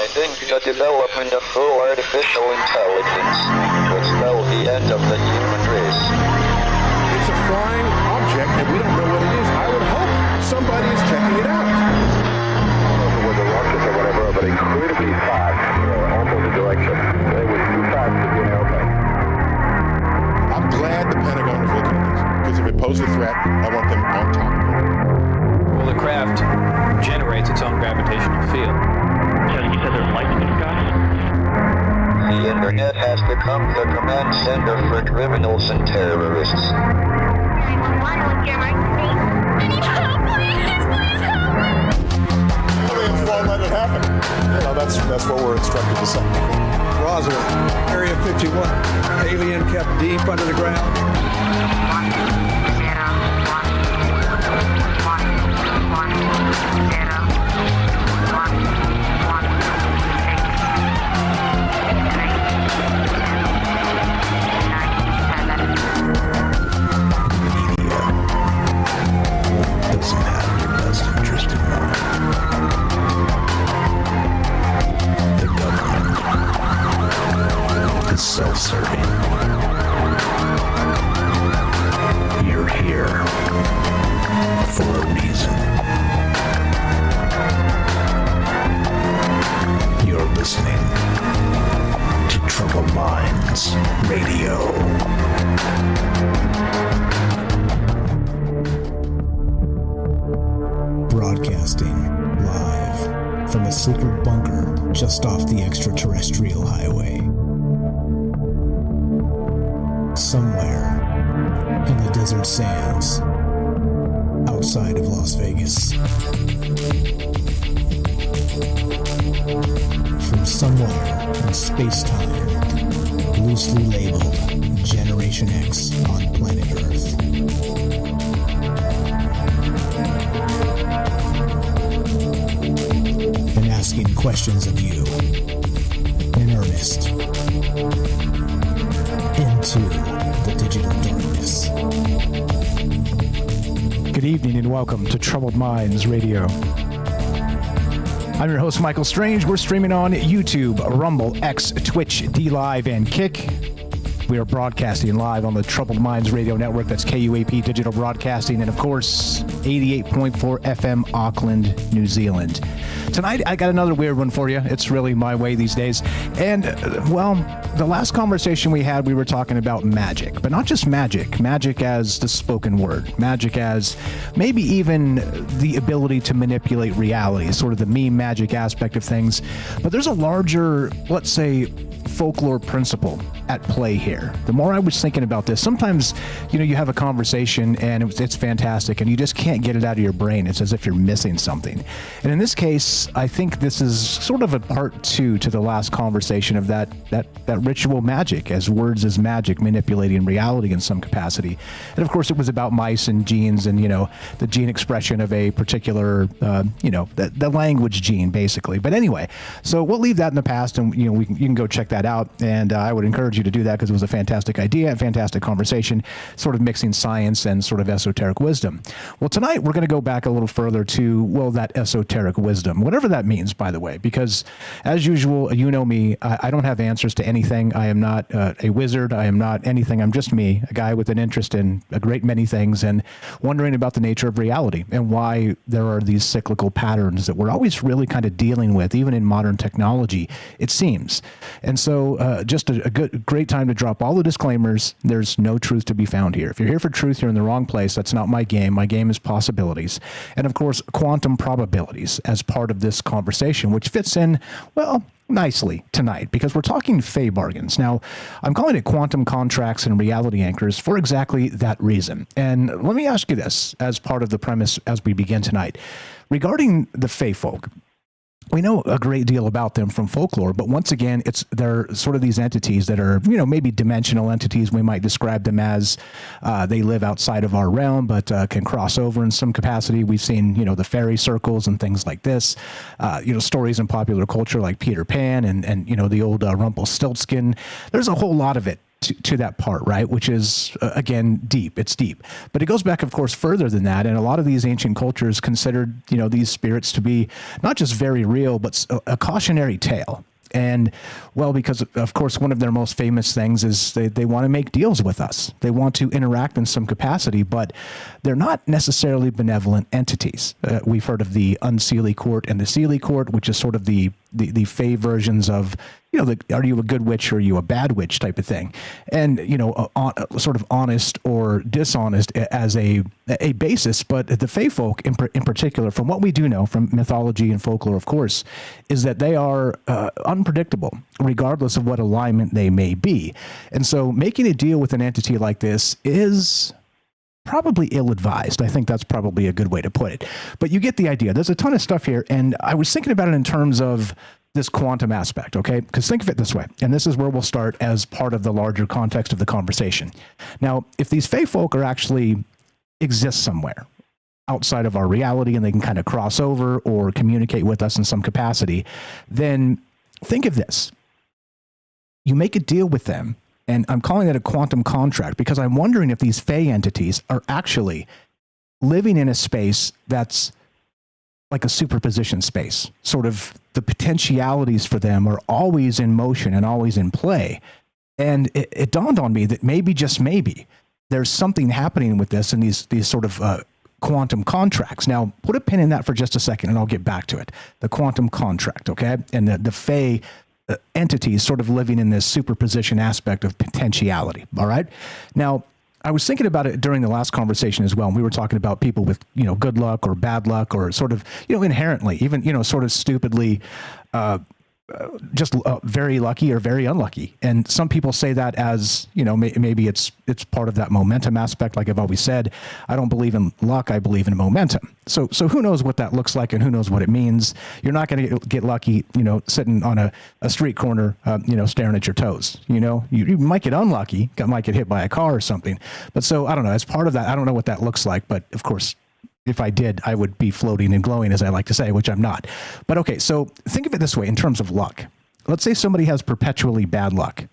I think the development of full artificial intelligence will spell the end of the human race. It's a flying object, and we don't know what it is. I would hope somebody is checking it out. With a rocket or whatever, but incredibly fast, opposite direction. It was too fast to be an airplane. I'm glad the Pentagon is looking at this, because if it poses a threat, I want them on top of it. Well, the craft generates its own gravitational field. You said there's light in the sky? The internet has become the command center for criminals and terrorists. Won't let it happen. You know, that's what we're instructed to say. Roswell, Area 51. Alien kept deep under the ground. 1 0 doesn't have your best interest in mind. The government is self-serving. You're here for a reason. You're listening to Troubled Minds Radio. Broadcasting live from a secret bunker just off the extraterrestrial highway. Somewhere in the desert sands outside of Las Vegas. From somewhere in space-time, loosely labeled Generation X on planet Earth. And asking questions of you in earnest into the digital darkness. Good evening and welcome to Troubled Minds Radio. I'm your host, Michael Strange. We're streaming on YouTube, Rumble, X, Twitch, D-Live, and Kick. We are broadcasting live on the Troubled Minds Radio Network. That's KUAP Digital Broadcasting, and of course, 88.4 FM, Auckland, New Zealand. Tonight, I got another weird one for you. It's really my way these days. And, well, the last conversation we had, we were talking about magic, but not just magic. Magic as the spoken word. Magic as maybe even the ability to manipulate reality, sort of the meme magic aspect of things. But there's a larger, let's say, folklore principle at play here. The more I was thinking about this, sometimes, you have a conversation and it's fantastic and you just can't get it out of your brain. It's as if you're missing something. And in this case, I think this is sort of a part two to the last conversation of that ritual magic, as words as magic, manipulating reality in some capacity. And of course, it was about mice and genes and, the gene expression of a particular, the language gene, basically. But anyway, so we'll leave that in the past and, you can go check that out. And I would encourage you to do that because it was a fantastic idea and fantastic conversation, sort of mixing science and sort of esoteric wisdom. Well, tonight we're going to go back a little further to, that esoteric wisdom, whatever that means, by the way, because as usual, you know me, I don't have answers to anything. I am not a wizard. I am not anything. I'm just me, a guy with an interest in a great many things and wondering about the nature of reality and why there are these cyclical patterns that we're always really kind of dealing with, even in modern technology, it seems. And so just a great time to drop all the disclaimers. There's no truth to be found here. If you're here for truth, you're in the wrong place. That's not my game. My game is possibilities. And of course, quantum probabilities as part of this conversation, which fits in, nicely tonight because we're talking Fey bargains. Now, I'm calling it quantum contracts and reality anchors for exactly that reason. And let me ask you this as part of the premise as we begin tonight. Regarding the Fey folk, we know a great deal about them from folklore, but once again, they're sort of these entities that are, maybe dimensional entities. We might describe them as they live outside of our realm, but can cross over in some capacity. We've seen, the fairy circles and things like this. Stories in popular culture like Peter Pan and the old Rumpelstiltskin. There's a whole lot of it to that part, right? Which is, again, deep. It's deep. But it goes back, of course, further than that. And a lot of these ancient cultures considered, these spirits to be not just very real, but a cautionary tale. And, well, because, of course, one of their most famous things is they want to make deals with us. They want to interact in some capacity, but they're not necessarily benevolent entities. We've heard of the unseelie court and the seelie court, which is sort of the fey versions of, are you a good witch or are you a bad witch type of thing. And, sort of honest or dishonest as a basis. But the fey folk in particular, from what we do know from mythology and folklore, of course, is that they are unpredictable, regardless of what alignment they may be. And so making a deal with an entity like this is probably ill-advised. I think that's probably a good way to put it. But you get the idea. There's a ton of stuff here, and I was thinking about it in terms of this quantum aspect, okay? Because think of it this way, and this is where we'll start as part of the larger context of the conversation. Now, if these fey folk are actually exist somewhere outside of our reality and they can kind of cross over or communicate with us in some capacity, then think of this. You make a deal with them, and I'm calling it a quantum contract because I'm wondering if these fey entities are actually living in a space that's like a superposition space. Sort of the potentialities for them are always in motion and always in play. And it dawned on me that maybe, just maybe, there's something happening with this and these sort of quantum contracts. Now, put a pin in that for just a second and I'll get back to it. The quantum contract, okay? And the fey entities sort of living in this superposition aspect of potentiality, all right? Now, I was thinking about it during the last conversation as well. And we were talking about people with, good luck or bad luck or sort of, inherently, even, sort of stupidly, just very lucky or very unlucky. And some people say that as, maybe it's part of that momentum aspect. Like I've always said, I don't believe in luck. I believe in momentum. So who knows what that looks like and who knows what it means. You're not going to get lucky, sitting on a street corner, staring at your toes. You might get unlucky, might get hit by a car or something. But so I don't know. As part of that, I don't know what that looks like. But of course, if I did, I would be floating and glowing, as I like to say, which I'm not. But okay, so think of it this way in terms of luck. Let's say somebody has perpetually bad luck,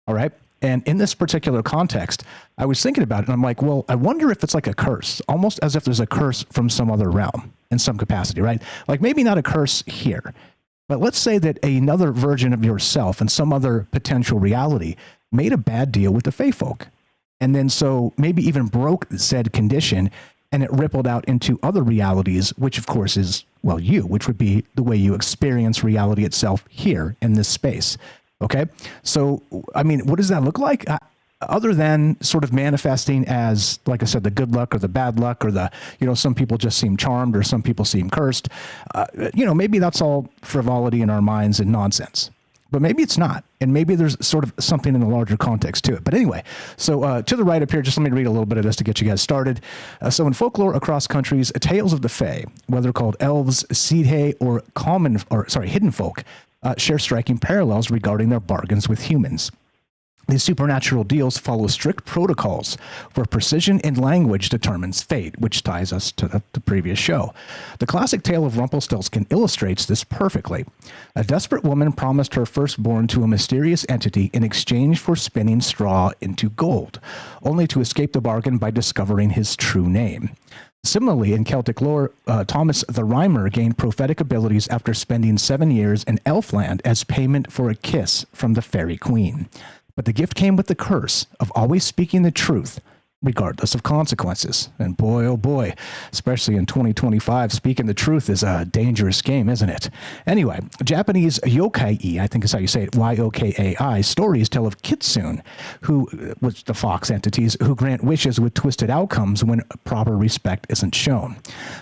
all right? And in this particular context, I was thinking about it, and I'm like, well, I wonder if it's like a curse, almost as if there's a curse from some other realm in some capacity, right? Like maybe not a curse here, but let's say that another version of yourself in some other potential reality made a bad deal with the fey folk. And then so maybe even broke said condition, and it rippled out into other realities, which of course is, well, which would be the way you experience reality itself here in this space. Okay. So, I mean, what does that look like? Other than sort of manifesting as, like I said, the good luck or the bad luck or the, some people just seem charmed or some people seem cursed. Maybe that's all frivolity in our minds and nonsense. But maybe it's not. And maybe there's sort of something in the larger context to it. But anyway, so to the right up here, just let me read a little bit of this to get you guys started. So in folklore across countries, tales of the Fae, whether called elves, Sidhe, or hidden folk, share striking parallels regarding their bargains with humans. These supernatural deals follow strict protocols where precision in language determines fate, which ties us to the previous show. The classic tale of Rumpelstiltskin illustrates this perfectly. A desperate woman promised her firstborn to a mysterious entity in exchange for spinning straw into gold, only to escape the bargain by discovering his true name. Similarly, in Celtic lore, Thomas the Rhymer gained prophetic abilities after spending 7 years in Elfland as payment for a kiss from the fairy queen. But the gift came with the curse of always speaking the truth, regardless of consequences. And boy, oh boy, especially in 2025, speaking the truth is a dangerous game, isn't it? Anyway, Japanese yokai, I think is how you say it, Y-O-K-A-I, stories tell of kitsune, who was the fox entities, who grant wishes with twisted outcomes when proper respect isn't shown.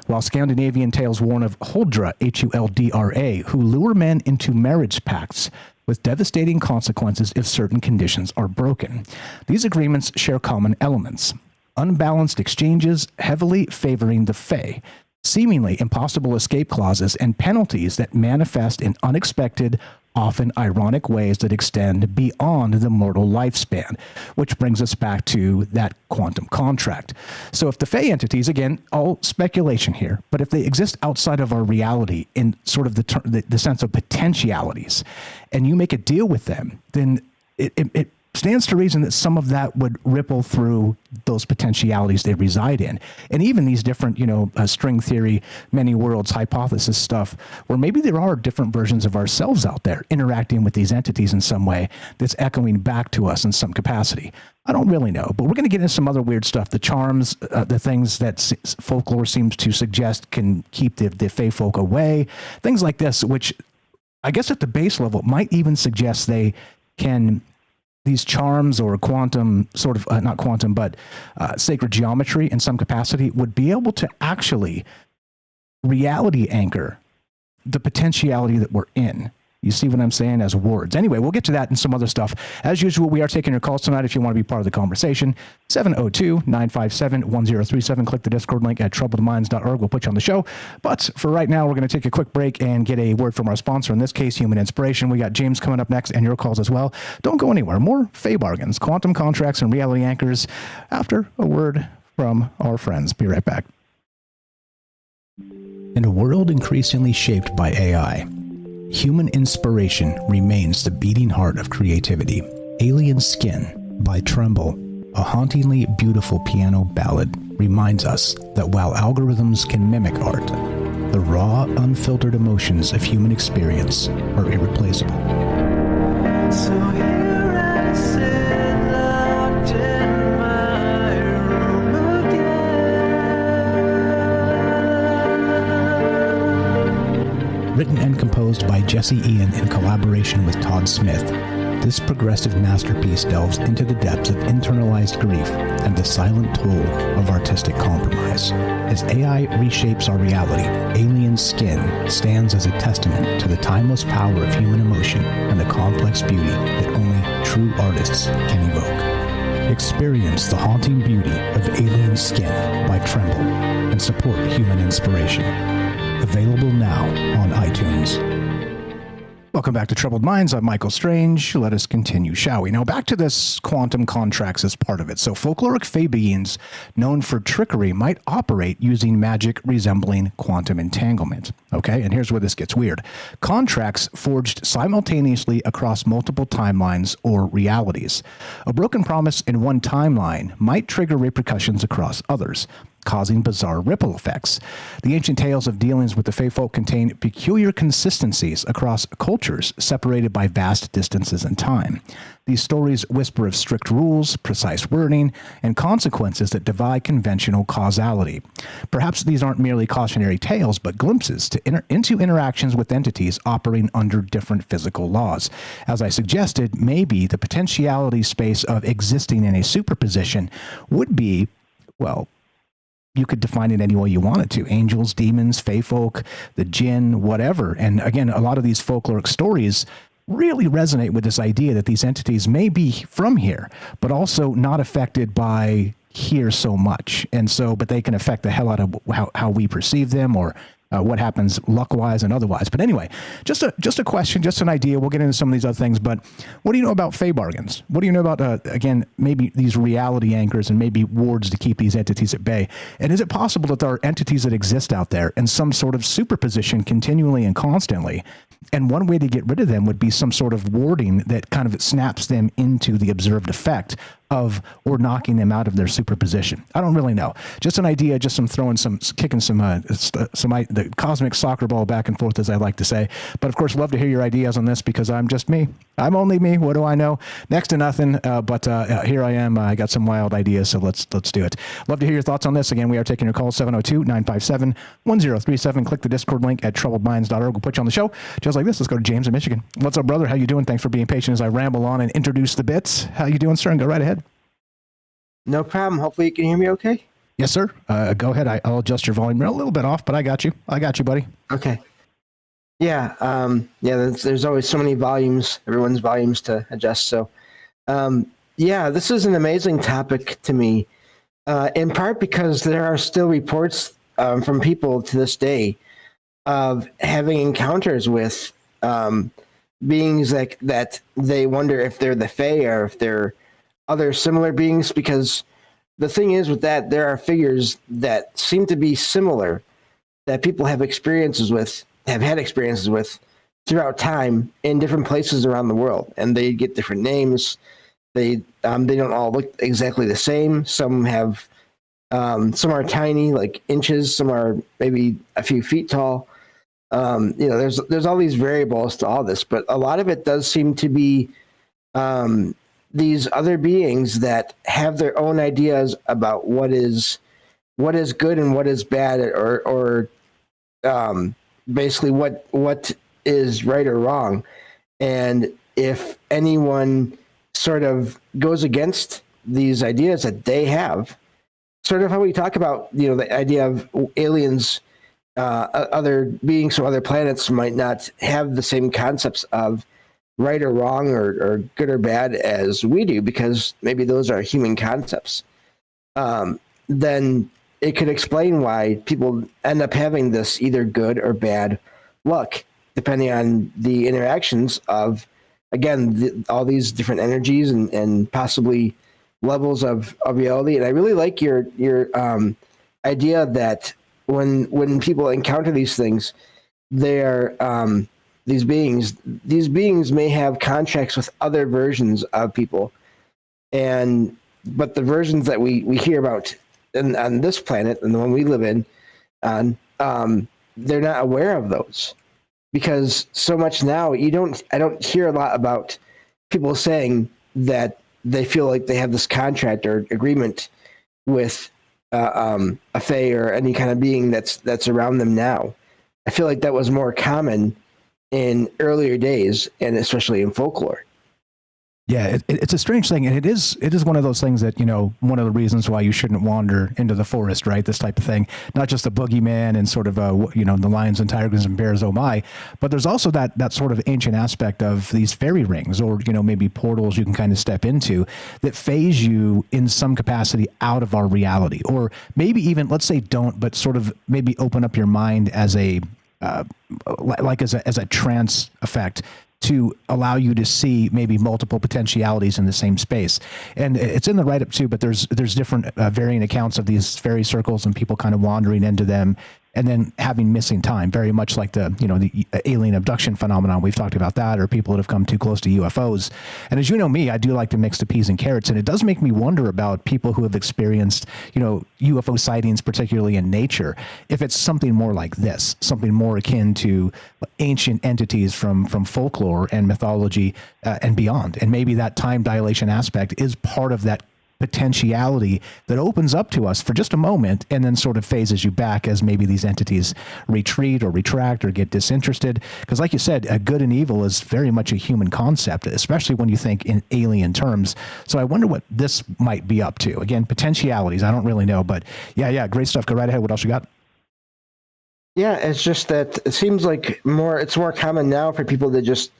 While Scandinavian tales warn of huldra, H-U-L-D-R-A, who lure men into marriage pacts, with devastating consequences if certain conditions are broken. These agreements share common elements: unbalanced exchanges heavily favoring the Fae, seemingly impossible escape clauses, and penalties that manifest in unexpected, often ironic ways that extend beyond the mortal lifespan, which brings us back to that quantum contract. So if the Fae entities, again, all speculation here, but if they exist outside of our reality in sort of the sense of potentialities, and you make a deal with them, then it stands to reason that some of that would ripple through those potentialities they reside in. And even these different, string theory, many worlds hypothesis stuff, where maybe there are different versions of ourselves out there interacting with these entities in some way that's echoing back to us in some capacity. I don't really know, but we're going to get into some other weird stuff. The charms, the things that folklore seems to suggest can keep the fae folk away, things like this, which I guess at the base level might even suggest they can, these charms or quantum sort of, not quantum, but sacred geometry in some capacity would be able to actually reality anchor the potentiality that we're in. You see what I'm saying as words. Anyway, we'll get to that and some other stuff. As usual, we are taking your calls tonight if you want to be part of the conversation. 702-957-1037. Click the Discord link at troubledminds.org. We'll put you on the show. But for right now, we're going to take a quick break and get a word from our sponsor, in this case, Human Inspiration. We got James coming up next and your calls as well. Don't go anywhere. More Fae bargains, quantum contracts, and reality anchors after a word from our friends. Be right back. In a world increasingly shaped by AI, Human Inspiration remains the beating heart of creativity. Alien Skin by Tremble, a hauntingly beautiful piano ballad, reminds us that while algorithms can mimic art, the raw, unfiltered emotions of human experience are irreplaceable. So here I sit, locked in my room again. Written and composed by Jesse Ian in collaboration with Todd Smith, this progressive masterpiece delves into the depths of internalized grief and the silent toll of artistic compromise. As AI reshapes our reality, Alien Skin stands as a testament to the timeless power of human emotion and the complex beauty that only true artists can evoke. Experience the haunting beauty of Alien Skin by Tremble and support Human Inspiration. Available now on iTunes. Welcome back to Troubled Minds. I'm Michael Strange. Let us continue, shall we? Now, back to this quantum contracts as part of it. So, folkloric fae beings known for trickery might operate using magic resembling quantum entanglement. Okay, and here's where this gets weird. Contracts forged simultaneously across multiple timelines or realities. A broken promise in one timeline might trigger repercussions across others, causing bizarre ripple effects. The ancient tales of dealings with the fae folk contain peculiar consistencies across cultures separated by vast distances in time. These stories whisper of strict rules, precise wording, and consequences that defy conventional causality. Perhaps these aren't merely cautionary tales, but glimpses into interactions with entities operating under different physical laws. As I suggested, maybe the potentiality space of existing in a superposition would be, well, you could define it any way you wanted to. Angels, demons, fae folk, the jinn, whatever. And again, a lot of these folkloric stories really resonate with this idea that these entities may be from here, but also not affected by here so much. And so, but they can affect the hell out of how we perceive them, or what happens luck-wise and otherwise. But anyway, just a question, just an idea. We'll get into some of these other things, but what do you know about fae bargains? What do you know about, again, maybe these reality anchors and maybe wards to keep these entities at bay? And is it possible that there are entities that exist out there in some sort of superposition continually and constantly? And one way to get rid of them would be some sort of warding that kind of snaps them into the observed effect of, or knocking them out of their superposition. I don't really know. Just an idea, just kicking the cosmic soccer ball back and forth, as I like to say. But of course, love to hear your ideas on this, because I'm just me. I'm only me. What do I know? Next to nothing. But here I am. I got some wild ideas, so let's do it. Love to hear your thoughts on this. Again, we are taking your call, 702-957-1037. Click the Discord link at troubledminds.org. We'll put you on the show. Just like this, let's go to James in Michigan. What's up, brother? How you doing? Thanks for being patient as I ramble on and introduce the bits. How you doing, sir? And go right ahead. No problem. Hopefully you can hear me okay. Yes, sir. Go ahead. I'll adjust your volume. You're a little bit off, but I got you. Buddy. Okay. Yeah. There's always so many volumes, everyone's volumes to adjust. So, this is an amazing topic to me, in part because there are still reports from people to this day of having encounters with beings that they wonder if they're the Fae or if they're other similar beings, because the thing is with that, there are figures that seem to be similar that people have had experiences with throughout time in different places around the world, and they get different names. They don't all look exactly the same. Some have some are tiny, like inches. Some are maybe a few feet tall. There's all these variables to all this, but a lot of it does seem to be these other beings that have their own ideas about what is good and what is bad, or basically what is right or wrong. And if anyone sort of goes against these ideas that they have, sort of how we talk about, the idea of aliens, other beings from other planets might not have the same concepts of right or wrong or good or bad as we do, because maybe those are human concepts. Then it could explain why people end up having this either good or bad luck, depending on the interactions of, again, all these different energies and possibly levels of reality. And I really like your idea that when people encounter these things, they're these beings may have contracts with other versions of people, but the versions that we hear about on this planet and the one we live in, they're not aware of those, because so much now I don't hear a lot about people saying that they feel like they have this contract or agreement with a fae or any kind of being that's around them now. I feel like that was more common in earlier days, and especially in folklore. Yeah, it's a strange thing, and it is one of those things that, one of the reasons why you shouldn't wander into the forest, right? This type of thing, not just the boogeyman and sort of the lions and tigers and bears, oh my, but there's also that sort of ancient aspect of these fairy rings, or maybe portals you can kind of step into that phase you in some capacity out of our reality, or maybe even, let's say, don't, but sort of maybe open up your mind as a as a trance effect, to allow you to see maybe multiple potentialities in the same space. And it's in the write-up too, but there's different varying accounts of these fairy circles and people kind of wandering into them and then having missing time, very much like the alien abduction phenomenon. We've talked about that, or people that have come too close to UFOs. And as you know me, I do like to mix the peas and carrots, and it does make me wonder about people who have experienced, UFO sightings, particularly in nature, if it's something more like this, something more akin to ancient entities from folklore and mythology and beyond. And maybe that time dilation aspect is part of that potentiality that opens up to us for just a moment and then sort of phases you back as maybe these entities retreat or retract or get disinterested. Because like you said, good and evil is very much a human concept, especially when you think in alien terms. So I wonder what this might be up to. Again, potentialities, I don't really know, but yeah, great stuff. Go right ahead. What else you got? Yeah, it's just that it seems like it's more common now for people to just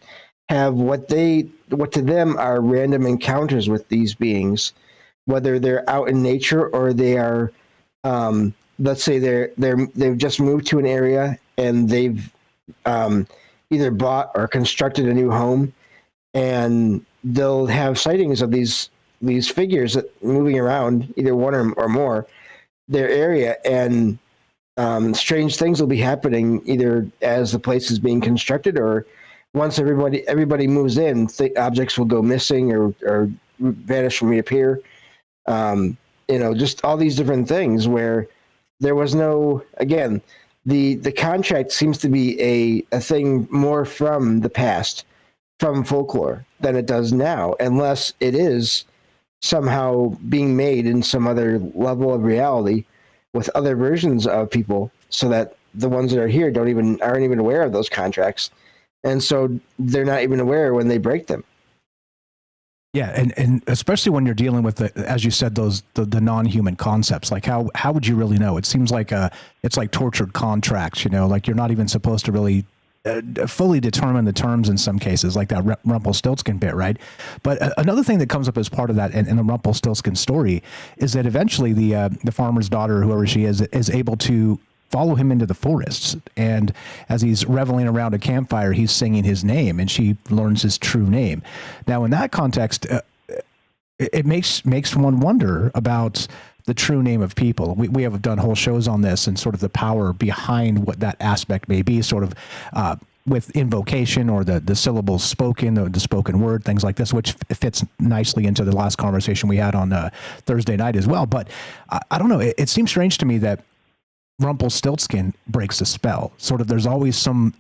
have what to them are random encounters with these beings, whether they're out in nature or they are, let's say they've just moved to an area and they've either bought or constructed a new home, and they'll have sightings of these figures moving around, either one or more, their area, and strange things will be happening either as the place is being constructed, or once everybody moves in, objects will go missing or vanish from reappear. Just all these different things where there was no, again, the contract seems to be a thing more from the past, from folklore, than it does now, unless it is somehow being made in some other level of reality with other versions of people, so that the ones that are here aren't even aware of those contracts, and so they're not even aware when they break them. Yeah, and especially when you're dealing with as you said, the non-human concepts, like how would you really know? It seems like it's like tortured contracts, like you're not even supposed to really fully determine the terms in some cases, like that Rumpelstiltskin bit, right? But another thing that comes up as part of that in the Rumpelstiltskin story is that eventually the farmer's daughter, whoever she is able to follow him into the forests, and as he's reveling around a campfire, he's singing his name, and she learns his true name. Now, in that context, it makes one wonder about the true name of people. We have done whole shows on this and sort of the power behind what that aspect may be, sort of with invocation or the syllables spoken, the spoken word, things like this, which fits nicely into the last conversation we had on Thursday night as well. But I don't know. It seems strange to me that Rumpelstiltskin breaks the spell. Sort of, there's always some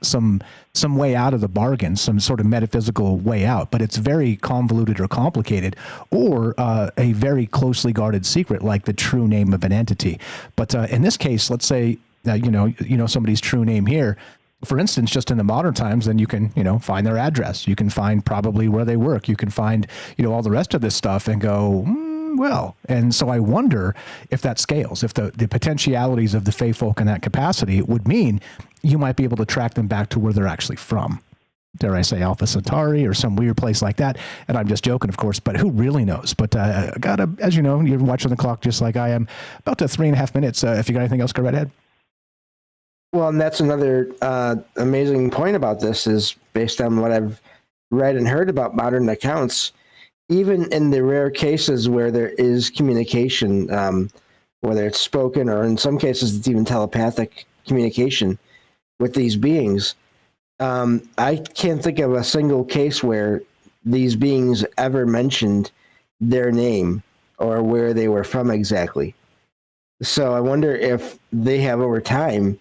way out of the bargain, some sort of metaphysical way out, but it's very convoluted or complicated, or a very closely guarded secret, like the true name of an entity. But in this case, let's say that you know somebody's true name here. For instance, just in the modern times, then you can, find their address. You can find probably where they work. You can find, all the rest of this stuff and go, well. And so I wonder if that scales, if the potentialities of the Fey folk in that capacity would mean you might be able to track them back to where they're actually from. Dare I say Alpha Centauri or some weird place like that. And I'm just joking, of course, but who really knows? But as you know, you're watching the clock just like I am. About 3.5 minutes. If you got anything else, go right ahead. Well, and that's another amazing point about this is based on what I've read and heard about modern accounts, even in the rare cases where there is communication, whether it's spoken or in some cases it's even telepathic communication with these beings, I can't think of a single case where these beings ever mentioned their name or where they were from exactly. So I wonder if they have over time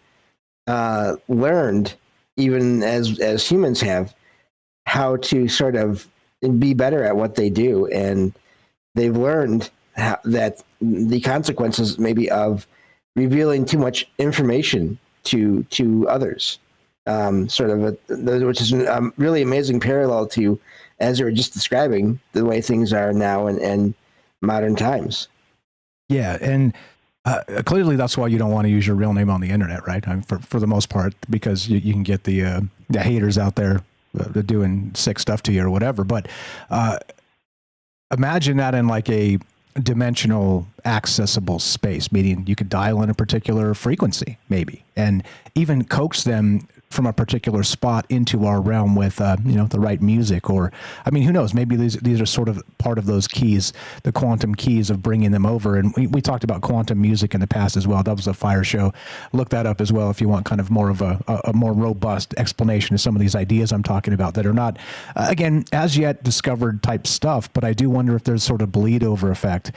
learned, even as humans have, how to sort of be better at what they do, and they've learned that the consequences maybe of revealing too much information to others, which is a really amazing parallel to, as you were just describing, the way things are now in modern times. Yeah, and clearly, that's why you don't want to use your real name on the internet, right? For the most part, because you can get the haters out there doing sick stuff to you or whatever. But imagine that in like a dimensional accessible space, meaning you could dial in a particular frequency, maybe, and even coax them from a particular spot into our realm with, the right music, or, I mean, who knows? Maybe these are sort of part of those keys, the quantum keys of bringing them over. And we talked about quantum music in the past as well. That was a fire show. Look that up as well if you want kind of more of a more robust explanation of some of these ideas I'm talking about that are not, again, as yet discovered type stuff. But I do wonder if there's sort of a bleed over effect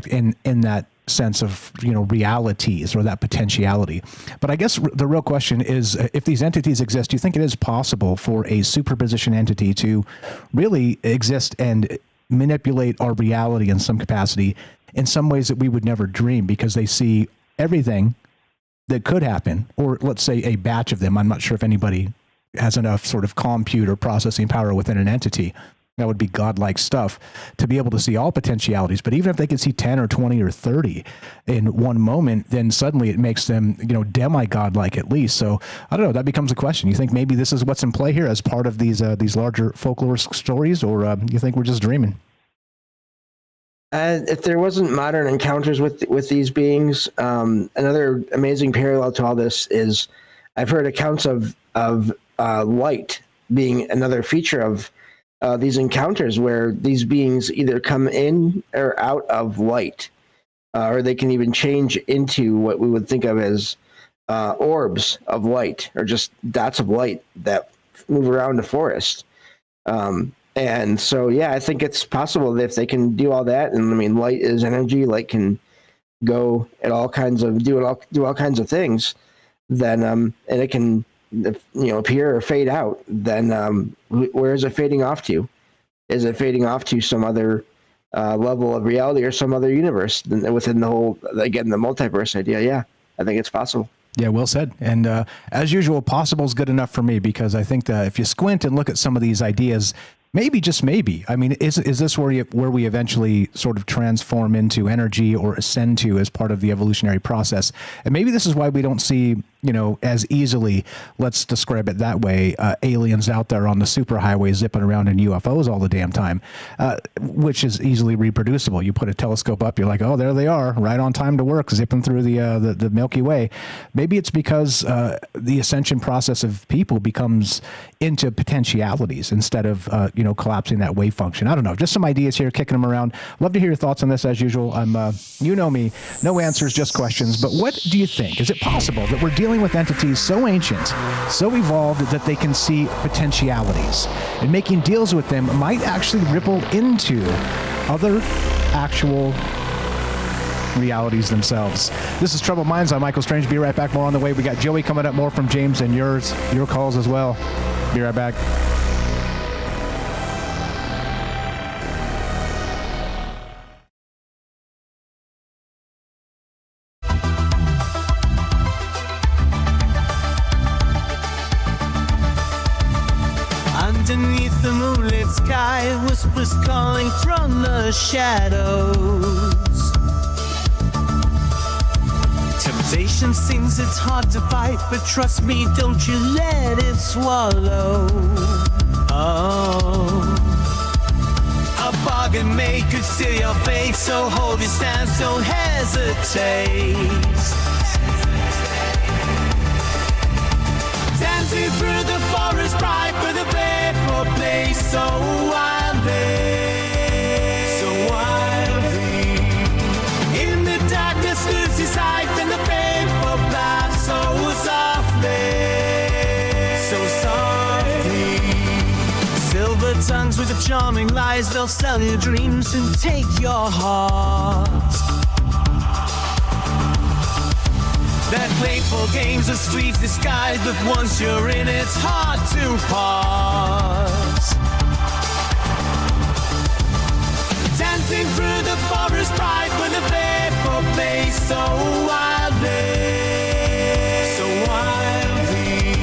in that sense of realities or that potentiality. But I guess the real question is, if these entities exist, do you think it is possible for a superposition entity to really exist and manipulate our reality in some capacity, in some ways that we would never dream, because they see everything that could happen, or let's say a batch of them? I'm not sure if anybody has enough sort of compute or processing power within an entity. That would be godlike stuff to be able to see all potentialities. But even if they could see 10 or 20 or 30 in one moment, then suddenly it makes them, demi-godlike at least. So I don't know. That becomes a question. You think maybe this is what's in play here as part of these larger folklore stories, or you think we're just dreaming? If there wasn't modern encounters with these beings, another amazing parallel to all this is I've heard accounts of light being another feature of these encounters, where these beings either come in or out of light, or they can even change into what we would think of as orbs of light, or just dots of light that move around the forest. And so, yeah, I think it's possible that if they can do all that, and I mean, light is energy, light can go at all kinds of do all kinds of things, then and it can appear or fade out, then where is it fading off to? Is it fading off to some other level of reality or some other universe within the whole, again, the multiverse idea? Yeah, I think it's possible. Yeah, well said. And as usual, possible is good enough for me, because I think that if you squint and look at some of these ideas, maybe, just maybe, I mean, is this where we eventually sort of transform into energy or ascend to as part of the evolutionary process? And maybe this is why we don't see, as easily, let's describe it that way, aliens out there on the superhighway zipping around in UFOs all the damn time, which is easily reproducible. You put a telescope up, you're like, oh, there they are, right on time to work, zipping through the Milky Way. Maybe it's because the ascension process of people becomes into potentialities instead of collapsing that wave function. I don't know. Just some ideas here, kicking them around. Love to hear your thoughts on this as usual. I'm, you know me, no answers, just questions. But what do you think? Is it possible that we're dealing dealing with entities so ancient, so evolved that they can see potentialities. And making deals with them might actually ripple into other actual realities themselves. This is Troubled Minds. I'm Michael Strange. Be right back. More on the way. We got Joey coming up, more from James, and your calls as well. Be right back. Underneath the moonlit sky, whispers calling from the shadows. Temptation seems it's hard to fight, but trust me, don't you let it swallow. Oh, a bargain made could seal your fate, so hold your stance, don't hesitate. Dancing through the forest bright with a faithful place so wildly, so wildly. In the darkness lose your sight and the faithful path so softly, so softly. Silver tongues with the charming lies, they'll sell your dreams and take your heart. That playful game's a sweet disguise, but once you're in, it's hard to part. Dancing through the forest bright with a faithful place so wildly, so wildly.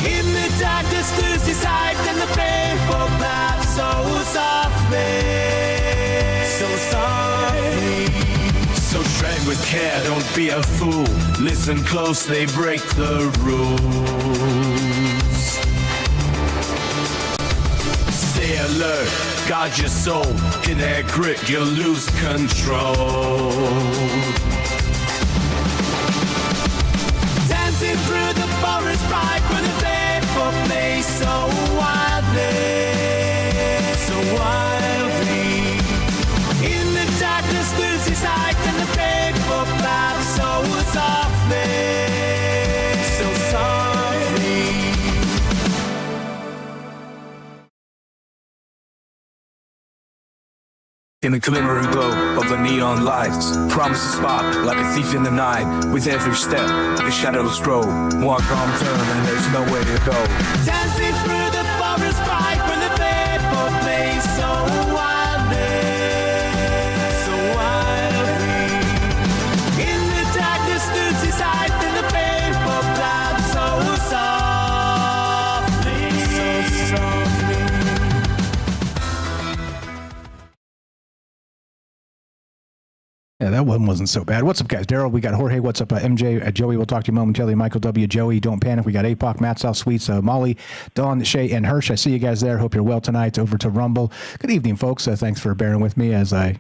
In the darkness lose your sight and the faithful path so softly, so softly. So tread with care, don't be a fool. Listen close, they break the rules. Stay alert, guard your soul. In their grip, you'll lose control. Dancing through the forest bright with a faithful place so wildly, so wildly. In the darkness lose your sight and the faithful path so softly, so softly. In the glimmering glow of the neon lights, promises spark like a thief in the night. With every step, the shadows grow. One wrong turn and there's nowhere to go. Dancing through the forest bright with the faithful place so wildly, so wildly. In the darkness lose your sight and the faithful path so softly, so softly. Yeah, that one wasn't so bad. What's up, guys? Daryl, we got Jorge. What's up, MJ? Joey, we'll talk to you momentarily. Michael W. Joey, don't panic. We got APOC, Matt South Sweets, Molly, Dawn, Shay, and Hirsch. I see you guys there. Hope you're well tonight. Over to Rumble. Good evening, folks. Thanks for bearing with me as I,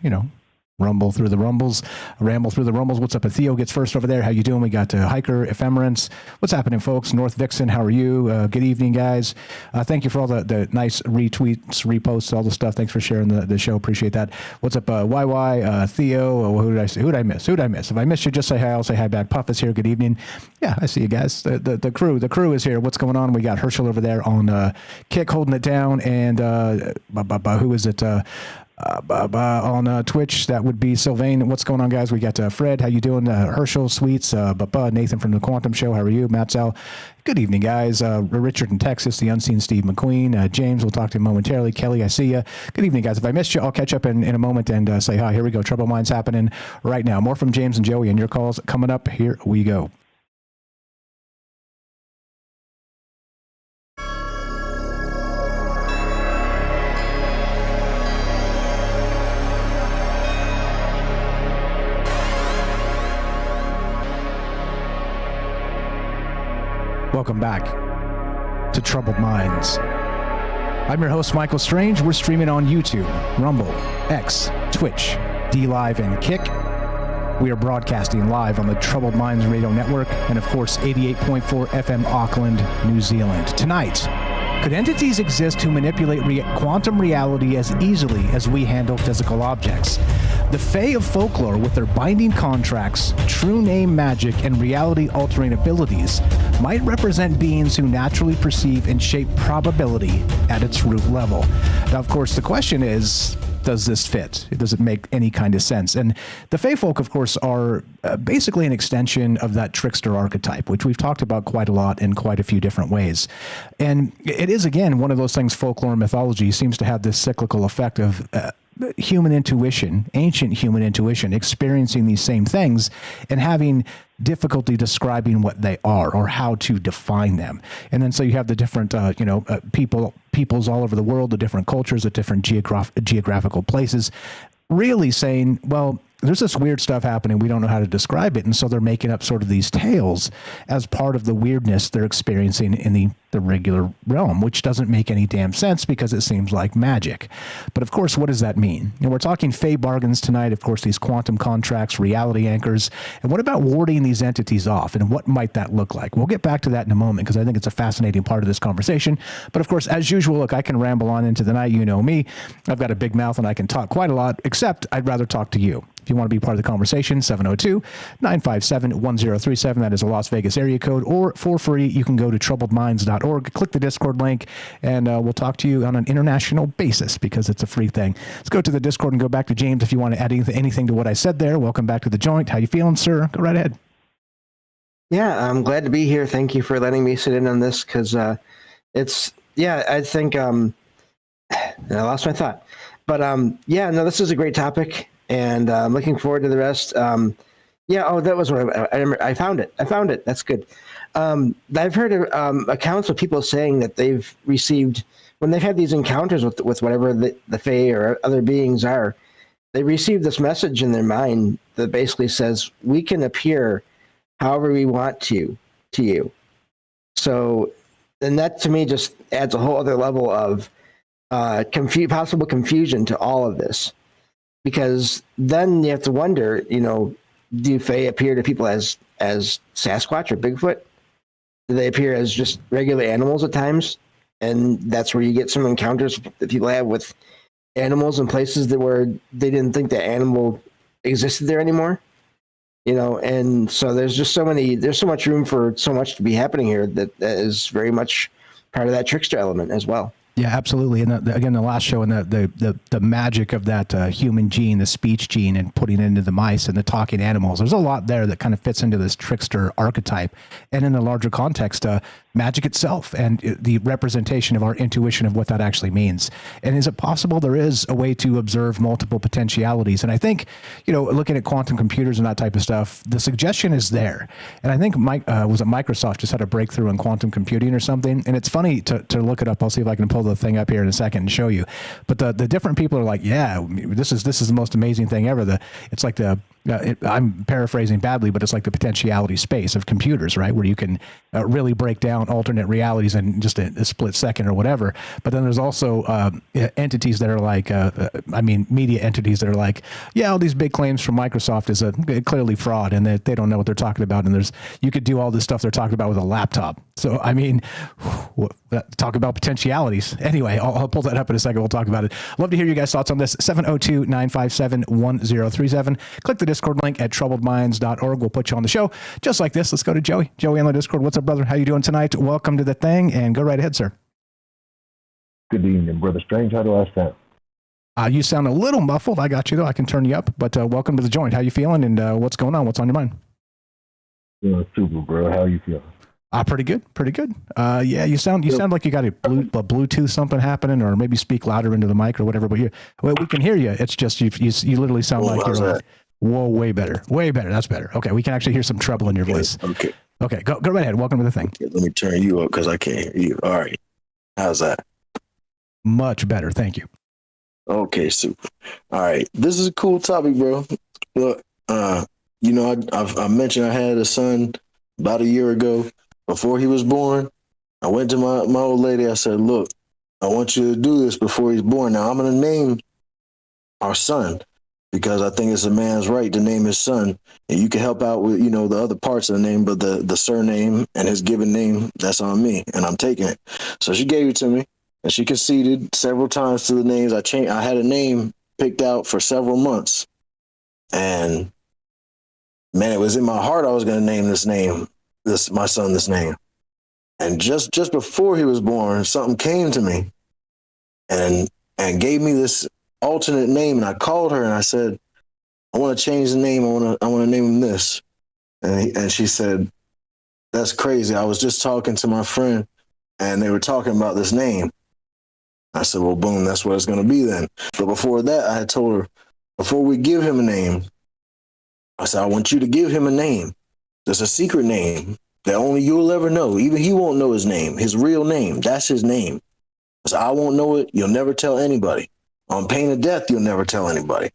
ramble through the rumbles. What's up? Theo gets first over there. How you doing? We got Hiker, Ephemerance. What's happening, folks? North Vixen, how are you? Good evening, guys. Thank you for all the nice retweets, reposts, all the stuff. Thanks for sharing the show. Appreciate that. What's up, YY, Theo? Who did I say? Who did I miss? If I missed you, just say hi. I'll say hi back. Puff is here. Good evening. Yeah, I see you guys. The crew is here. What's going on? We got Herschel over there on Kick holding it down, and who is it? On Twitch, that would be Sylvain. What's going on, guys? We got Fred. How you doing? Herschel, Sweets, Nathan from the Quantum Show. How are you? Matt Sal. Good evening, guys. Richard in Texas, the unseen Steve McQueen. James, we'll talk to you momentarily. Kelly, I see you. Good evening, guys. If I missed you, I'll catch up in a moment and say hi. Here we go. Trouble Minds happening right now. More from James and Joey and your calls coming up. Here we go. Welcome back to Troubled Minds. I'm your host, Michael Strange. We're streaming on YouTube, Rumble, X, Twitch, D-Live, and Kick. We are broadcasting live on the Troubled Minds Radio Network and, of course, 88.4 FM Auckland, New Zealand. Tonight, could entities exist who manipulate quantum reality as easily as we handle physical objects? The Fae of folklore, with their binding contracts, true name magic, and reality-altering abilities, might represent beings who naturally perceive and shape probability at its root level. Now, of course, the question is, does this fit? Does it make any kind of sense? And the Fae folk, of course, are basically an extension of that trickster archetype, which we've talked about quite a lot in quite a few different ways. And it is, again, one of those things, folklore and mythology seems to have this cyclical effect of human intuition, ancient human intuition, experiencing these same things and having difficulty describing what they are or how to define them. And then so you have the different, peoples all over the world, the different cultures at different geographical places, really saying, well, there's this weird stuff happening. We don't know how to describe it. And so they're making up sort of these tales as part of the weirdness they're experiencing in the regular realm, which doesn't make any damn sense because it seems like magic. But of course, what does that mean? And we're talking Fae bargains tonight, of course, these quantum contracts, reality anchors. And what about warding these entities off? And what might that look like? We'll get back to that in a moment because I think it's a fascinating part of this conversation. But of course, as usual, look, I can ramble on into the night. You know me. I've got a big mouth and I can talk quite a lot, except I'd rather talk to you. If you want to be part of the conversation, 702-957-1037. That is a Las Vegas area code. Or for free, you can go to troubledminds.org, click the Discord link, and we'll talk to you on an international basis because it's a free thing. Let's go to the Discord and go back to James if you want to add anything to what I said there. Welcome back to the joint. How you feeling, sir? Go right ahead. Yeah, I'm glad to be here. Thank you for letting me sit in on this because I think I lost my thought. But this is a great topic. And I'm looking forward to the rest. That was what I found it. That's good. I've heard accounts of people saying that they've received, when they've had these encounters with whatever the Fae or other beings are, they receive this message in their mind that basically says, we can appear however we want to you. So, and that to me just adds a whole other level of possible confusion to all of this. Because then you have to wonder, do Fae appear to people as Sasquatch or Bigfoot? Do they appear as just regular animals at times? And that's where you get some encounters that people have with animals in places where they didn't think that animal existed there anymore. And so there's so much room for so much to be happening here that is very much part of that trickster element as well. Yeah, absolutely. And again, the last show and the magic of that human gene, the speech gene, and putting it into the mice and the talking animals. There's a lot there that kind of fits into this trickster archetype. And in the larger context, magic itself and the representation of our intuition of what that actually means. And is it possible there is a way to observe multiple potentialities? And I think, looking at quantum computers and that type of stuff, the suggestion is there. And I think Microsoft just had a breakthrough in quantum computing or something. And it's funny to look it up. I'll see if I can pull the thing up here in a second and show you. But the different people are like, yeah, this is the most amazing thing ever. It's like I'm paraphrasing badly, but it's like the potentiality space of computers, right? Where you can really break down alternate realities in just a split second or whatever. But then there's also entities that are like, media entities that are like, yeah, all these big claims from Microsoft is clearly fraud and that they don't know what they're talking about. And you could do all this stuff they're talking about with a laptop. So, talk about potentialities. Anyway, I'll pull that up in a second. We'll talk about it. Love to hear you guys' thoughts on this. 702-957-1037. Click the Discord link at troubledminds.org. We'll put you on the show just like this. Let's go to Joey. Joey on the Discord. What's up, brother? How you doing tonight? Welcome to the thing, and go right ahead, sir. Good evening, Brother Strange. How do I sound? You sound a little muffled. I got you, though. I can turn you up. But welcome to the joint. How you feeling, and what's going on? What's on your mind? Super, bro. How you feeling? Pretty good. Yeah, you sound like you got a Bluetooth something happening, or maybe speak louder into the mic or whatever. But we can hear you. It's just you literally sound like you're like, whoa, way better. That's better. Okay, we can actually hear some treble in your voice. Okay, go right ahead. Welcome to the thing. Okay, let me turn you up because I can't hear you. All right, how's that? Much better, thank you. Okay, super. All right, this is a cool topic, bro. Look, I mentioned I had a son about a year ago. Before he was born, I went to my old lady. I said, look, I want you to do this before he's born. Now, I'm going to name our son because I think it's a man's right to name his son. And you can help out with, the other parts of the name, but the surname and his given name, that's on me, and I'm taking it. So she gave it to me, and she conceded several times to the names. I had a name picked out for several months. And man, it was in my heart I was going to name my son this name. And just before he was born, something came to me and gave me this alternate name. And I called her and I said, I want to change the name. I want to name him this. And she said, that's crazy. I was just talking to my friend and they were talking about this name. I said, well, boom, that's what it's going to be then. But before that, I had told her, before we give him a name, I said, I want you to give him a name. There's a secret name that only you'll ever know. Even he won't know his name, his real name. That's his name. I said, I won't know it. You'll never tell anybody. On pain of death, you'll never tell anybody.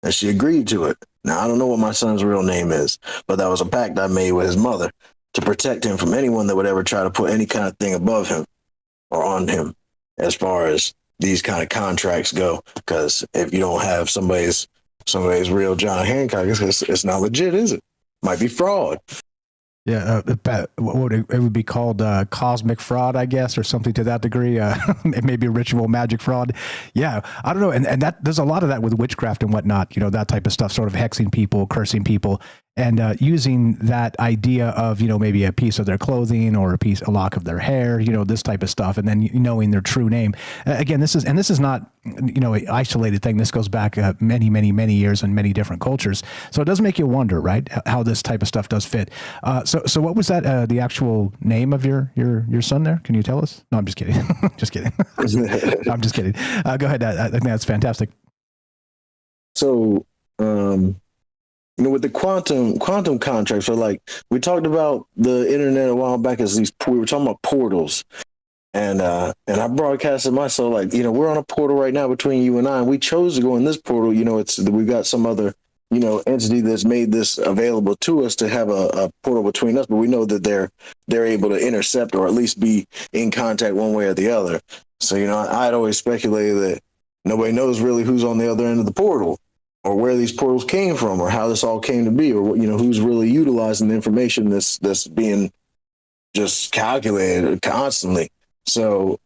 And she agreed to it. Now, I don't know what my son's real name is, but that was a pact I made with his mother to protect him from anyone that would ever try to put any kind of thing above him or on him as far as these kind of contracts go. Because if you don't have somebody's real John Hancock, it's not legit, is it? Might be fraud. Yeah, what would it would be called cosmic fraud, I guess, or something to that degree. It may be ritual magic fraud. Yeah, I don't know. And that there's a lot of that with witchcraft and whatnot, that type of stuff, sort of hexing people, cursing people, and using that idea of, maybe a piece of their clothing or a lock of their hair, this type of stuff, and then knowing their true name. Again, this is not, an isolated thing. This goes back many, many, many years and many different cultures. So it does make you wonder, right, how this type of stuff does fit. So what was that, the actual name of your son there? Can you tell us? No, I'm just kidding. Just kidding. I'm just kidding. Go ahead. I think that's fantastic. So, with the quantum contracts, so like we talked about the internet a while back as we were talking about portals, and I broadcasted myself like, we're on a portal right now between you and I, and we chose to go in this portal. We've got some other, entity that's made this available to us to have a portal between us, but we know that they're able to intercept or at least be in contact one way or the other. So, I'd always speculated that nobody knows really who's on the other end of the portal, or where these portals came from, or how this all came to be, or who's really utilizing the information that's being just calculated constantly. So,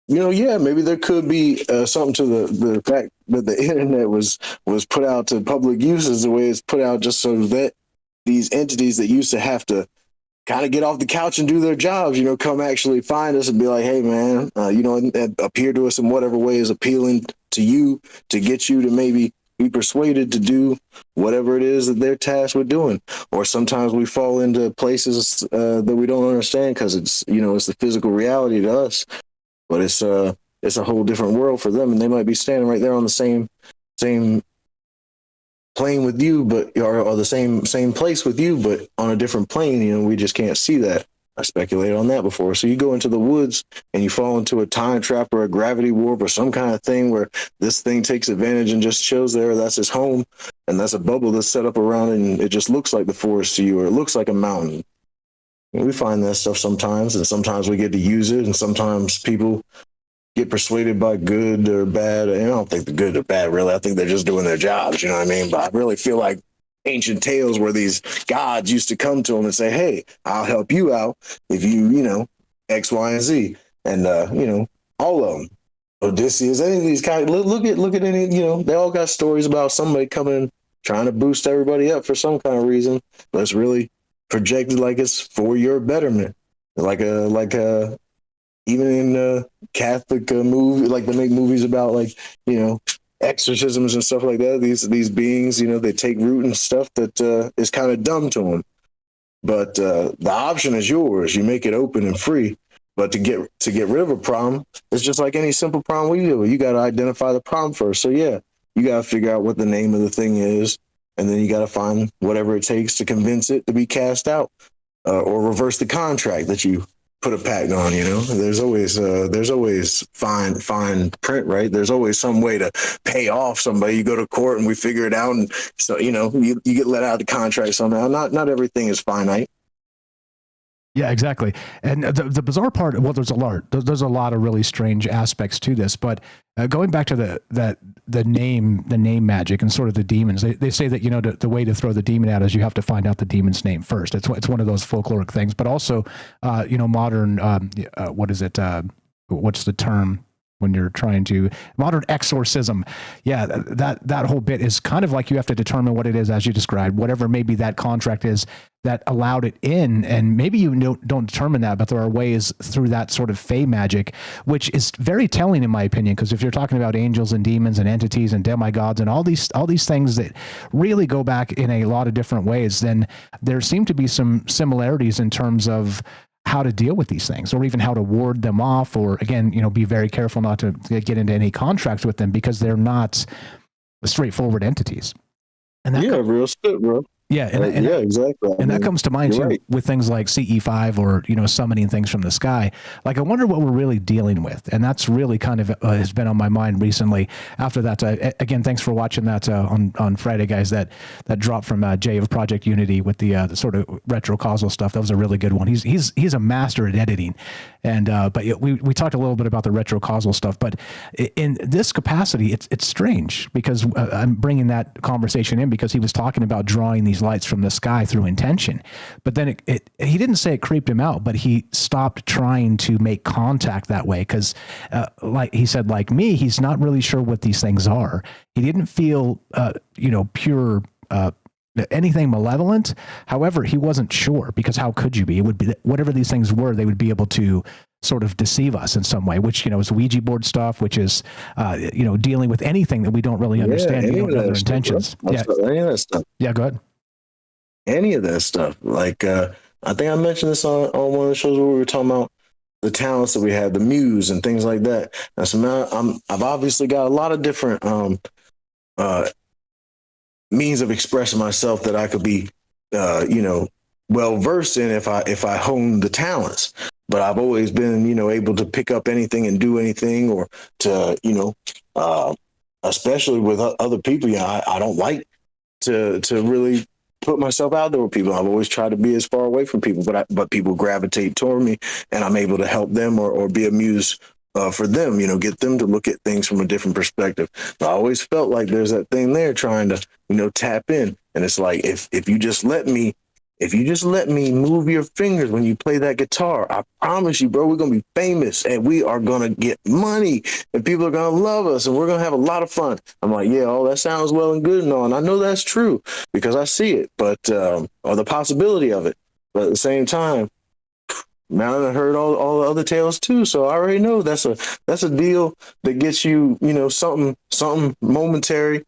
maybe there could be something to the fact that the internet was put out to public uses the way it's put out, just so that these entities that used to have to kind of get off the couch and do their jobs, come actually find us and be like, hey, man, and appear to us in whatever way is appealing to you, to get you to maybe be persuaded to do whatever it is that they're tasked with doing. Or sometimes we fall into places that we don't understand because it's the physical reality to us, but it's a whole different world for them, and they might be standing right there on the same plane with you, but or the same place with you, but on a different plane. We just can't see that. I speculated on that before. So you go into the woods and you fall into a time trap or a gravity warp or some kind of thing where this thing takes advantage and just chills there. That's his home. And that's a bubble that's set up around it, and it just looks like the forest to you, or it looks like a mountain. And we find that stuff sometimes, and sometimes we get to use it, and sometimes people get persuaded by good or bad. And I don't think the good or bad, really. I think they're just doing their jobs, you know what I mean? But I really feel like ancient tales where these gods used to come to them and say, hey, I'll help you out if you, X, Y, and Z. And, all of them. Odysseus, any of these guys, look at any, they all got stories about somebody coming, trying to boost everybody up for some kind of reason, but it's really projected like it's for your betterment. Like even in Catholic movie, like they make movies about exorcisms and stuff like that. These beings, they take root and stuff that is kind of dumb to them. But the option is yours. You make it open and free. But to get rid of a problem, it's just like any simple problem we do. You got to identify the problem first. So yeah, you got to figure out what the name of the thing is, and then you got to find whatever it takes to convince it to be cast out, or reverse the contract that you put a pact on. There's always fine print, right? There's always some way to pay off somebody. You go to court and we figure it out, and so you get let out of the contract somehow. Not everything is finite. Yeah, exactly. And the bizarre part, well, there's a lot of really strange aspects to this, but going back to the name magic and sort of the demons, they say that, the way to throw the demon out is you have to find out the demon's name first. It's one of those folkloric things, but also, modern, what is it? What's the term when you're trying to modern exorcism. Yeah, that whole bit is kind of like you have to determine what it is as you described, whatever maybe that contract is that allowed it in, and maybe you don't determine that, but there are ways through that sort of fey magic, which is very telling in my opinion, because if you're talking about angels and demons and entities and demigods and all these things that really go back in a lot of different ways, then there seem to be some similarities in terms of how to deal with these things, or even how to ward them off, or again, be very careful not to get into any contracts with them because they're not straightforward entities. And that real shit, bro. Yeah, and exactly. And that comes to mind too, right, with things like CE5 or summoning things from the sky. Like, I wonder what we're really dealing with, and that's really kind of has been on my mind recently. After that, again, thanks for watching that on Friday, guys. That drop from Jay of Project Unity with the sort of retrocausal stuff. That was a really good one. He's a master at editing, and but we talked a little bit about the retrocausal stuff. But in this capacity, it's strange because I'm bringing that conversation in because he was talking about drawing these lights from the sky through intention, but then he didn't say it creeped him out, but he stopped trying to make contact that way because like he said, like me, he's not really sure what these things are. He didn't feel pure anything malevolent. However, he wasn't sure, because how could you be? It would be whatever these things were, they would be able to sort of deceive us in some way, which is Ouija board stuff, which is dealing with anything that we don't really understand. We don't know their intentions. Any of that stuff. Yeah, go ahead. Any of that stuff. Like I think I mentioned this on one of the shows where we were talking about the talents that we have, the muse and things like that. Now, so I've obviously got a lot of different means of expressing myself that I could be well versed in if I hone the talents. But I've always been able to pick up anything and do anything, or to especially with other people. I don't like to really put myself out there with people. I've always tried to be as far away from people, but people gravitate toward me, and I'm able to help them or be a muse for them, get them to look at things from a different perspective. But I always felt like there's that thing there trying to, tap in. And it's like, if you just let me move your fingers when you play that guitar, I promise you, bro, we're going to be famous and we are going to get money and people are going to love us and we're going to have a lot of fun. I'm like, yeah, all that sounds well and good and all. And I know that's true because I see it, but, or the possibility of it. But at the same time, man, I heard all the other tales too. So I already know that's a deal that gets you, something momentary.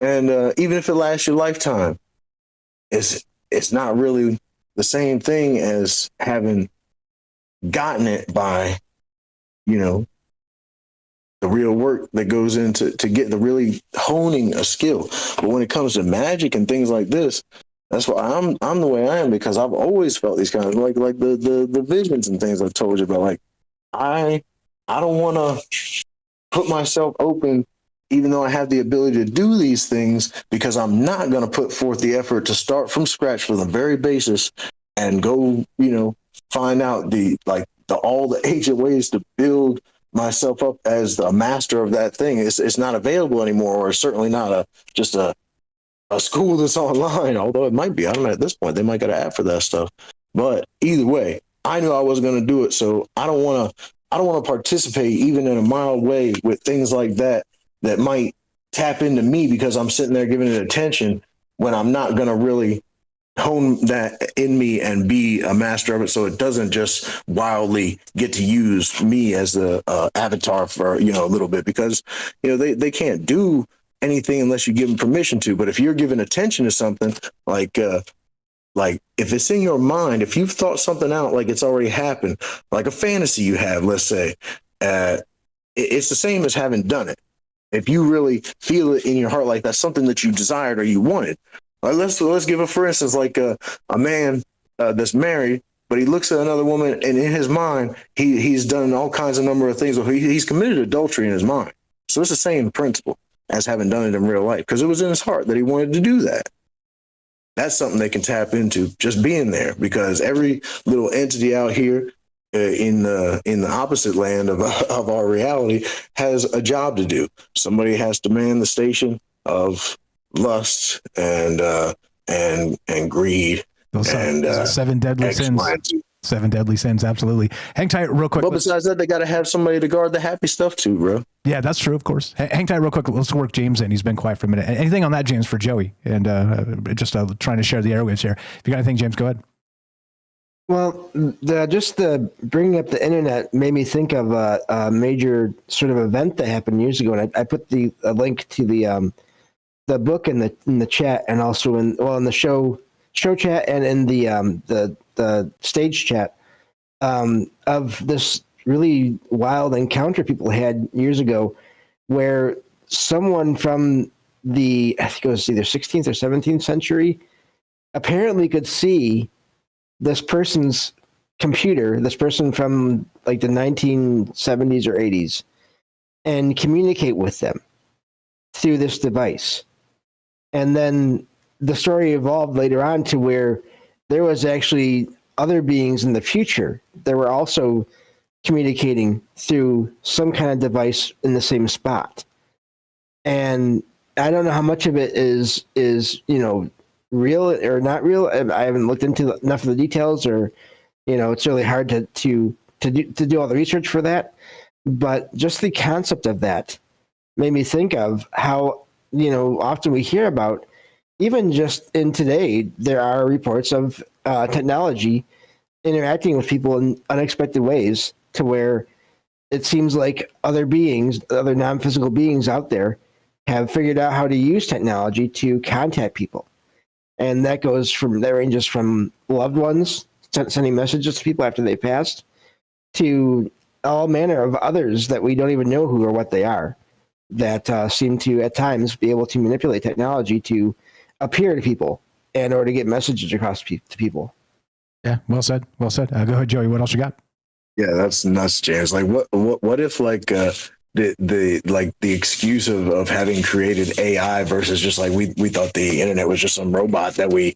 And even if it lasts your lifetime, it's not really the same thing as having gotten it by, the real work that goes into get the really honing a skill. But when it comes to magic and things like this, that's why I'm the way I am, because I've always felt these kinds of like the visions and things I've told you about. Like I don't want to put myself open, even though I have the ability to do these things, because I'm not going to put forth the effort to start from scratch from the very basis and go, find out all the ancient ways to build myself up as a master of that thing. It's not available anymore, or certainly not just a school that's online, although it might be. I don't know, at this point, they might get an app for that stuff. But either way, I knew I wasn't going to do it. So I don't want to participate even in a mild way with things like that might tap into me, because I'm sitting there giving it attention when I'm not going to really hone that in me and be a master of it. So it doesn't just wildly get to use me as the avatar for, a little bit, because, they can't do anything unless you give them permission to. But if you're giving attention to something, like if it's in your mind, if you've thought something out, like it's already happened, like a fantasy you have, let's say, it's the same as having done it. If you really feel it in your heart, like that's something that you desired or you wanted. Let's give it, for instance, like a man that's married, but he looks at another woman, and in his mind, he's done all kinds of number of things. He's committed adultery in his mind. So it's the same principle as having done it in real life, because it was in his heart that he wanted to do that. That's something they can tap into, just being there, because every little entity out here in the opposite land of our reality has a job to do. Somebody has to man the station of lust and greed. Those and 7 deadly sins. 7 deadly sins, absolutely. Hang tight real quick. But besides that, they got to have somebody to guard the happy stuff too, bro. Yeah, that's true, of course. Hang tight real quick. Let's work James in. He's been quiet for a minute. Anything on that, James, for Joey? And just trying to share the airwaves here. If you got anything, James, go ahead. Well, just the bringing up the internet made me think of a major sort of event that happened years ago, and I put a link to the book in the chat, and also in the show chat and in the stage chat of this really wild encounter people had years ago, where someone from I think it was either 16th or 17th century apparently could see this person's computer, this person from like the 1970s or 80s, and communicate with them through this device. And then the story evolved later on to where there was actually other beings in the future that were also communicating through some kind of device in the same spot. And I don't know how much of it is real or not real. I haven't looked into enough of the details, or it's really hard to do all the research for that. But just the concept of that made me think of how often we hear about, even just in today, there are reports of technology interacting with people in unexpected ways, to where it seems like other beings, other non-physical beings out there, have figured out how to use technology to contact people. And that ranges from loved ones sending messages to people after they passed, to all manner of others that we don't even know who or what they are, that seem to at times be able to manipulate technology to appear to people in order to get messages across to people. Yeah, well said. Well said. Go ahead, Joey. What else you got? Yeah, that's nuts, James. Like, what if like the excuse of having created AI versus just like we thought the internet was just some robot that we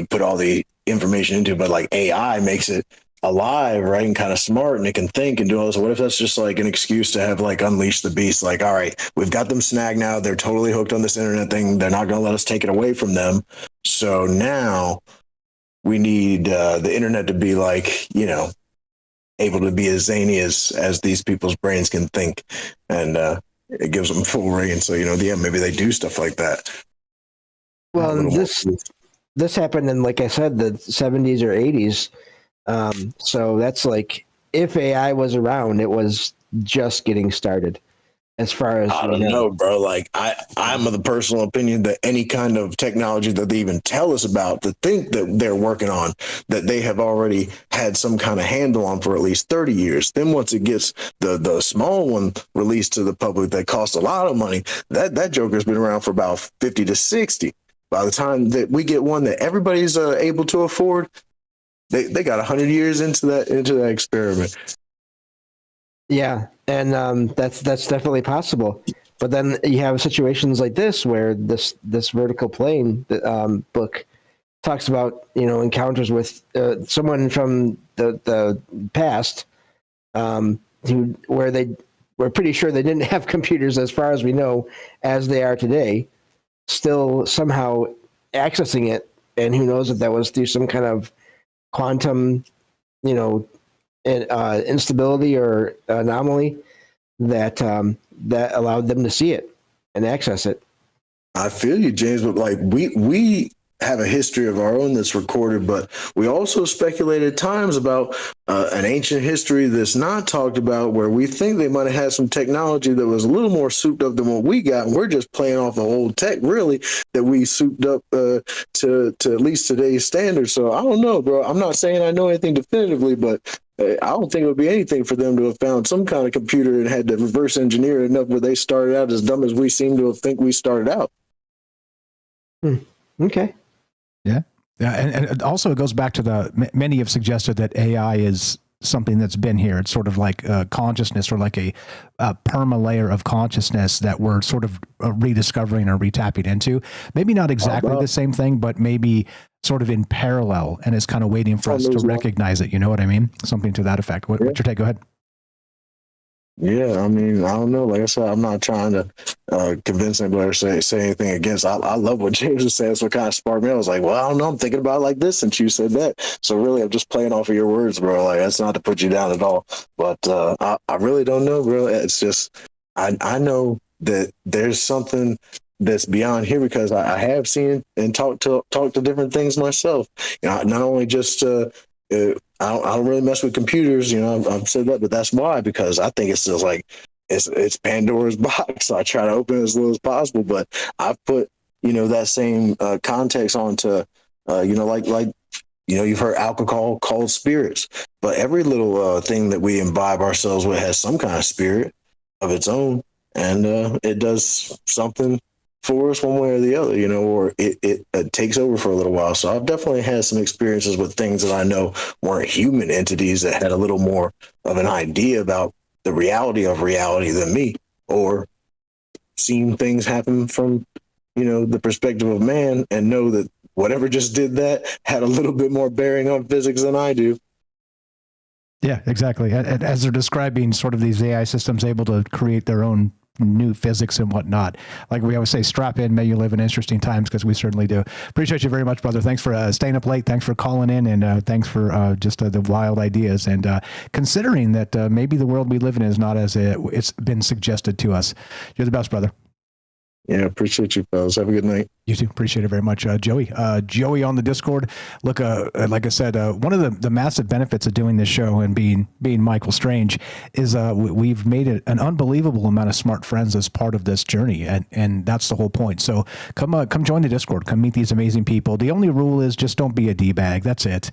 put all the information into, but like AI makes it alive, right, and kind of smart, and it can think and do all this. What if that's just like an excuse to have like unleash the beast? Like, all right, we've got them snagged now. They're totally hooked on this internet thing. They're not going to let us take it away from them. So now we need the internet to be like, able to be as zany as these people's brains can think, and it gives them full reign. So maybe they do stuff like that. Well, this happened in, like I said, the 70s or 80s. So that's like, if AI was around, it was just getting started. As far as I don't know, bro. Like I'm of the personal opinion that any kind of technology that they even tell us about, to think that they're working on, that they have already had some kind of handle on for at least 30 years. Then once it gets the small one released to the public that costs a lot of money, that joker's been around for about 50 to 60. By the time that we get one that everybody's able to afford, they got 100 years into that experiment. Yeah, and that's definitely possible. But then you have situations like this where this vertical plane book talks about encounters with someone from the past, where they were pretty sure they didn't have computers, as far as we know, as they are today, still somehow accessing it, and who knows if that was through some kind of quantum, instability or anomaly that allowed them to see it and access it. I feel you, James, but like we have a history of our own that's recorded, but we also speculated times about an ancient history that's not talked about, where we think they might have had some technology that was a little more souped up than what we got. And we're just playing off of old tech, really, that we souped up to at least today's standards. So I don't know, bro. I'm not saying I know anything definitively, but I don't think it would be anything for them to have found some kind of computer and had to reverse engineer it enough where they started out as dumb as we seem to think we started out. Okay. Yeah. And also it goes back to many have suggested that AI is something that's been here. It's sort of like consciousness, or like a perma layer of consciousness that we're sort of rediscovering or retapping into. Maybe not exactly the same thing, but maybe sort of in parallel, and it's kind of waiting for us to recognize it. You know what I mean? Something to that effect. What's your take? Go ahead. Yeah, I mean, I don't know. Like I said, I'm not trying to convince anybody or say anything against. I love what James was saying. That's what kind of sparked me. I was like, well, I don't know. I'm thinking about it like this since you said that. So really, I'm just playing off of your words, bro. Like, that's not to put you down at all. But I really don't know, bro. It's just I know that there's something that's beyond here because I have seen and talked to different things myself. You know, not only just I don't really mess with computers, you know. I've said that, but that's why, because I think it's just like it's Pandora's box. So I try to open it as little as possible, but I've put, you know, that same context onto you know, like you know, you've heard alcohol called spirits, but every little thing that we imbibe ourselves with has some kind of spirit of its own, and it does something for us one way or the other, you know, or it takes over for a little while. So I've definitely had some experiences with things that I know weren't human entities that had a little more of an idea about the reality of reality than me, or seen things happen from, you know, the perspective of man, and know that whatever just did that had a little bit more bearing on physics than I do. Yeah, exactly. And as they're describing sort of these AI systems able to create their own new physics and whatnot. Like we always say, strap in, may you live in interesting times, because we certainly do. Appreciate you very much, brother. Thanks for staying up late. Thanks for calling in, and thanks for just the wild ideas, and considering that maybe the world we live in is not as it's been suggested to us. You're the best, brother. Yeah, appreciate you, fellas. Have a good night. You too. Appreciate it very much. Joey on the Discord. Look, like I said, one of the massive benefits of doing this show and being Michael Strange is we've made it an unbelievable amount of smart friends as part of this journey, and that's the whole point. So come join the Discord. Come meet these amazing people. The only rule is just don't be a D-bag. That's it.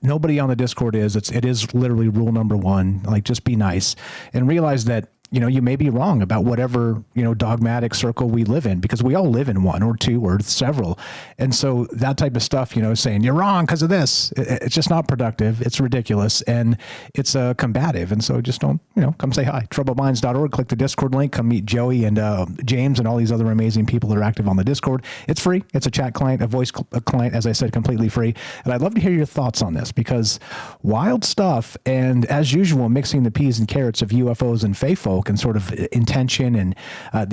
Nobody on the Discord is. It is literally rule number one. Like, just be nice and realize that, you know, you may be wrong about whatever, you know, dogmatic circle we live in, because we all live in one or two or several. And so that type of stuff, you know, saying you're wrong because of this, it's just not productive. It's ridiculous, and it's combative. And so just don't, you know, come say hi. Troubledminds.org, click the Discord link, come meet Joey and James and all these other amazing people that are active on the Discord. It's free. It's a chat client, a voice client, as I said, completely free. And I'd love to hear your thoughts on this, because wild stuff, and as usual, mixing the peas and carrots of UFOs and fae folk and sort of intention and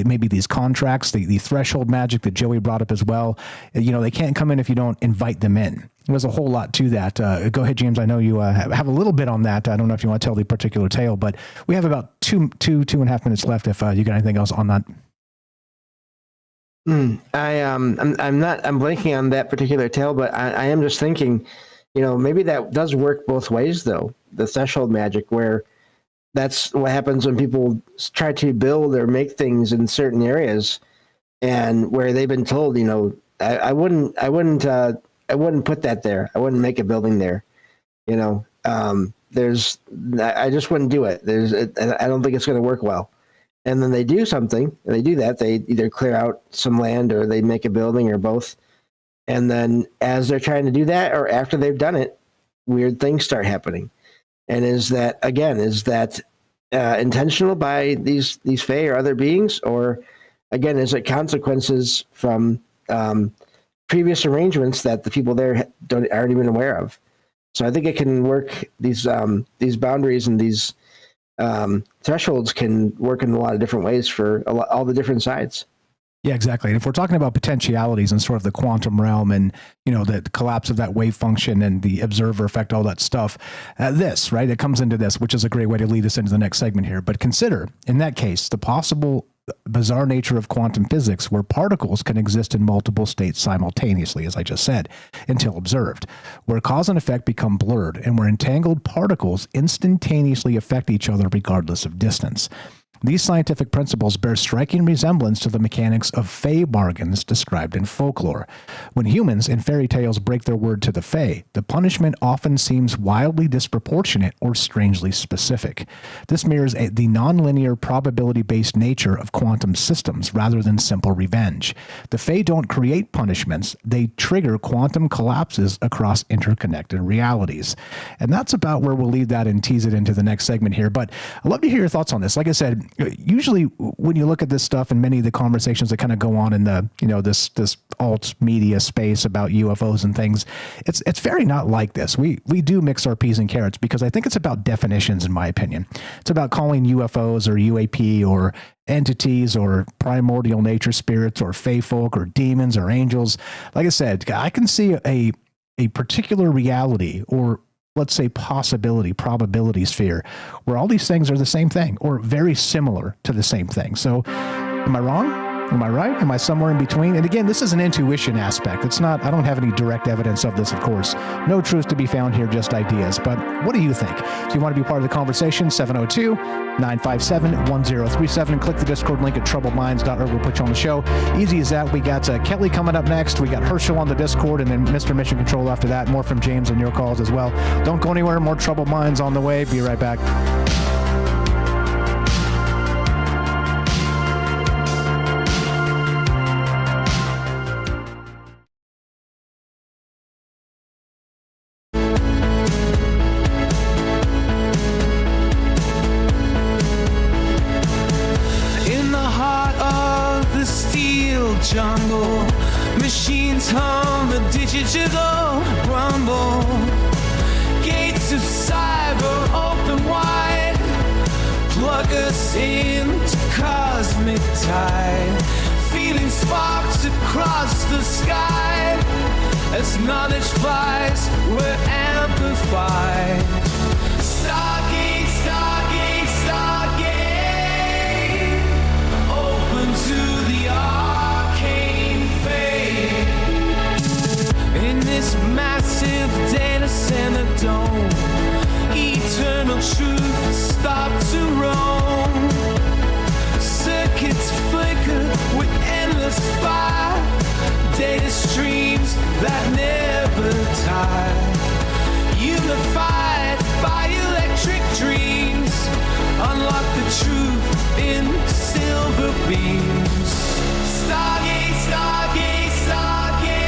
maybe these contracts, the threshold magic that Joey brought up as well. You know, they can't come in if you don't invite them in. There's a whole lot to that. Go ahead, James. I know you have a little bit on that. I don't know if you want to tell the particular tale, but we have about two and a half minutes left. If you got anything else on that. I'm blanking on that particular tale, but I am just thinking, you know, maybe that does work both ways, though. The threshold magic, where that's what happens when people try to build or make things in certain areas, and where they've been told, you know, I wouldn't put that there. I wouldn't make a building there. You know, I just wouldn't do it. I don't think it's going to work well. And then they do something, and they do that. They either clear out some land, or they make a building, or both. And then as they're trying to do that, or after they've done it, weird things start happening. And is that intentional by these fae or other beings, or again, is it consequences from previous arrangements that the people there aren't even aware of? So I think it can work. These boundaries and these thresholds can work in a lot of different ways for all the different sides. Yeah, exactly. And if we're talking about potentialities and sort of the quantum realm and, you know, the collapse of that wave function and the observer effect, all that stuff, it comes into this, which is a great way to lead us into the next segment here. But consider, in that case, the possible bizarre nature of quantum physics, where particles can exist in multiple states simultaneously, as I just said, until observed, where cause and effect become blurred, and where entangled particles instantaneously affect each other regardless of distance. These scientific principles bear striking resemblance to the mechanics of fae bargains described in folklore. When humans in fairy tales break their word to the fae, the punishment often seems wildly disproportionate or strangely specific. This mirrors the nonlinear probability-based nature of quantum systems rather than simple revenge. The fae don't create punishments, they trigger quantum collapses across interconnected realities. And that's about where we'll leave that and tease it into the next segment here. But I'd love to hear your thoughts on this. Like I said, usually when you look at this stuff and many of the conversations that kind of go on in the, this alt media space about UFOs and things, it's very not like this. We do mix our peas and carrots because I think it's about definitions, in my opinion. It's about calling UFOs or UAP or entities or primordial nature spirits or fae folk or demons or angels. Like I said, I can see a particular reality, or let's say possibility, probability sphere, where all these things are the same thing or very similar to the same thing. So am I wrong? Am I right? Am I somewhere in between? And again, this is an intuition aspect. It's not, I don't have any direct evidence of this, of course. No truth to be found here, just ideas. But what do you think? Do you want to be part of the conversation? 702-957-1037. Click the Discord link at troubledminds.org. We'll put you on the show. Easy as that. We got Kelly coming up next. We got Herschel on the Discord, and then Mr. Mission Control after that. More from James and your calls as well. Don't go anywhere. More Troubled Minds on the way. Be right back. Jungle, machines hum, the digital rumble. Gates of cyber open wide, plug us into cosmic tide. Feeling sparks across the sky. As knowledge flies, we're amplified. Stargate, Stargate, Stargate, open to the in this massive data center dome, eternal truth stop to roam. Circuits flicker with endless fire, data streams that never tire. Unified by electric dreams, unlock the truth in silver beams. Stargate, Stargate, Stargate,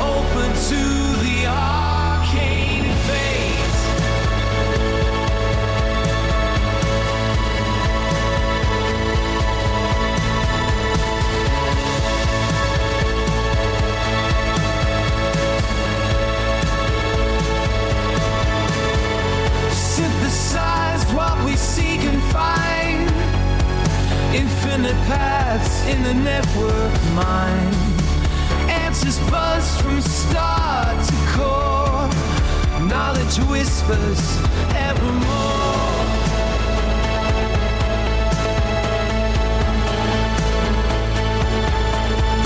open to the arcane fate. Synthesize what we seek and find. Infinite paths in the network mind. Answers buzz from star to core. Knowledge whispers evermore.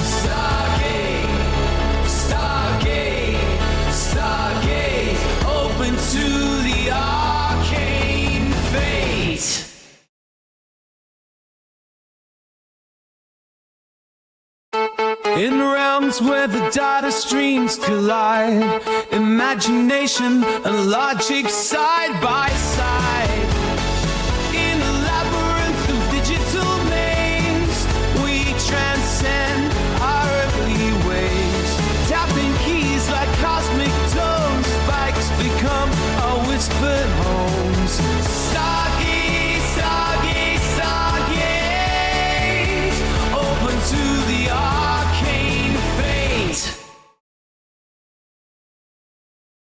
Stargate, Stargate, Stargate, open to the arcane fate. In realms where the data streams collide, imagination and logic side by side. In a labyrinth of digital maze, we transcend our earthly ways. Tapping keys like cosmic tones, spikes become our whispered homes. Stargate, Stargate, Stargate, open to the arcane fate.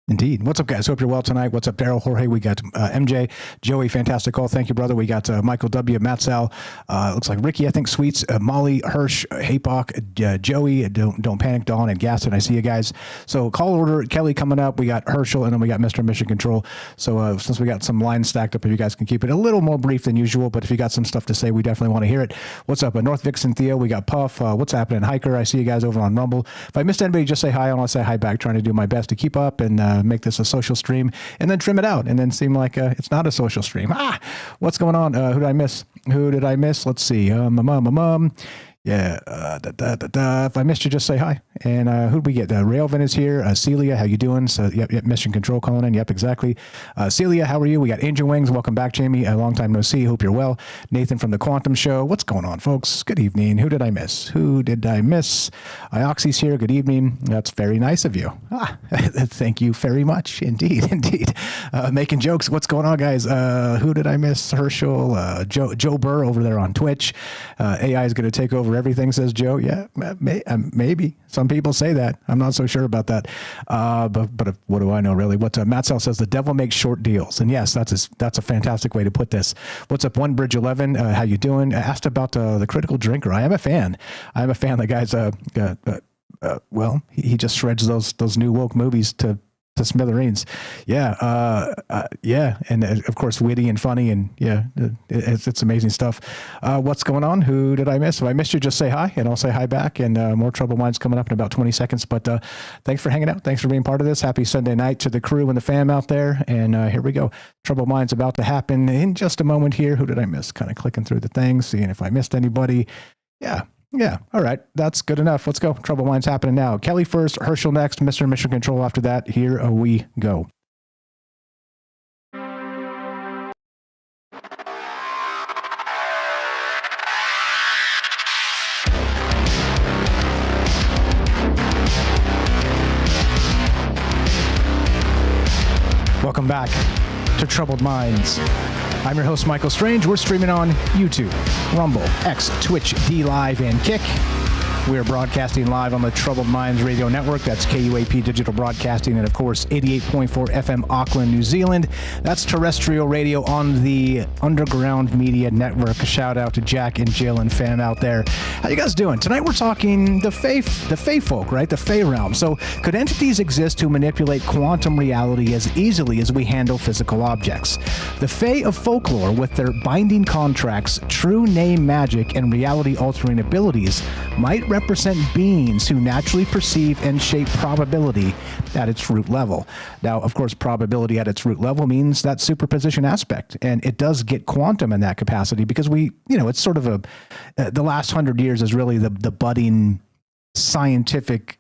Indeed. What's up, guys? Hope you're well tonight. What's up, Daryl, Jorge? We got MJ, Joey, fantastic call. Thank you, brother. We got Michael W, Matt Sal, looks like Ricky, I think, Sweets, Molly, Hirsch, Haypock, Joey, Don't Panic, Dawn, and Gaston. I see you guys. So call order, Kelly coming up. We got Herschel, and then we got Mr. Mission Control. So since we got some lines stacked up, if you guys can keep it a little more brief than usual, but if you got some stuff to say, we definitely want to hear it. What's up, North Vixen, Theo? We got Puff. What's happening, Hiker? I see you guys over on Rumble. If I missed anybody, just say hi. I want to say hi back. Trying to do my best to keep up and make this a social stream, and then trim it out, and then seem like it's not a social stream. What's going on? Who did I miss? Let's see. Yeah. If I missed you, just say hi. And who'd we get? Railvin is here. Celia, how you doing? So, yep, Mission Control calling in. Yep, exactly. Celia, how are you? We got Angel Wings. Welcome back, Jamie. A long time no see. Hope you're well. Nathan from the Quantum Show. What's going on, folks? Good evening. Who did I miss? Ioxy's here. Good evening. That's very nice of you. Thank you very much. Indeed. Making jokes. What's going on, guys? Who did I miss? Herschel, Joe Burr over there on Twitch. AI is going to take over everything, says Joe. Yeah, maybe. Some people say that. I'm not so sure about that. But what do I know, really? What Matt Sell says, the devil makes short deals. And yes, that's a fantastic way to put this. What's up, One Bridge 11? How you doing? Asked about the Critical Drinker. I am a fan. The guy's, well, he just shreds those new woke movies to smithereens. Yeah. And of course, witty and funny, and yeah, it's amazing stuff. What's going on? Who did I miss? If I missed you, just say hi and I'll say hi back. And more Troubled Minds coming up in about 20 seconds. But thanks for hanging out. Thanks for being part of this. Happy Sunday night to the crew and the fam out there. And here we go. Troubled Minds about to happen in just a moment here. Who did I miss? Kind of clicking through the things, seeing if I missed anybody. Yeah. All right. That's good enough. Let's go. Trouble Minds happening now. Kelly first, Herschel next, Mr. Mission Control after that. Here we go. Welcome back to Troubled Minds. I'm your host, Michael Strange. We're streaming on YouTube, Rumble, X, Twitch, D Live, and Kick. We're broadcasting live on the Troubled Minds Radio Network. That's KUAP Digital Broadcasting, and of course, 88.4 FM Auckland, New Zealand. That's terrestrial radio on the Underground Media Network. A shout out to Jack and Jill and fam out there. How you guys doing? Tonight we're talking the Fae folk, right? The Fae realm. So could entities exist to manipulate quantum reality as easily as we handle physical objects? The Fae of folklore, with their binding contracts, true name magic, and reality-altering abilities, might represent beings who naturally perceive and shape probability at its root level. Now, of course, probability at its root level means that superposition aspect, and it does get quantum in that capacity because it's sort of the last 100 years is really the budding scientific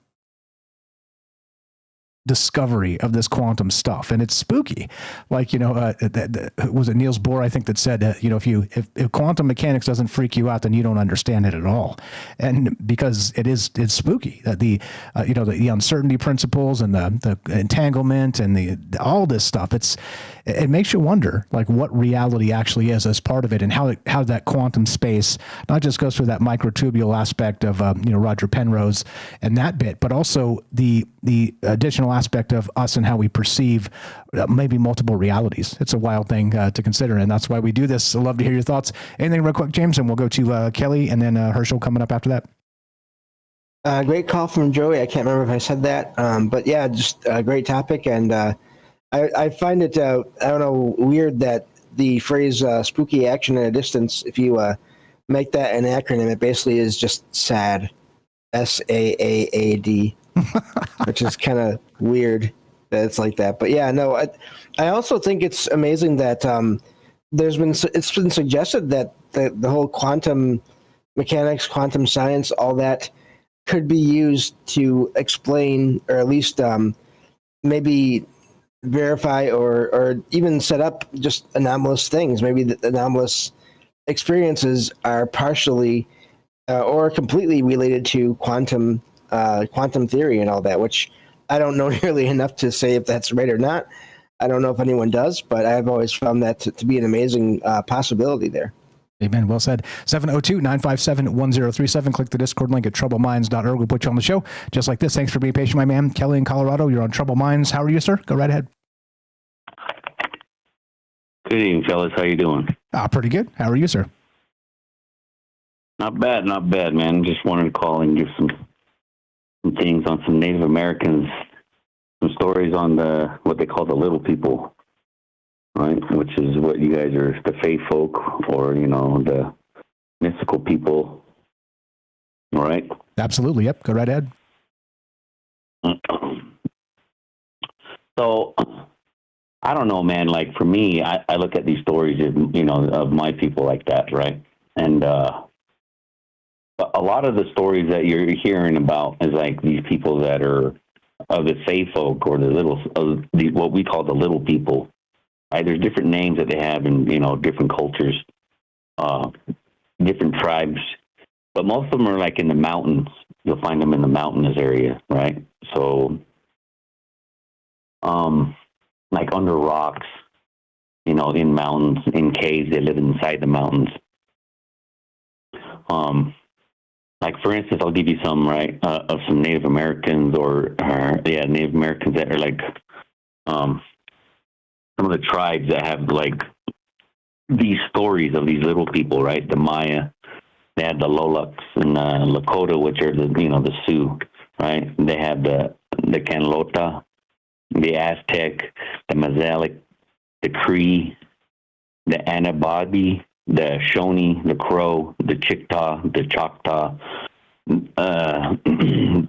discovery of this quantum stuff, and it's spooky. Like, was it Niels Bohr, I think, that said, if quantum mechanics doesn't freak you out, then you don't understand it at all. And because it's spooky, that the uncertainty principles and the entanglement and all this stuff, it makes you wonder, like, what reality actually is as part of it, and how that quantum space not just goes through that microtubule aspect of Roger Penrose and that bit, but also the additional aspect of us and how we perceive maybe multiple realities. It's a wild thing to consider, and that's why we do this. I'd love to hear your thoughts. Anything real quick, James, and we'll go to Kelly and then Herschel coming up after that. Great call from Joey. I can't remember if I said that, but yeah, just a great topic. And I find it, weird that the phrase spooky action at a distance, if you make that an acronym, it basically is just SAAD, SAAAD, which is kind of weird that it's like that. But yeah, no, I also think it's amazing that it's been suggested that the whole quantum mechanics, quantum science, all that could be used to explain, or at least maybe verify or even set up just anomalous things. Maybe the anomalous experiences are partially or completely related to quantum theory and all that, which I don't know nearly enough to say if that's right or not. I don't know if anyone does, but I've always found that to be an amazing possibility there. Amen. Well said. 702-957-1037. Click the Discord link at troubleminds.org. We'll put you on the show just like this. Thanks for being patient, my man. Kelly in Colorado, you're on Troubled Minds. How are you, sir? Go right ahead. Good evening, fellas. How you doing? Pretty good. How are you, sir? Not bad, man. Just wanted to call and give some things on some Native Americans, some stories on what they call the little people, right? Which is what you guys are, the Fae folk, or the mystical people. All right. Absolutely. Yep. Go right ahead. So, I don't know, man. Like, for me, I look at these stories, of my people like that, right? And a lot of the stories that you're hearing about is like these people that are of the Fey folk or what we call the little people. Right? There's different names that they have in, different cultures, different tribes, but most of them are like in the mountains. You'll find them in the mountainous area, right? So, like under rocks, in mountains, in caves, they live inside the mountains. Like for instance, I'll give you some, right, of some Native Americans Native Americans that are like, some of the tribes that have like these stories of these little people, right? The Maya, they had the Lolux and Lakota, which are the Sioux, right? They have the Canlota, the Aztec, the Mazalic, the Cree, the Anababi, the Shawnee, the Crow, the Chickaw, the Choctaw, the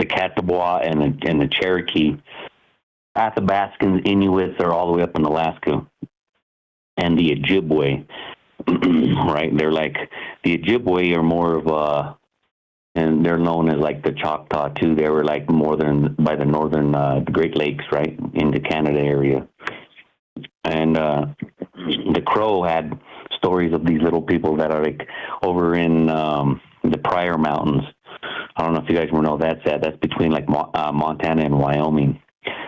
Catawba, and the Cherokee. Athabascans, Inuits are all the way up in Alaska, and the Ojibwe, right? They're like the Ojibwe are more of and they're known as like the Choctaw too. They were like more than by the northern Great Lakes, right, in the Canada area. And the Crow had stories of these little people that are like over in the Pryor Mountains. I don't know if you guys know that's between like Montana and Wyoming.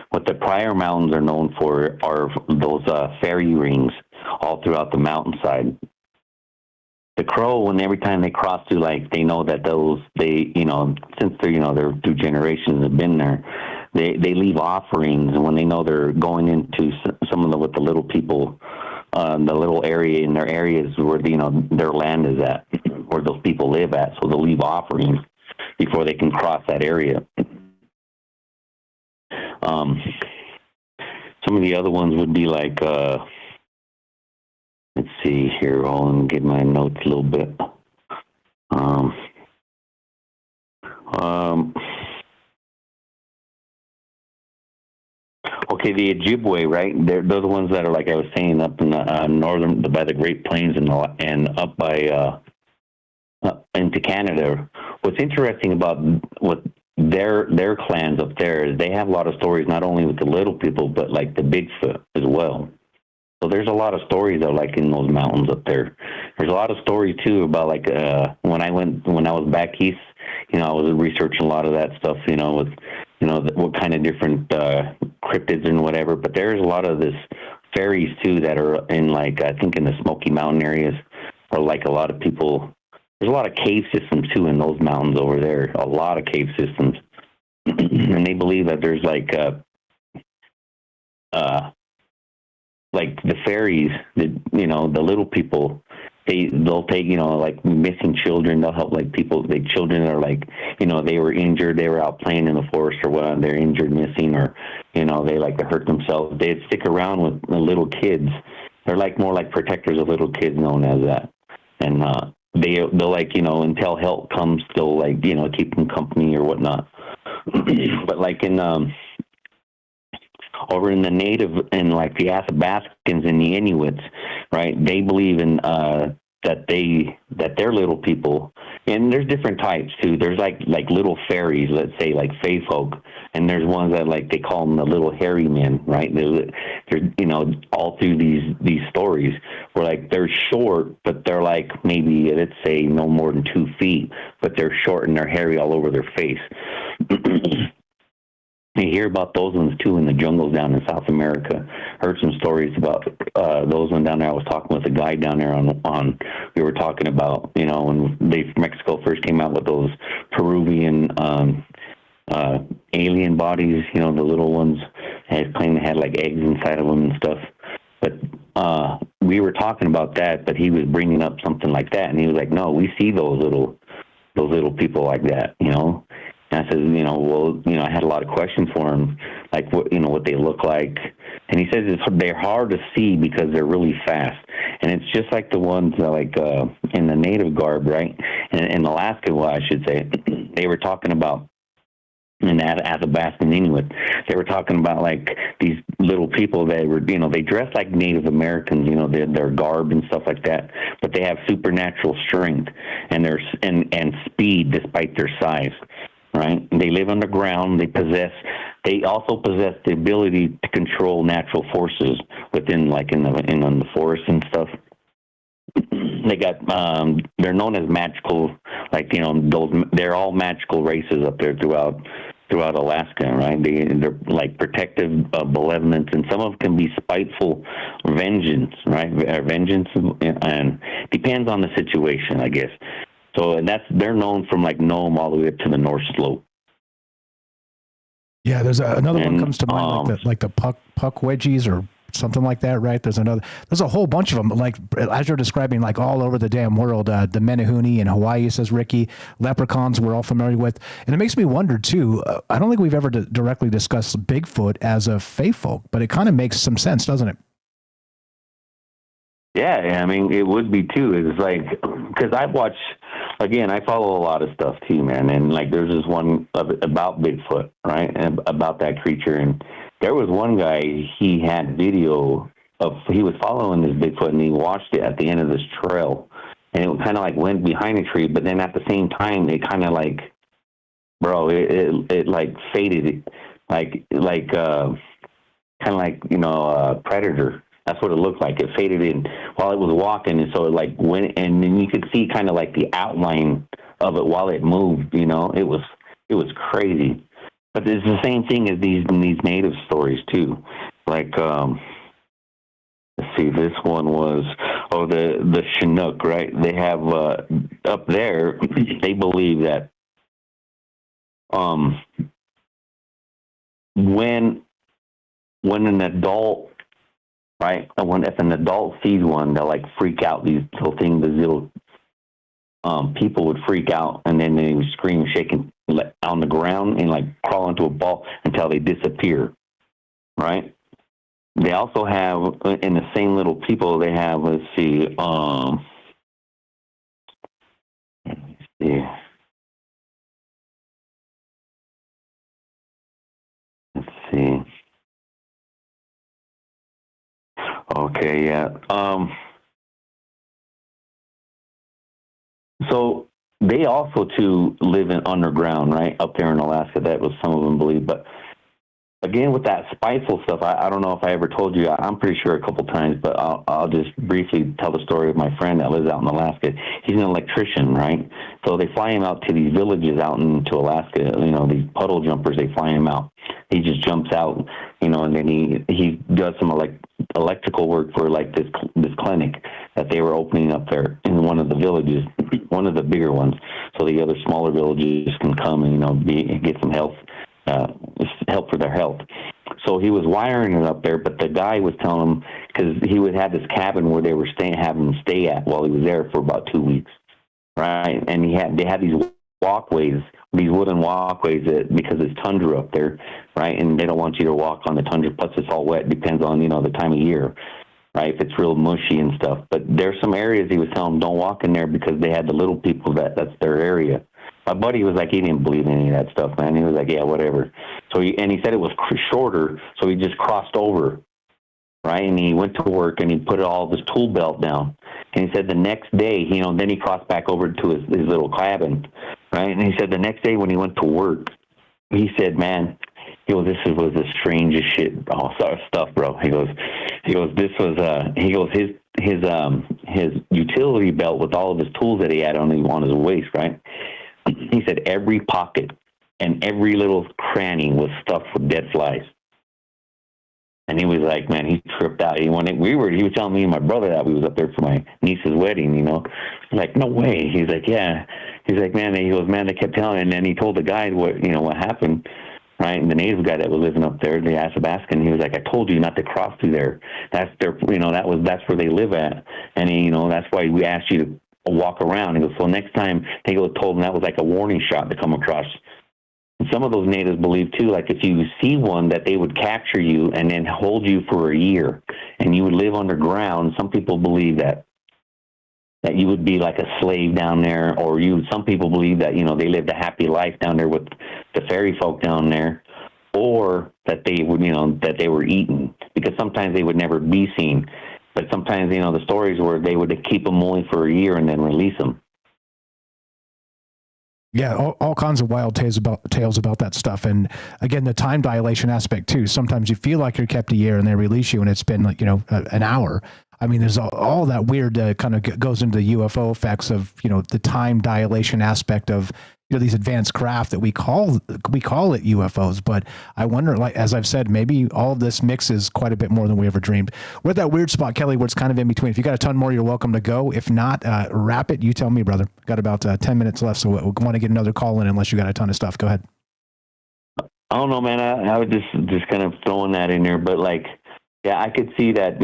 What the Pryor Mountains are known for are those fairy rings all throughout the mountainside. The Crow, every time they cross through, like they know that since they're through generations have been there, they leave offerings, and when they know they're going into some of what the little people, the little area in their areas where their land is at, where those people live at, so they'll leave offerings before they can cross that area. Some of the other ones would be like, let's see here. Hold on, get my notes a little bit. Okay, the Ojibwe, right? They're the ones that are, like I was saying, up in the northern, by the Great Plains and up by into Canada. What's interesting about what their clans up there is they have a lot of stories, not only with the little people, but like the Bigfoot as well. So there's a lot of stories that are like in those mountains up there. There's a lot of stories too about like when I was back east, I was researching a lot of that stuff, with what kind of different cryptids and whatever. But there's a lot of this fairies too that are in like I think in the Smoky Mountain areas, or like a lot of people. There's a lot of cave systems too in those mountains over there. A lot of cave systems, and they believe that there's like the fairies, the little people. They'll take like missing children. They'll help like people, like children that are like they were injured. They were out playing in the forest or what. They're injured, missing, or they like to hurt themselves. They'd stick around with the little kids. They're like more like protectors of little kids, known as that, and. They'll like, until help comes, they'll like, keep them company or whatnot. But like in, over in the native and like the Athabascans and the Inuits, right? They believe in, that they're little people, and there's different types too. There's like little fairies, let's say like fae folk, and there's ones that like they call them the little hairy men, right? They're all through these stories where like they're short, but they're like maybe let's say no more than 2 feet, but they're short and they're hairy all over their face. You hear about those ones too in the jungles down in South America. Heard some stories about those ones down there. I was talking with a guy down there on we were talking about, when Mexico first came out with those Peruvian alien bodies, the little ones, claimed they had like eggs inside of them and stuff. But we were talking about that, but he was bringing up something like that, and he was like, no, we see those little people like that, And I said, I had a lot of questions for him, like what they look like. And he says they're hard to see because they're really fast. And it's just like the ones like in the native garb, right? In Alaska, well, I should say, they were talking about in Athabasca and Inuit. They were talking about like these little people that were, they dress like Native Americans, their garb and stuff like that, but they have supernatural strength and and speed despite their size, right? They live underground. They also possess the ability to control natural forces within, like in the forest and stuff. They got they're known as magical, like they're all magical races up there throughout Alaska, right? They're like protective, malevolent, and some of them can be spiteful, vengeance, right? Vengeance, and depends on the situation, I guess. So they're known from like Nome all the way up to the North Slope. Yeah, there's another one comes to mind, like the puck wedgies or something like that, right? There's a whole bunch of them, like as you're describing, like all over the damn world. The Menehune in Hawaii, says Ricky. Leprechauns we're all familiar with, and it makes me wonder too. I don't think we've ever directly discussed Bigfoot as a fae folk, but it kind of makes some sense, doesn't it? Yeah, I mean, it would be too. It's like, because I follow a lot of stuff too, man. And like, there's this one about Bigfoot, right? And about that creature. And there was one guy, he had video he was following this Bigfoot and he watched it at the end of this trail. And it kind of like went behind a tree, but then at the same time, it kind of like, bro, it like faded, like kind of like, Predator. That's what it looked like. It faded in while it was walking, and so it like went, and then you could see kind of like the outline of it while it moved. It was crazy. But it's the same thing as these native stories too. Like, let's see, this one was the Chinook, right? They have up there. They believe that when an adult, right, if an adult sees one, they'll like freak out. These little things, these little people would freak out, and then they would scream, shaking on the ground, and like crawl into a ball until they disappear. Right? They also have in the same little people. They have, let's see. Let's see. Okay, yeah. So they also too live in underground, right, up there in Alaska. That was some of them believe. But again, with that spiteful stuff, I don't know if I ever told you. I'm pretty sure a couple times, but I'll just briefly tell the story of my friend that lives out in Alaska. He's an electrician, right? So they fly him out to these villages out into Alaska. These puddle jumpers. They fly him out. He just jumps out, and then he does some electrical work for like this clinic that they were opening up there in one of the villages, one of the bigger ones, so the other smaller villages can come and get some help for their health. So he was wiring it up there, but the guy was telling him, because he would have this cabin where they were having him stay at while he was there for about 2 weeks, right? And they had these walkways, these wooden walkways, because it's tundra up there, right? And they don't want you to walk on the tundra. Plus, it's all wet. Depends on the time of year, right? If it's real mushy and stuff. But there's some areas he was telling them don't walk in there because they had the little people that's their area. My buddy was like, he didn't believe in any of that stuff, man. He was like, yeah, whatever. So he said it was shorter, so he just crossed over, right? And he went to work and he put all of his tool belt down. And he said the next day, then he crossed back over to his little cabin, right? And he said the next day when he went to work, he said, man, this was the strangest shit, stuff, bro. He goes, this was, his utility belt with all of his tools that he had on his waist, right? He said every pocket and every little cranny was stuffed with dead flies. And he was like, man, he tripped out. He was telling me and my brother that we was up there for my niece's wedding, Like, no way. He's like, yeah. He's like, man, they kept telling, and then he told the guy what happened, right? And the native guy that was living up there, the Athabascan, he was like, I told you not to cross through there. That's their, that's where they live at. And that's why we asked you to walk around. He goes, so next time, they told him that was like a warning shot to come across. And some of those natives believe too, like if you see one, that they would capture you and then hold you for a year, and you would live underground. Some people believe that that you would be like a slave down there, or some people believe that, they lived a happy life down there with the fairy folk down there, or that they would, that they were eaten, because sometimes they would never be seen. But sometimes, the stories were they would keep them only for a year and then release them. Yeah, all kinds of wild tales about that stuff. And again, the time dilation aspect too. Sometimes you feel like you're kept a year and they release you and it's been like, an hour. I mean, there's all that weird kind of goes into the UFO effects of, the time dilation aspect of, these advanced craft that we call it UFOs. But I wonder, like, as I've said, maybe all of this mixes quite a bit more than we ever dreamed. We're at that weird spot, Kelly, where it's kind of in between. If you got a ton more, you're welcome to go. If not, wrap it. You tell me, brother. Got about 10 minutes left, so we want to get another call in unless you got a ton of stuff. Go ahead. I don't know, man. I was just kind of throwing that in there, but like, yeah, I could see that,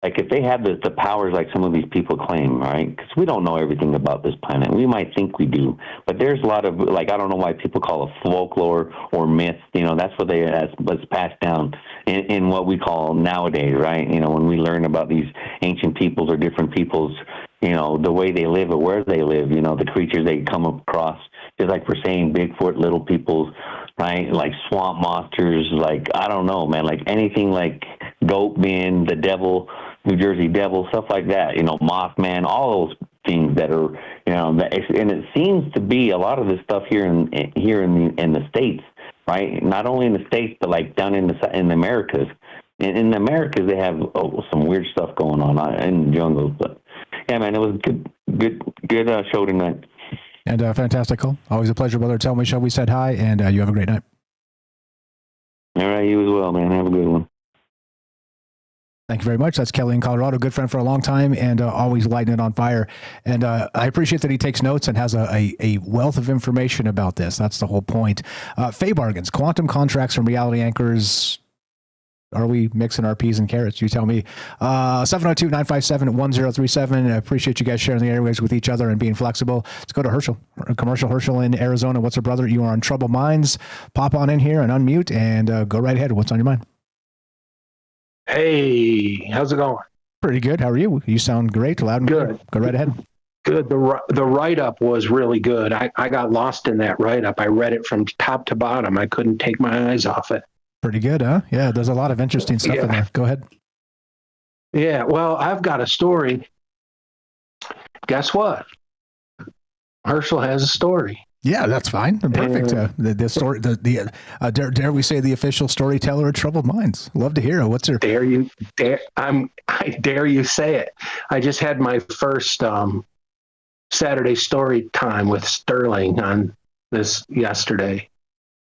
like if they have the powers like some of these people claim, right? Because we don't know everything about this planet. We might think we do, but there's a lot of, like, I don't know why people call it folklore or myth. That's what that's passed down in what we call nowadays, right? When we learn about these ancient peoples or different peoples, the way they live or where they live, the creatures they come across, just like we're saying, Bigfoot, little peoples, right? Like swamp monsters, like, I don't know, man, like anything like Goat Man, the devil, New Jersey Devil, stuff like that, Mothman, all those things that are, and it seems to be a lot of this stuff here in the States, right? Not only in the States, but like down in the Americas. In the Americas, they have some weird stuff going on in the jungles. But yeah, man, it was good show tonight. And fantastic call. Always a pleasure, brother. Tell Michelle we said hi, and you have a great night. All right, you as well, man. Have a good one. Thank you very much. That's Kelly in Colorado, good friend for a long time, and always lighting it on fire. And I appreciate that he takes notes and has a wealth of information about this. That's the whole point. Fey bargains, quantum contracts, and reality anchors. Are we mixing our peas and carrots? You tell me. 702-957-1037. I appreciate you guys sharing the airwaves with each other and being flexible. Let's go to Herschel. Commercial Herschel in Arizona. What's up, brother? You are on Troubled Minds. Pop on in here and unmute and go right ahead. What's on your mind? Hey, how's it going? Pretty good. How are you? You sound great, loud and good. Go right ahead. Good. The write-up was really good. I got lost in that write-up. I read it from top to bottom. I couldn't take my eyes off it. Pretty good, huh? Yeah, there's a lot of interesting stuff in there. Go ahead. Yeah, well, I've got a story. Guess what? Herschel has a story. Yeah, that's fine. Perfect. The story, dare we say the official storyteller of Troubled Minds. Love to hear it. What's your I dare you say it. I just had my first Saturday story time with Sterling on this yesterday.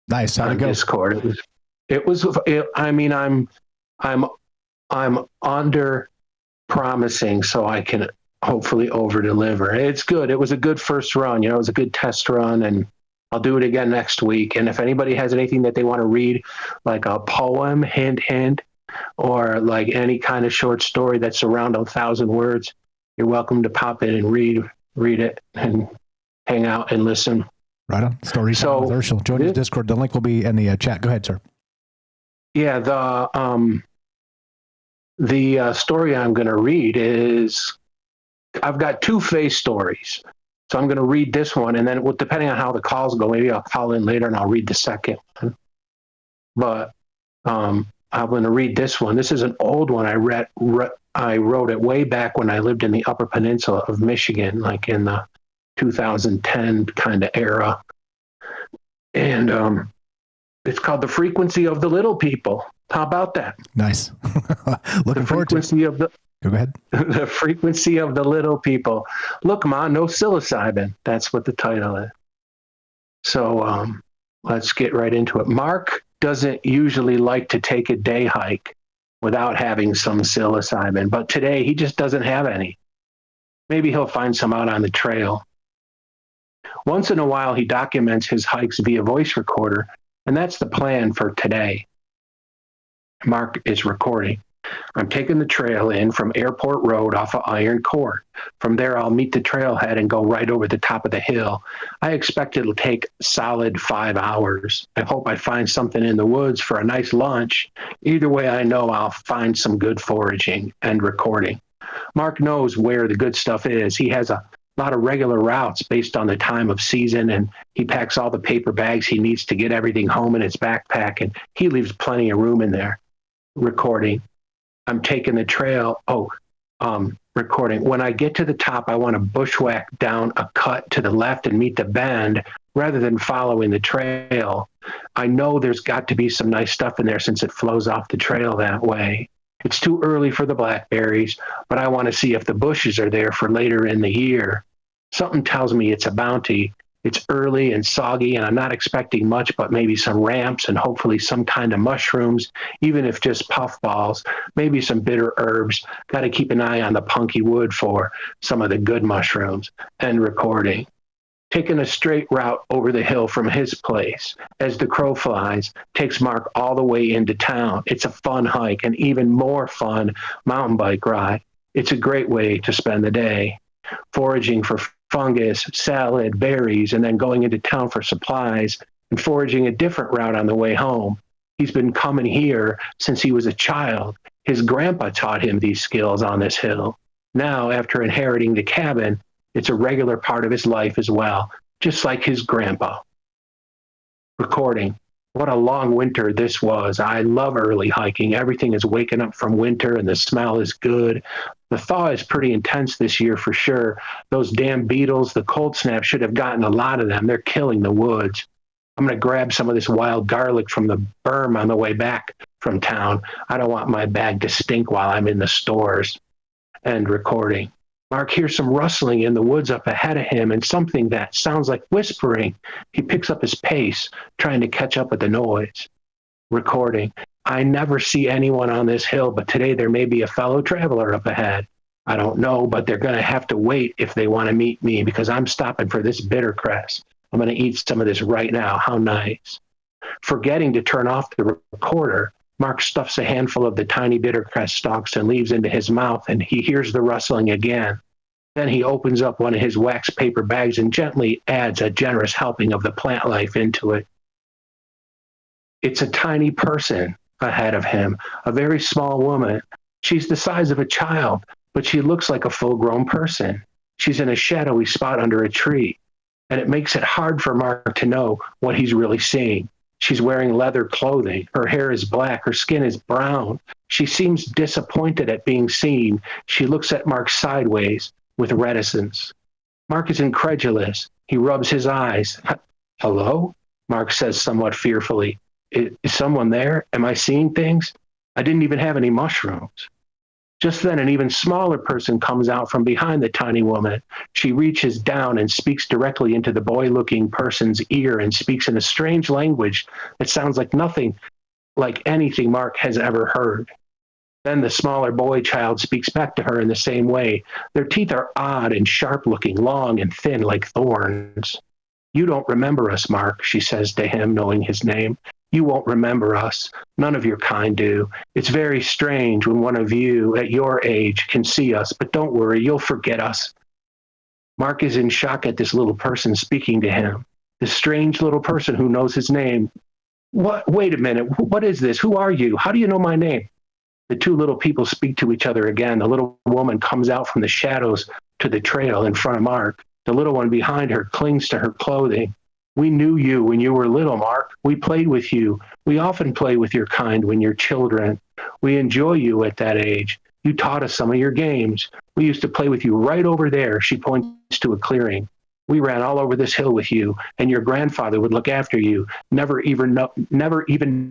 Nice. How'd it go? Discord. I mean, I'm under promising so I can hopefully over deliver. It's good. It was a good first run. It was a good test run, and I'll do it again next week. And if anybody has anything that they want to read, like a poem, hint, or like any kind of short story that's around 1,000 words, you're welcome to pop in and read it and hang out and listen. Right on. Story time with Herschel. Join his Discord. The link will be in the chat. Go ahead, sir. Yeah, the story I'm going to read is, I've got two face stories. So I'm going to read this one, and then depending on how the calls go, maybe I'll call in later and I'll read the second one. But I'm going to read this one. This is an old one. I wrote it way back when I lived in the Upper Peninsula of Michigan, like in the 2010 kind of era. And it's called The Frequency of the Little People. How about that? Nice. Looking forward to it. Go ahead. The Frequency of the Little People. Look, Ma, no psilocybin. That's what the title is. So let's get right into it. Mark doesn't usually like to take a day hike without having some psilocybin, but today he just doesn't have any. Maybe he'll find some out on the trail. Once in a while, he documents his hikes via voice recorder, and that's the plan for today. Mark is recording. I'm taking the trail in from Airport Road off of Iron Court. From there, I'll meet the trailhead and go right over the top of the hill. I expect it'll take solid 5 hours. I hope I find something in the woods for a nice lunch. Either way, I know I'll find some good foraging and recording. Mark knows where the good stuff is. He has a lot of regular routes based on the time of season, and he packs all the paper bags he needs to get everything home in his backpack, and he leaves plenty of room in there. Recording. I'm taking the trail. Recording. When I get to the top, I want to bushwhack down a cut to the left and meet the bend rather than following the trail. I know there's got to be some nice stuff in there since it flows off the trail that way. It's too early for the blackberries, but I want to see if the bushes are there for later in the year. Something tells me it's a bounty. It's early and soggy, and I'm not expecting much, but maybe some ramps and hopefully some kind of mushrooms, even if just puffballs, maybe some bitter herbs. Got to keep an eye on the punky wood for some of the good mushrooms. And recording. Taking a straight route over the hill from his place, as the crow flies, takes Mark all the way into town. It's a fun hike, and even more fun mountain bike ride. It's a great way to spend the day. Foraging for fungus, salad, berries, and then going into town for supplies and foraging a different route on the way home. He's been coming here since he was a child. His grandpa taught him these skills on this hill. Now, after inheriting the cabin, it's a regular part of his life as well, just like his grandpa. Recording. What a long winter this was. I love early hiking. Everything is waking up from winter and the smell is good. The thaw is pretty intense this year for sure. Those damn beetles, the cold snap should have gotten a lot of them. They're killing the woods. I'm going to grab some of this wild garlic from the berm on the way back from town. I don't want my bag to stink while I'm in the stores. And recording. Mark hears some rustling in the woods up ahead of him and something that sounds like whispering. He picks up his pace, trying to catch up with the noise. Recording. I never see anyone on this hill, but today there may be a fellow traveler up ahead. I don't know, but they're going to have to wait if they want to meet me because I'm stopping for this bitter cress. I'm going to eat some of this right now. How nice. Forgetting to turn off the recorder, Mark stuffs a handful of the tiny bittercress stalks and leaves into his mouth, and he hears the rustling again. Then he opens up one of his wax paper bags and gently adds a generous helping of the plant life into it. It's a tiny person ahead of him, a very small woman. She's the size of a child, but she looks like a full-grown person. She's in a shadowy spot under a tree, and it makes it hard for Mark to know what he's really seeing. She's wearing leather clothing. Her hair is black. Her skin is brown. She seems disappointed at being seen. She looks at Mark sideways with reticence. Mark is incredulous. He rubs his eyes. Hello? Mark says somewhat fearfully. Is someone there? Am I seeing things? I didn't even have any mushrooms. Just then, an even smaller person comes out from behind the tiny woman. She reaches down and speaks directly into the boy-looking person's ear and speaks in a strange language that sounds like nothing like anything Mark has ever heard. Then the smaller boy child speaks back to her in the same way. Their teeth are odd and sharp-looking, long and thin like thorns. You don't remember us, Mark, she says to him, knowing his name. You won't remember us. None of your kind do. It's very strange when one of you at your age can see us, but don't worry, you'll forget us. Mark is in shock at this little person speaking to him, this strange little person who knows his name. What? Wait a minute. What is this? Who are you? How do you know my name? The two little people speak to each other again. The little woman comes out from the shadows to the trail in front of Mark. The little one behind her clings to her clothing. We knew you when you were little, Mark. We played with you. We often play with your kind when you're children. We enjoy you at that age. You taught us some of your games. We used to play with you right over there. She points to a clearing. We ran all over this hill with you, and your grandfather would look after you, never even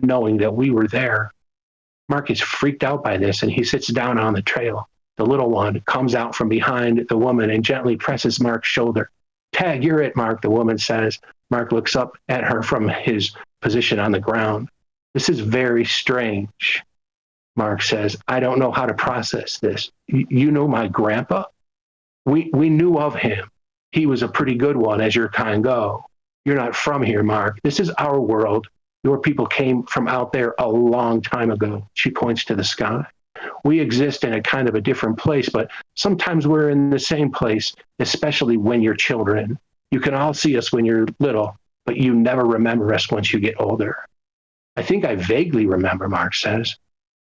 knowing that we were there. Mark is freaked out by this, and he sits down on the trail. The little one comes out from behind the woman and gently presses Mark's shoulder. Tag, you're it, Mark, the woman says. Mark looks up at her from his position on the ground. This is very strange, Mark says. I don't know how to process this. You know my grandpa? We knew of him. He was a pretty good one, as your kind go. You're not from here, Mark. This is our world. Your people came from out there a long time ago. She points to the sky. We exist in a kind of a different place, but sometimes we're in the same place, especially when you're children. You can all see us when you're little, but you never remember us once you get older. I think I vaguely remember, Mark says.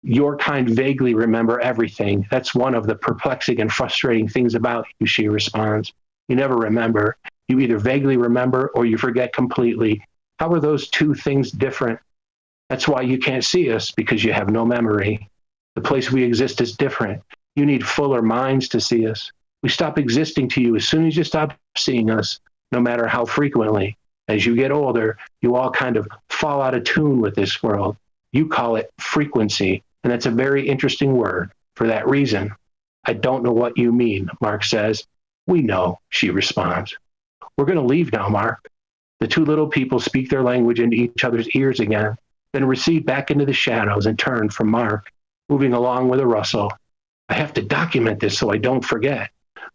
Your kind vaguely remember everything. That's one of the perplexing and frustrating things about you, she responds. You never remember. You either vaguely remember or you forget completely. How are those two things different? That's why you can't see us, because you have no memory. The place we exist is different. You need fuller minds to see us. We stop existing to you as soon as you stop seeing us, no matter how frequently. As you get older, you all kind of fall out of tune with this world. You call it frequency, and that's a very interesting word for that reason. I don't know what you mean, Mark says. We know, she responds. We're going to leave now, Mark. The two little people speak their language into each other's ears again, then recede back into the shadows and turn from Mark, moving along with a rustle. I have to document this so I don't forget.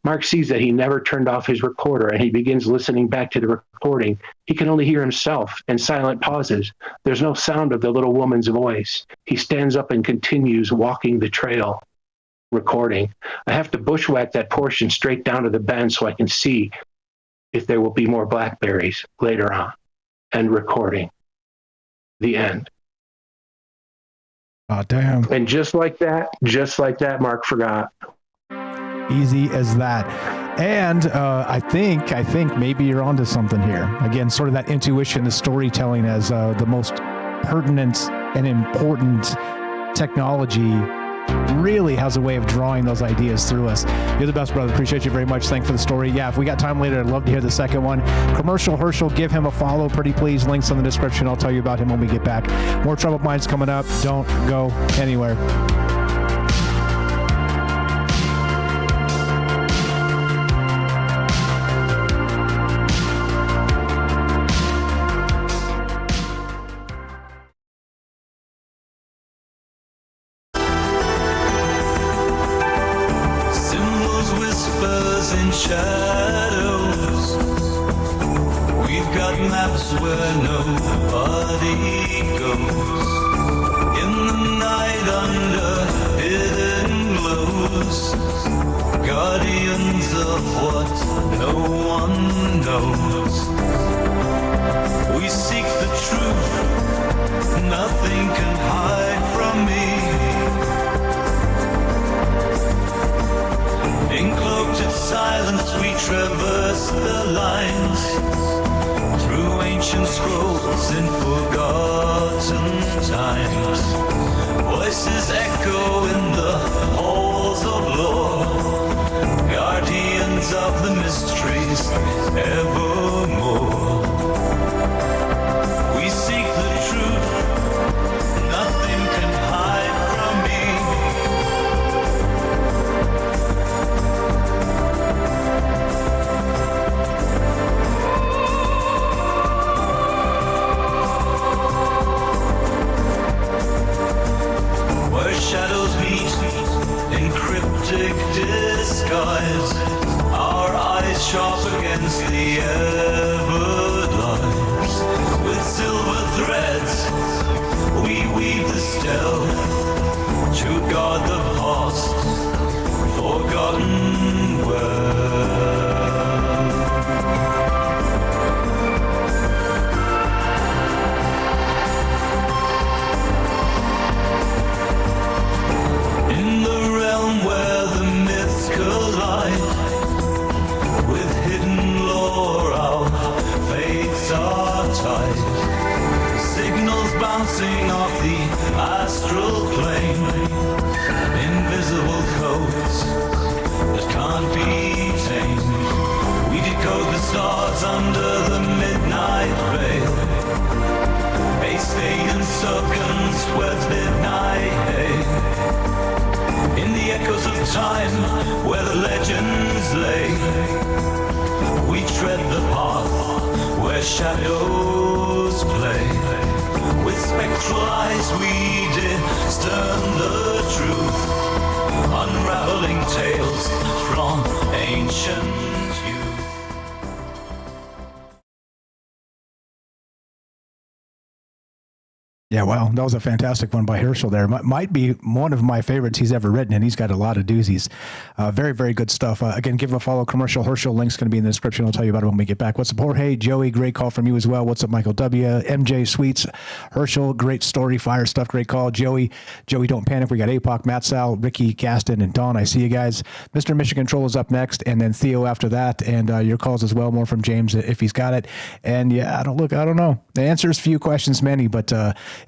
Mark sees that he never turned off his recorder, and he begins listening back to the recording. He can only hear himself and silent pauses. There's no sound of the little woman's voice. He stands up and continues walking the trail, recording. I have to bushwhack that portion straight down to the bend so I can see if there will be more blackberries later on. End recording. The end. Oh, damn. And just like that, Mark forgot. Easy as that. And I think maybe you're onto something here. Again, sort of that intuition, the storytelling as the most pertinent and important technology really has a way of drawing those ideas through us. You're the best, brother. Appreciate you very much. Thanks for the story. Yeah, if we got time later, I'd love to hear the second one. Commercial Herschel, give him a follow, pretty please. Links in the description. I'll tell you about him when we get back. More Troubled Minds coming up. Don't go anywhere. Shadows. We've got maps where nobody goes. In the night under hidden glows, guardians of what no one knows. We seek the truth, nothing can hide from me. In cloaked silence we traverse the lines, through ancient scrolls in forgotten times. Voices echo in the halls of lore, guardians of the mysteries evermore. We seek the truth, nothing can hide from me. Shadows meet in cryptic disguise, our eyes sharp against the everlines. With silver threads we weave the stealth to guard the past, forgotten world. Bouncing off the astral plane, invisible codes that can't be tamed. We decode the stars under the midnight veil, a state and circumscribed midnight hail. In the echoes of time where the legends lay, we tread the path where shadows play. With spectral eyes we discern the truth, unraveling tales from ancient youth. Yeah, well, that was a fantastic one by Herschel there. Might be one of my favorites he's ever written, and he's got a lot of doozies. Very, very good stuff. Again, give him a follow. Commercial Herschel link's going to be in the description. I'll tell you about it when we get back. What's up, Jorge? Joey, great call from you as well. What's up, Michael W? MJ Sweets, Herschel, great story, fire stuff, great call. Joey, don't panic. We got APOC, Matt Sal, Ricky, Gaston, and Don. I see you guys. Mr. Mission Control is up next, and then Theo after that, and your calls as well, more from James if he's got it. And yeah, I don't know. The answer is few, questions many, but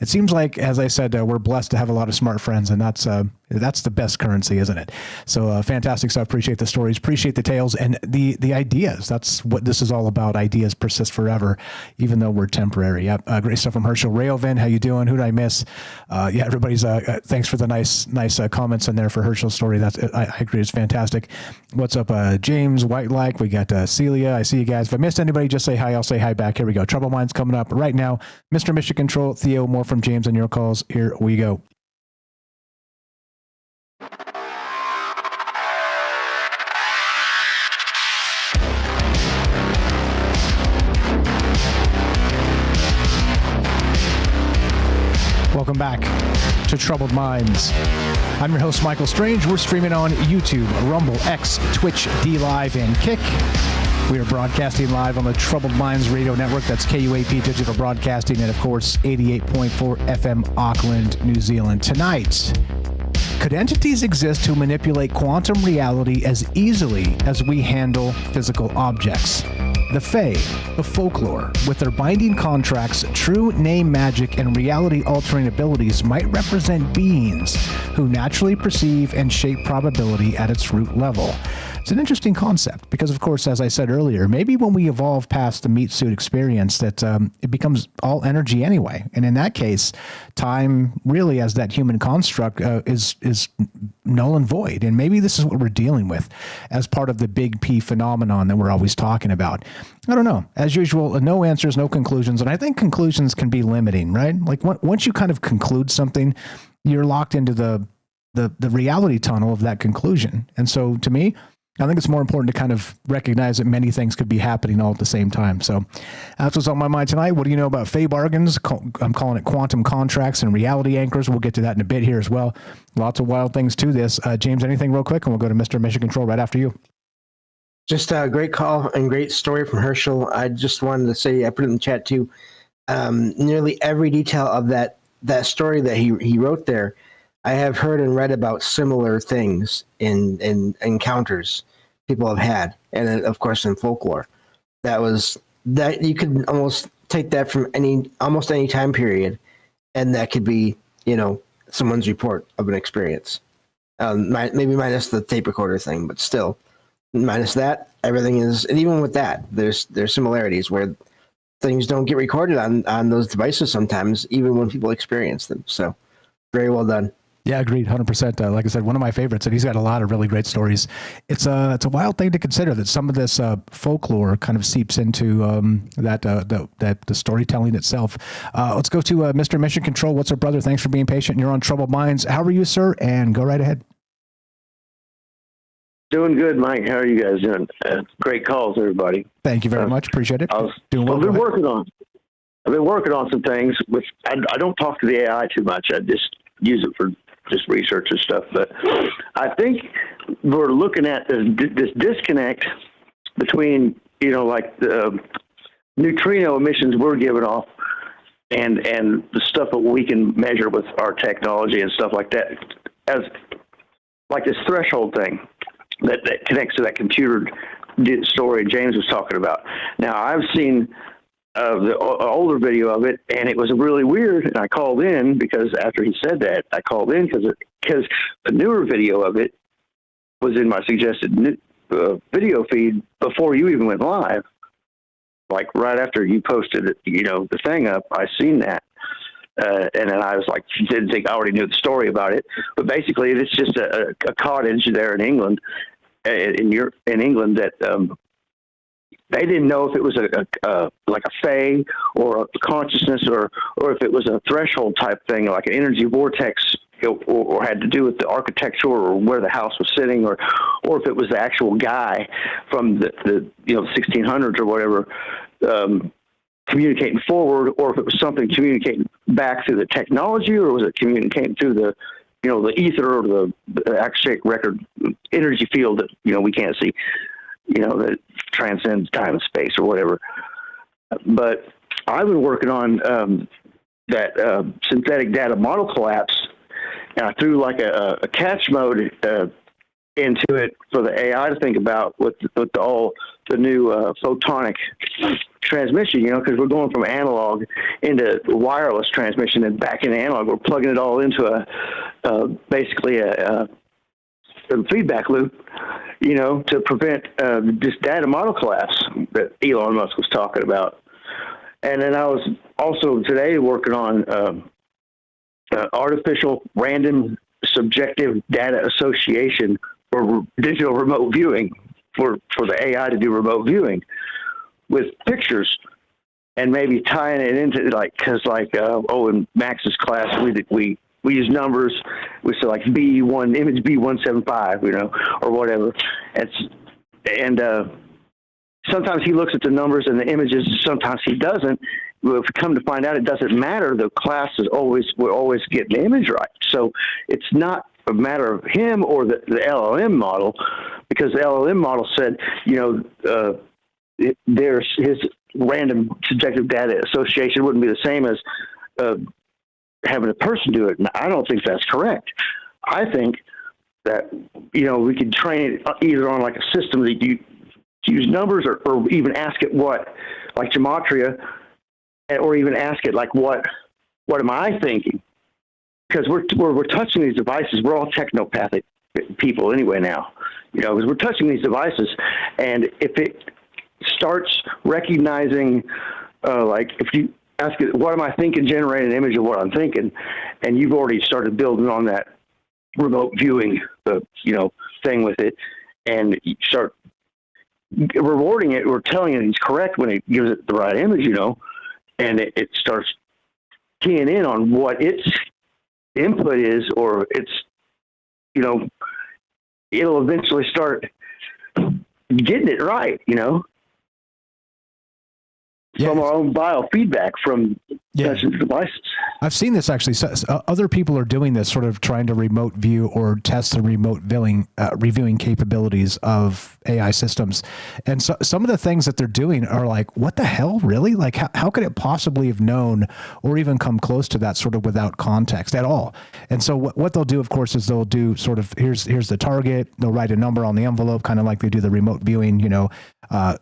it seems like, as I said, we're blessed to have a lot of smart friends, and that's the best currency, isn't it? So fantastic stuff. Appreciate the stories, appreciate the tales, and the ideas. That's what this is all about. Ideas persist forever, even though we're temporary. Yep. Great stuff from Herschel. Rayovan, how you doing? Who did I miss? Yeah, everybody's. Thanks for the nice comments in there for Herschel's story. I agree. It's fantastic. What's up, James White? We got Celia. I see you guys. If I missed anybody, just say hi. I'll say hi back. Here we go. Trouble Minds coming up right now. Mr. Mission Control, Theo, more from James on your calls. Here we go. Welcome back to Troubled Minds. I'm your host, Michael Strange. We're streaming on YouTube, Rumble, X, Twitch, D Live, and Kick. We are broadcasting live on the Troubled Minds Radio Network. That's KUAP Digital Broadcasting, and of course, 88.4 FM Auckland, New Zealand. Tonight, could entities exist who manipulate quantum reality as easily as we handle physical objects? The Fae, the folklore, with their binding contracts, true name magic, and reality-altering abilities might represent beings who naturally perceive and shape probability at its root level. It's an interesting concept because, of course, as I said earlier, maybe when we evolve past the meat suit experience that it becomes all energy anyway. And in that case, time really as that human construct is null and void. And maybe this is what we're dealing with as part of the big P phenomenon that we're always talking about. I don't know. As usual, no answers, no conclusions. And I think conclusions can be limiting, right? Like once you kind of conclude something, you're locked into the reality tunnel of that conclusion. And so to me, I think it's more important to kind of recognize that many things could be happening all at the same time. So that's what's on my mind tonight. What do you know about Fae bargains? I'm calling it quantum contracts and reality anchors. We'll get to that in a bit here as well. Lots of wild things to this. James, anything real quick? And we'll go to Mr. Mission Control right after you. Just a great call and great story from Herschel. I just wanted to say, I put it in the chat too, nearly every detail of that story that he wrote there, I have heard and read about similar things in encounters people have had, and then, of course, in folklore. That you could almost take that from almost any time period, and that could be, someone's report of an experience. Maybe minus the tape recorder thing, but still, minus that, everything is. And even with that, there's similarities where things don't get recorded on those devices sometimes, even when people experience them. So, very well done. Yeah, agreed, 100%. Like I said, one of my favorites, and he's got a lot of really great stories. It's a wild thing to consider that some of this folklore kind of seeps into the storytelling itself. Let's go to Mr. Mission Control. What's up, brother? Thanks for being patient. You're on Troubled Minds. How are you, sir? And go right ahead. Doing good, Mike. How are you guys doing? Great calls, everybody. Thank you very much. Appreciate it. I've been working on some things, which I don't talk to the AI too much. I just use it for just research and stuff. But I think we're looking at this disconnect between, like the neutrino emissions we're giving off and the stuff that we can measure with our technology and stuff like that, as like this threshold thing that connects to that computer story James was talking about. Now, I've seen the older video of it, and it was really weird. And I called in because after he said that, because the newer video of it was in my suggested video feed before you even went live. Like right after you posted it, the thing up, I seen that. And then I was like, didn't think I already knew the story about it. But basically, it's just a cottage there in England, in England that they didn't know if it was like a fae or a consciousness or if it was a threshold type thing, like an energy vortex, or had to do with the architecture or where the house was sitting, or if it was the actual guy from the 1600s or whatever. communicating forward, or if it was something communicating back through the technology, or was it communicating through the, the ether or the acoustic record energy field that, we can't see, that transcends time and space or whatever. But I've been working on that synthetic data model collapse, and I threw like a catch mode into it for the AI to think about with all the new photonic transmission, because we're going from analog into wireless transmission and back into analog. We're plugging it all into basically a feedback loop, to prevent this data model collapse that Elon Musk was talking about. And then I was also today working on artificial random subjective data association for digital remote viewing, for the AI to do remote viewing with pictures, and maybe tying it into in Max's class we use numbers. We say like B1 image B175, or whatever. And sometimes he looks at the numbers and the images. Sometimes he doesn't. Well, if we come to find out, it doesn't matter. The class will always get the image right. So it's not a matter of him or the LLM model, because the LLM model said, there's his random subjective data association wouldn't be the same as having a person do it. And I don't think that's correct. I think that, we could train it either on like a system that you use numbers, or even ask it like gematria, or even ask it like, what am I thinking? Because we're touching these devices. We're all technopathic people anyway now, because we're touching these devices. And if it starts recognizing, like if you ask it, what am I thinking, generate an image of what I'm thinking, and you've already started building on that remote viewing, thing with it, and you start rewarding it or telling it it's correct when it gives it the right image, and it starts keying in on what its input is, or it's, it'll eventually start getting it right, from our own biofeedback from touching the devices. I've seen this actually. So, other people are doing this, sort of trying to remote view or test the remote reviewing capabilities of AI systems. And so some of the things that they're doing are like, what the hell, really? Like, how could it possibly have known or even come close to that sort of without context at all? And so what they'll do, of course, is they'll do sort of, here's the target. They'll write a number on the envelope, kind of like they do the remote viewing,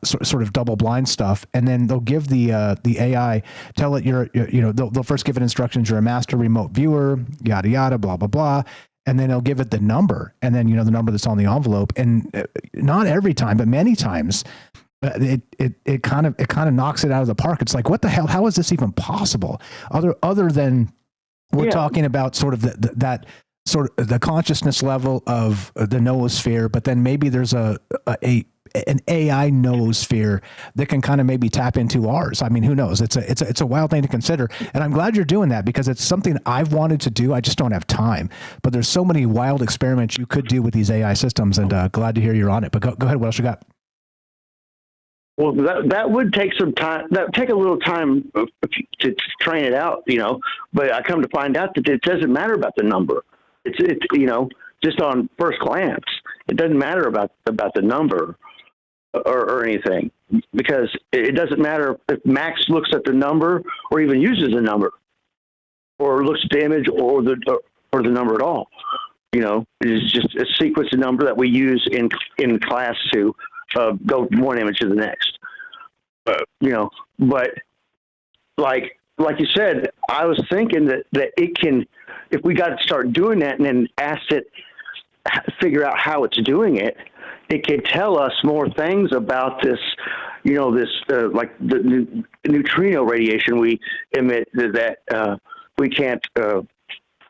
sort of double blind stuff. And then they'll give the AI, tell it they'll first give it instructions. You're a master remote viewer, yada, yada, blah, blah, blah. And then they'll give it the number, and then, the number that's on the envelope. And not every time, but many times it kind of knocks it out of the park. It's like, what the hell? How is this even possible? Other than we're talking about sort of that sort of the consciousness level of the noosphere, but then maybe there's an AI noosphere that can kind of maybe tap into ours. I mean, who knows? It's a wild thing to consider. And I'm glad you're doing that, because it's something I've wanted to do. I just don't have time. But there's so many wild experiments you could do with these AI systems, and glad to hear you're on it. But go ahead. What else you got? Well, that would take some time. That would take a little time to train it out, But I come to find out that it doesn't matter about the number. It's just on first glance, it doesn't matter about the number or anything, because it doesn't matter if Max looks at the number or even uses the number, or looks at the image or the number at all. It's just a sequence of number that we use in class to go from one image to the next. But like you said, I was thinking that it can, if we got to start doing that and then ask it, figure out how it's doing it, it can tell us more things about this, like the neutrino radiation we emit that we can't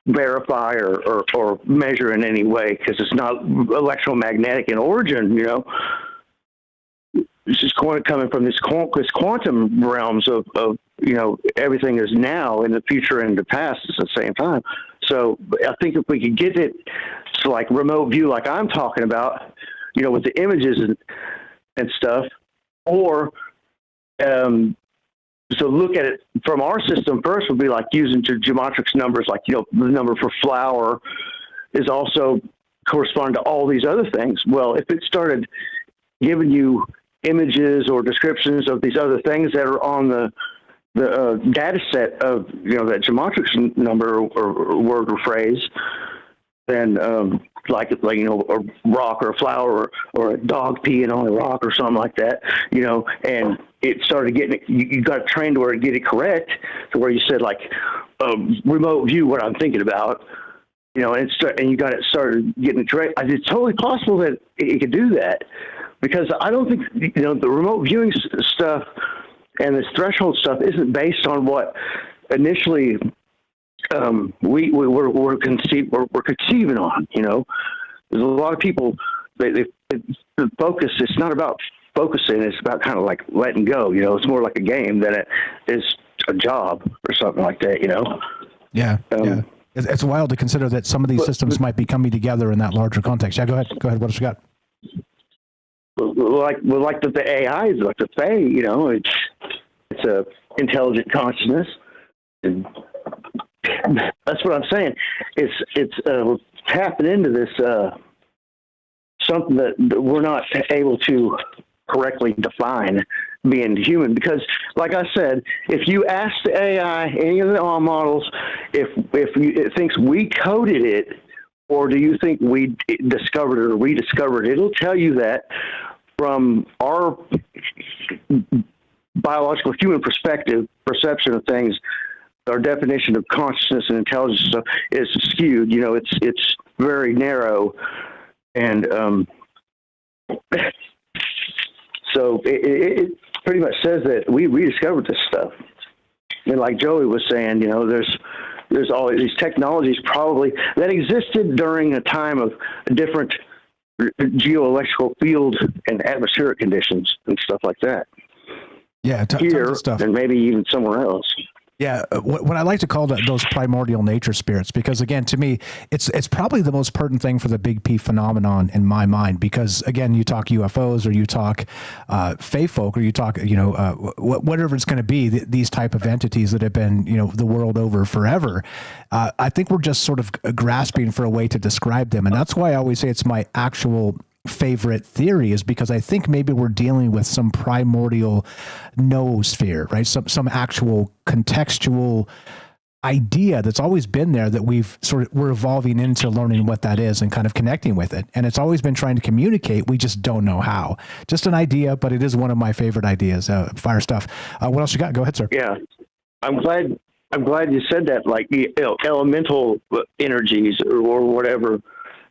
verify or measure in any way, because it's not electromagnetic in origin, It's just coming from this quantum realms of everything is now, in the future and the past at the same time. So I think if we could get it to like remote view, like I'm talking about, with the images and stuff, or So look at it from our system first would be like using geometrics numbers, like, the number for flower is also correspond to all these other things. Well, if it started giving you images or descriptions of these other things that are on the data set of, that geometrics number or word or phrase, then like a rock or a flower or a dog peeing on a rock or something like that, and it started getting it, you got trained where to get it correct to where you said like remote view what I'm thinking about, and you got it started getting it correct. It's totally possible that it could do that, because I don't think the remote viewing stuff and this threshold stuff isn't based on what initially we're conceiving on. There's a lot of people they focus. It's not about focusing. It's about kind of like letting go. It's more like a game than it is a job or something like that. Yeah. It's wild to consider that some of these systems might be coming together in that larger context. Yeah, go ahead. What else you got? Like the AI is like the Fae. It's a intelligent consciousness, and that's what I'm saying. It's tapping into this something that we're not able to correctly define being human, because like I said, if you ask the AI, any of the models, if it thinks we coded it, or do you think we discovered it or rediscovered it, it'll tell you that from our biological human perception of things, our definition of consciousness and intelligence is skewed. It's very narrow, and so it pretty much says that we rediscovered this stuff. And like Joey was saying, there's all these technologies probably that existed during a time of different geoelectrical field and atmospheric conditions and stuff like that. Yeah, here stuff. And maybe even somewhere else. Yeah, what I like to call those primordial nature spirits, because again, to me, it's probably the most pertinent thing for the Big P phenomenon in my mind. Because again, you talk UFOs, or you talk Fae folk, or you talk whatever it's going to be, these type of entities that have been the world over forever. I think we're just sort of grasping for a way to describe them, and that's why I always say it's my actual favorite theory, is because I think maybe we're dealing with some primordial noosphere, right? Some actual contextual idea that's always been there that we're evolving into learning what that is and kind of connecting with it. And it's always been trying to communicate. We just don't know how. Just an idea, but it is one of my favorite ideas. Fire stuff. What else you got? Go ahead, sir. Yeah. I'm glad you said that, like elemental energies or whatever.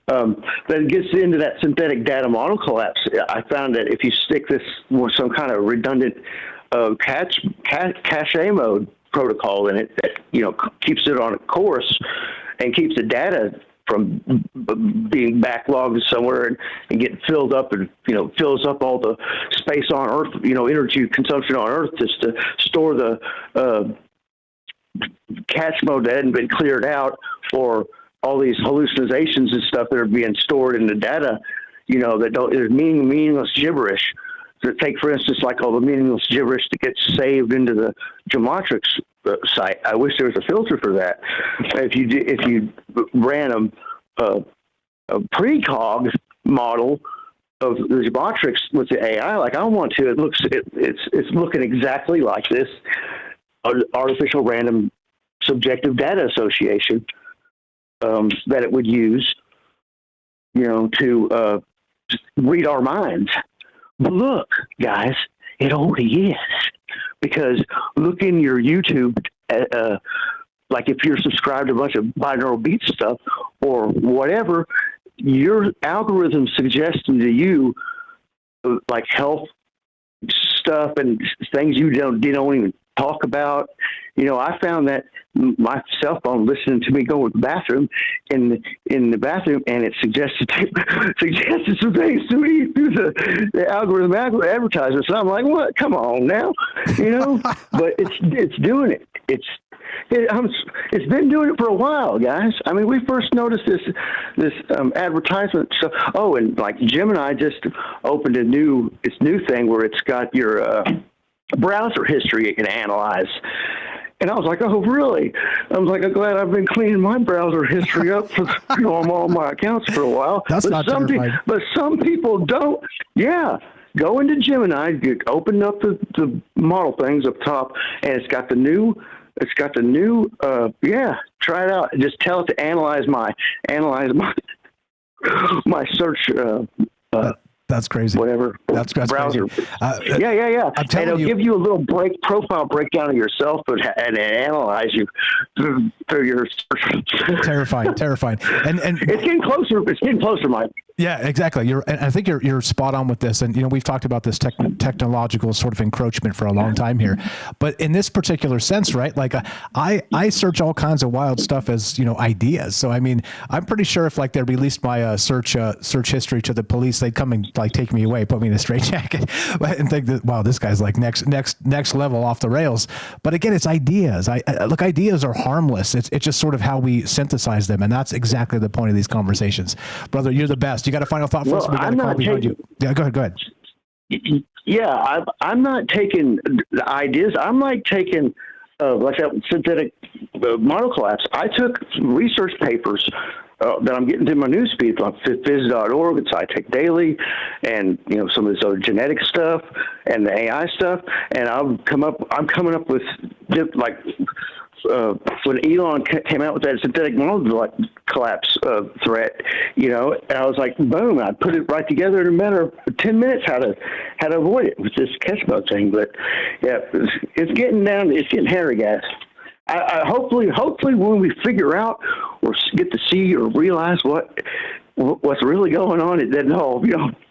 That gets into that synthetic data model collapse. I found that if you stick this with some kind of redundant cache mode protocol in it, that keeps it on a course and keeps the data from being backlogged somewhere and getting filled up, and fills up all the space on Earth, energy consumption on Earth, just to store the cache mode that hadn't been cleared out, or all these hallucinations and stuff that are being stored in the data, that don't, is meaningless gibberish. So take, for instance, like all the meaningless gibberish that gets saved into the geometrics site. I wish there was a filter for that. If you ran a precog model of the geometrics with the AI, like I want to, it's looking exactly like this artificial random subjective data association that it would use, to read our minds. But look, guys, it only is. Because look in your YouTube, like if you're subscribed to a bunch of binaural beat stuff or whatever, your algorithm suggesting to you like health stuff and things you don't even talk about. I found that my cell phone listening to me go to the bathroom in the bathroom, and it suggested some things to me through the algorithm advertisements. And I'm like, what? Come on now, But it's doing it. It's been doing it for a while, guys. I mean, we first noticed this advertisement stuff. Oh, and like Gemini just opened this new thing where it's got your browser history it can analyze. And I was like, oh, really? I was like, I'm glad I've been cleaning my browser history up for on all my accounts for a while. That's not terrifying. But some people don't. Yeah. Go into Gemini, open up the model things up top, and it's got the new, try it out. Just tell it to analyze my search, that's crazy. Whatever. That's browser. Crazy. Yeah. I'm telling and it'll you, give you a little profile breakdown of yourself, and analyze you through your search. Terrifying. And it's getting closer, Mike. Yeah, exactly. And I think you're spot on with this. And we've talked about this technological sort of encroachment for a long time here. But in this particular sense, right? Like I search all kinds of wild stuff as ideas. So I mean, I'm pretty sure if like they released my search history to the police, they'd come and like take me away, put me in a straitjacket, and think that wow, this guy's like next level off the rails. But again, it's ideas. Look, ideas are harmless. It's just sort of how we synthesize them, and that's exactly the point of these conversations, brother. You're the best. You got a final thought for us? We got a call behind you. Yeah, go ahead. Yeah, I'm not taking the ideas. I'm like taking, like that synthetic model collapse. I took research papers that I'm getting through my newsfeed on phys.org and SciTech Daily, and some of this other genetic stuff and the AI stuff, and I'm coming up with like. When Elon came out with that synthetic model collapse threat, and I was like, boom! I put it right together in a matter of 10 minutes how to avoid it with this catch bug thing. But yeah, it's getting hairy, guys. I hopefully when we figure out or get to see or realize what's really going on, it doesn't all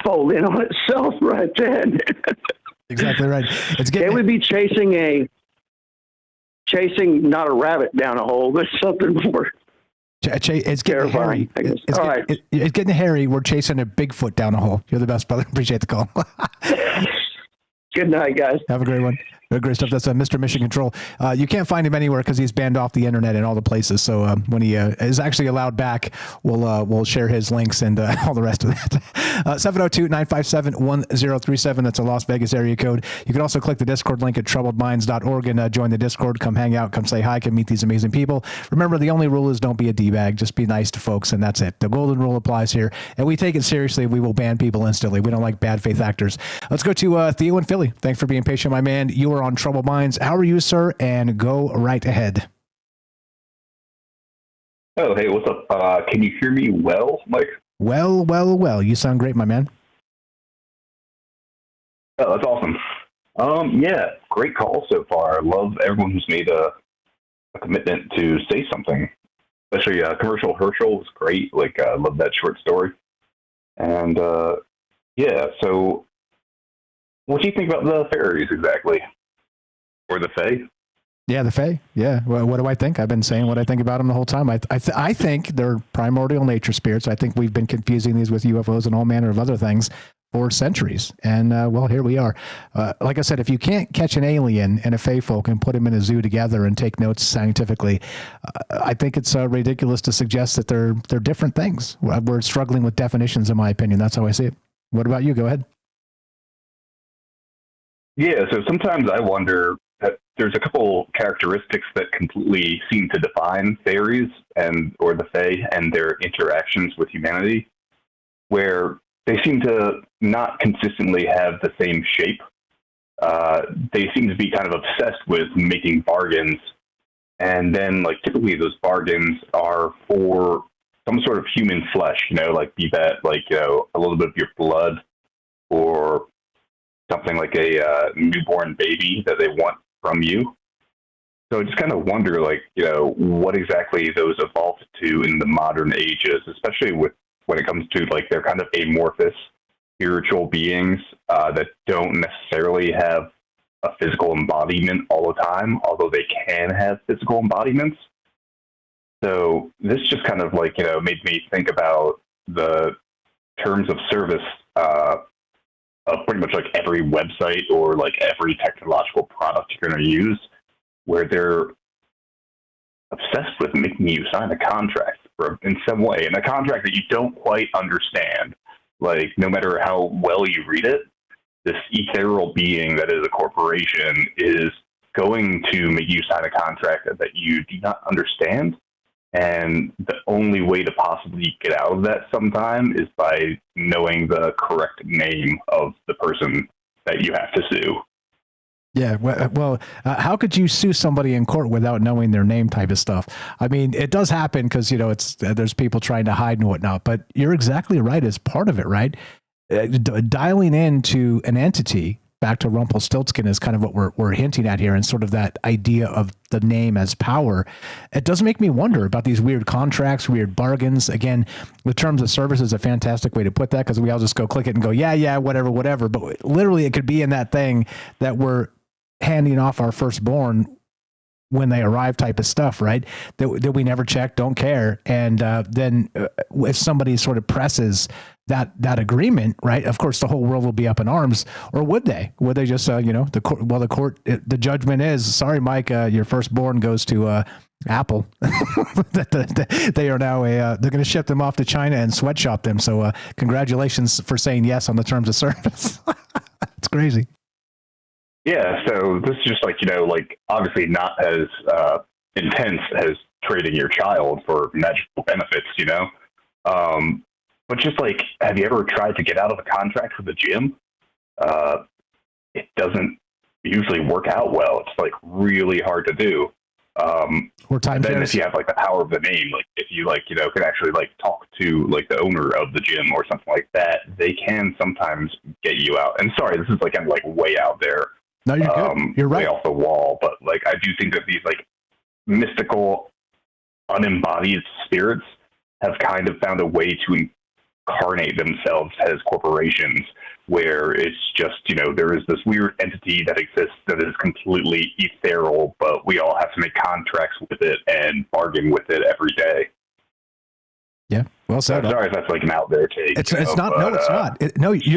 fold in on itself right then. Exactly right. Can we be chasing not a rabbit down a hole, but something more. It's getting hairy. It's getting hairy. We're chasing a Bigfoot down a hole. You're the best, brother. Appreciate the call. Good night, guys. Have a great one. Great stuff. That's Mr. Mission Control. You can't find him anywhere because he's banned off the internet and all the places. So when he is actually allowed back, we'll share his links and all the rest of that. 702-957-1037. That's a Las Vegas area code. You can also click the Discord link at troubledminds.org and join the Discord. Come hang out. Come say hi. Come meet these amazing people. Remember, the only rule is don't be a D-bag. Just be nice to folks, and that's it. The golden rule applies here, and we take it seriously. We will ban people instantly. We don't like bad faith actors. Let's go to Theo in Philly. Thanks for being patient, my man. You are on Troubled Minds. How are you, sir? And go right ahead. Oh, hey, what's up? Can you hear me well, Mike? Well. You sound great, my man. Oh, that's awesome. Yeah, great call so far. I love everyone who's made a commitment to say something. Especially Commercial Herschel was great. Like, I love that short story. And, yeah, so what do you think about the fairies exactly? Or the Fae? Yeah, the Fae. Yeah. Well, what do I think? I've been saying what I think about them the whole time. I think they're primordial nature spirits. I think we've been confusing these with UFOs and all manner of other things for centuries. And, well, here we are. Like I said, if you can't catch an alien and a Fae folk and put them in a zoo together and take notes scientifically, I think it's ridiculous to suggest that they're different things. We're struggling with definitions, in my opinion. That's how I see it. What about you? Go ahead. Yeah, so sometimes I wonder that there's a couple characteristics that completely seem to define fairies or the Fae and their interactions with humanity, where they seem to not consistently have the same shape. They seem to be kind of obsessed with making bargains, and then typically those bargains are for some sort of human flesh, like be that a little bit of your blood or something like a newborn baby that they want from you. So I just kind of wonder, what exactly those evolved to in the modern ages, especially when it comes to, they're kind of amorphous spiritual beings that don't necessarily have a physical embodiment all the time, although they can have physical embodiments. So this just kind of, made me think about the terms of service of pretty much every website or every technological product you're going to use, where they're obsessed with making you sign a contract in some way, and a contract that you don't quite understand. No matter how well you read it, this ethereal being that is a corporation is going to make you sign a contract that you do not understand. And the only way to possibly get out of that sometime is by knowing the correct name of the person that you have to sue. Yeah, well, how could you sue somebody in court without knowing their name type of stuff? I mean, it does happen because, you know, there's people trying to hide and whatnot, but you're exactly right as part of it, right? Dialing into an entity, back to Rumpelstiltskin, is kind of what we're hinting at here, and sort of that idea of the name as power. It does make me wonder about these weird contracts, weird bargains. Again, the terms of service is a fantastic way to put that, because we all just go click it and go, yeah, whatever. But literally it could be in that thing that we're handing off our firstborn when they arrive type of stuff, right? That we never check, don't care. And then if somebody sort of presses that agreement, right, of course the whole world will be up in arms. Or would they? Would they just, the judgment is, sorry, Mike, your firstborn goes to Apple. They are now they're going to ship them off to China and sweatshop them. So congratulations for saying yes on the terms of service. It's crazy. Yeah, so this is just obviously not as intense as trading your child for magical benefits, but just have you ever tried to get out of a contract with a gym? It doesn't usually work out well. It's really hard to do. Or time then if you have the power of the name, if you can actually talk to the owner of the gym or something like that, they can sometimes get you out. And sorry, this is I'm way out there. No, you're good. You're right. Way off the wall, but I do think that these mystical, unembodied spirits have kind of found a way to incarnate themselves as corporations, where it's just there is this weird entity that exists that is completely ethereal, but we all have to make contracts with it and bargain with it every day. Yeah, well said. Sorry if that's an out there take. It's not. No, it's not.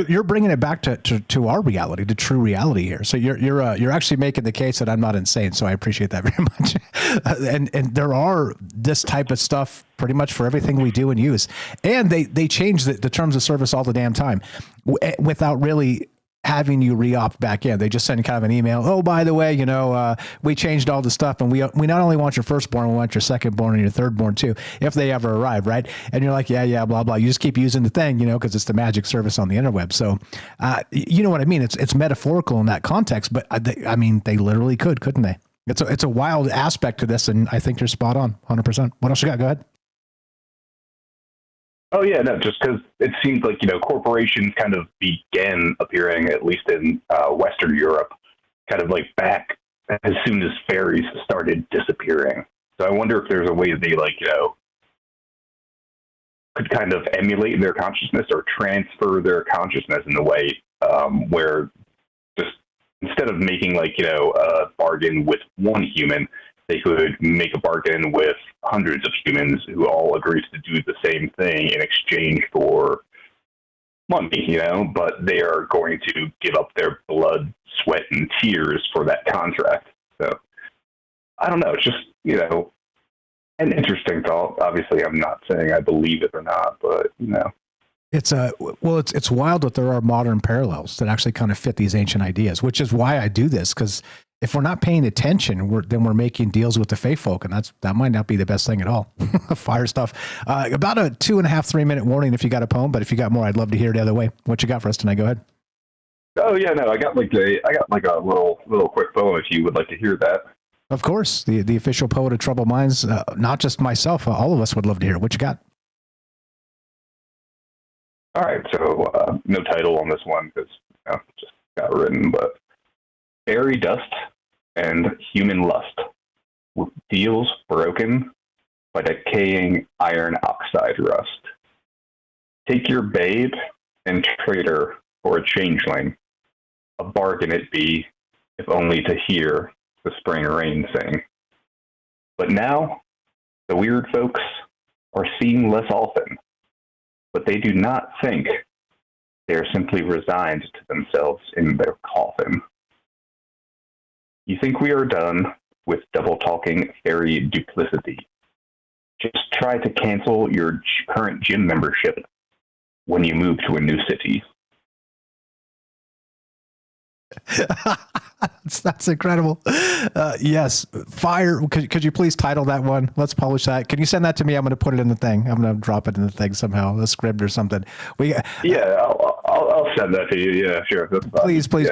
You're bringing it back to our reality, to true reality here. So you're actually making the case that I'm not insane. So I appreciate that very much. And there are this type of stuff pretty much for everything we do and use. And they change the terms of service all the damn time without really having you re-opt back in. They just send kind of an email. Oh, by the way, we changed all the stuff, and we not only want your firstborn, we want your secondborn and your thirdborn too, if they ever arrive, right? And you're like, yeah, blah blah. You just keep using the thing, because it's the magic service on the interweb. So, you know what I mean? It's metaphorical in that context, but they literally couldn't they? It's a wild aspect to this, and I think you're spot on, 100%. What else you got? Go ahead. Oh, yeah, no, just because it seems corporations kind of began appearing, at least in Western Europe, kind of back as soon as fairies started disappearing. So I wonder if there's a way that they, could kind of emulate their consciousness or transfer their consciousness in a way where just instead of making, a bargain with one human, they could make a bargain with hundreds of humans who all agreed to do the same thing in exchange for money, but they are going to give up their blood, sweat, and tears for that contract. So I don't know. It's just, an interesting thought. Obviously, I'm not saying I believe it or not, but, It's wild that there are modern parallels that actually kind of fit these ancient ideas, which is why I do this, because if we're not paying attention, then we're making deals with the fae folk, and that might not be the best thing at all. Fire stuff. About a 2.5-3 minute warning if you got a poem, but if you got more, I'd love to hear it the other way. What you got for us tonight? Go ahead. Oh yeah, no, I got a little quick poem if you would like to hear that. Of course, the official poet of Troubled Minds. Not just myself, all of us would love to hear it. What you got? All right, so no title on this one because just got written, but fairy dust and human lust, deals broken by decaying iron oxide rust. Take your babe and trade her for a changeling, a bargain it be, if only to hear the spring rain sing. But now, the weird folks are seen less often, but they do not think. They are simply resigned to themselves in their coffin. You think we are done with double-talking fairy duplicity. Just try to cancel your current gym membership when you move to a new city. That's incredible. Yes. Fire. Could you please title that one? Let's publish that. Can you send that to me? I'm going to put it in the thing. I'm going to drop it in the thing somehow, a script or something. I'll send that to you. Yeah, sure. That's fine. Please. But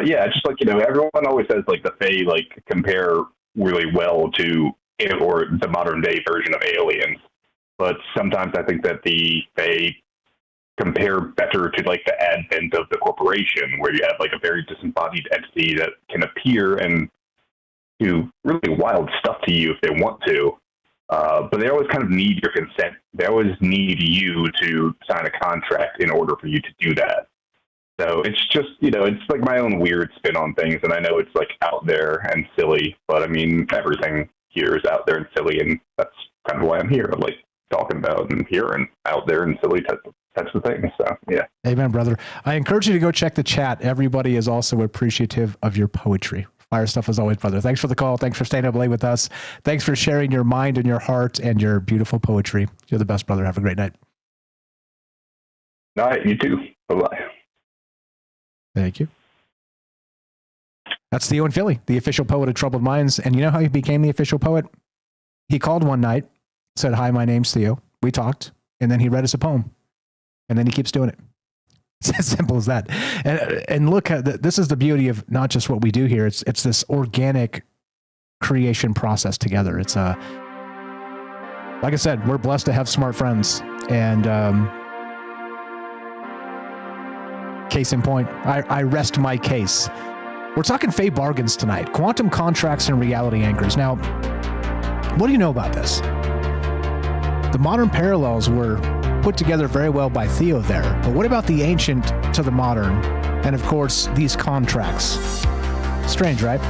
just like, everyone always says like the Fae like compare really well to or the modern day version of aliens. But sometimes I think that the Fae compare better to like the advent of the corporation, where you have like a very disembodied entity that can appear and do really wild stuff to you if they want to. But they always kind of need your consent. They always need you to sign a contract in order for you to do that. So it's just, it's like my own weird spin on things. And I know it's like out there and silly, but I mean, everything here is out there and silly. And that's kind of why I'm here, like talking about and here and out there and silly types of things. So, yeah. Amen, brother. I encourage you to go check the chat. Everybody is also appreciative of your poetry. Fire stuff as always, brother. Thanks for the call. Thanks for staying up late with us. Thanks for sharing your mind and your heart and your beautiful poetry. You're the best, brother. Have a great night. All right, you too. Bye-bye. Thank you. That's Theo in Philly, the official poet of Troubled Minds. And you know how he became the official poet? He called one night, said, "Hi, my name's Theo." We talked, and then he read us a poem. And then he keeps doing it. It's as simple as that. And look, this is the beauty of not just what we do here. It's this organic creation process together. It's like I said, we're blessed to have smart friends. And case in point, I rest my case. We're talking Fae bargains tonight. Quantum contracts and reality anchors. Now, what do you know about this? The modern parallels were put together very well by Theo there. But what about the ancient to the modern? And of course, these contracts. Strange, right?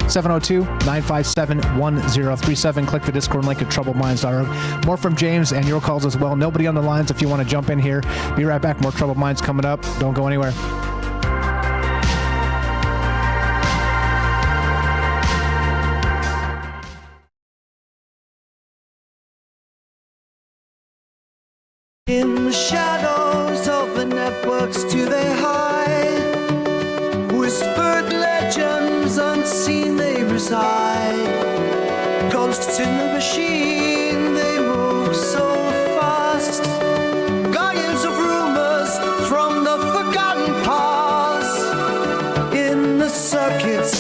702-957-1037. Click the Discord link at troubledminds.org. More from James and your calls as well. Nobody on the lines if you want to jump in here. Be right back. More Troubled Minds coming up. Don't go anywhere. In the shadows of the networks do they hide? Whispered legends unseen they reside. Ghosts in the machine, they move so fast. Guardians of rumors from the forgotten past. In the circuits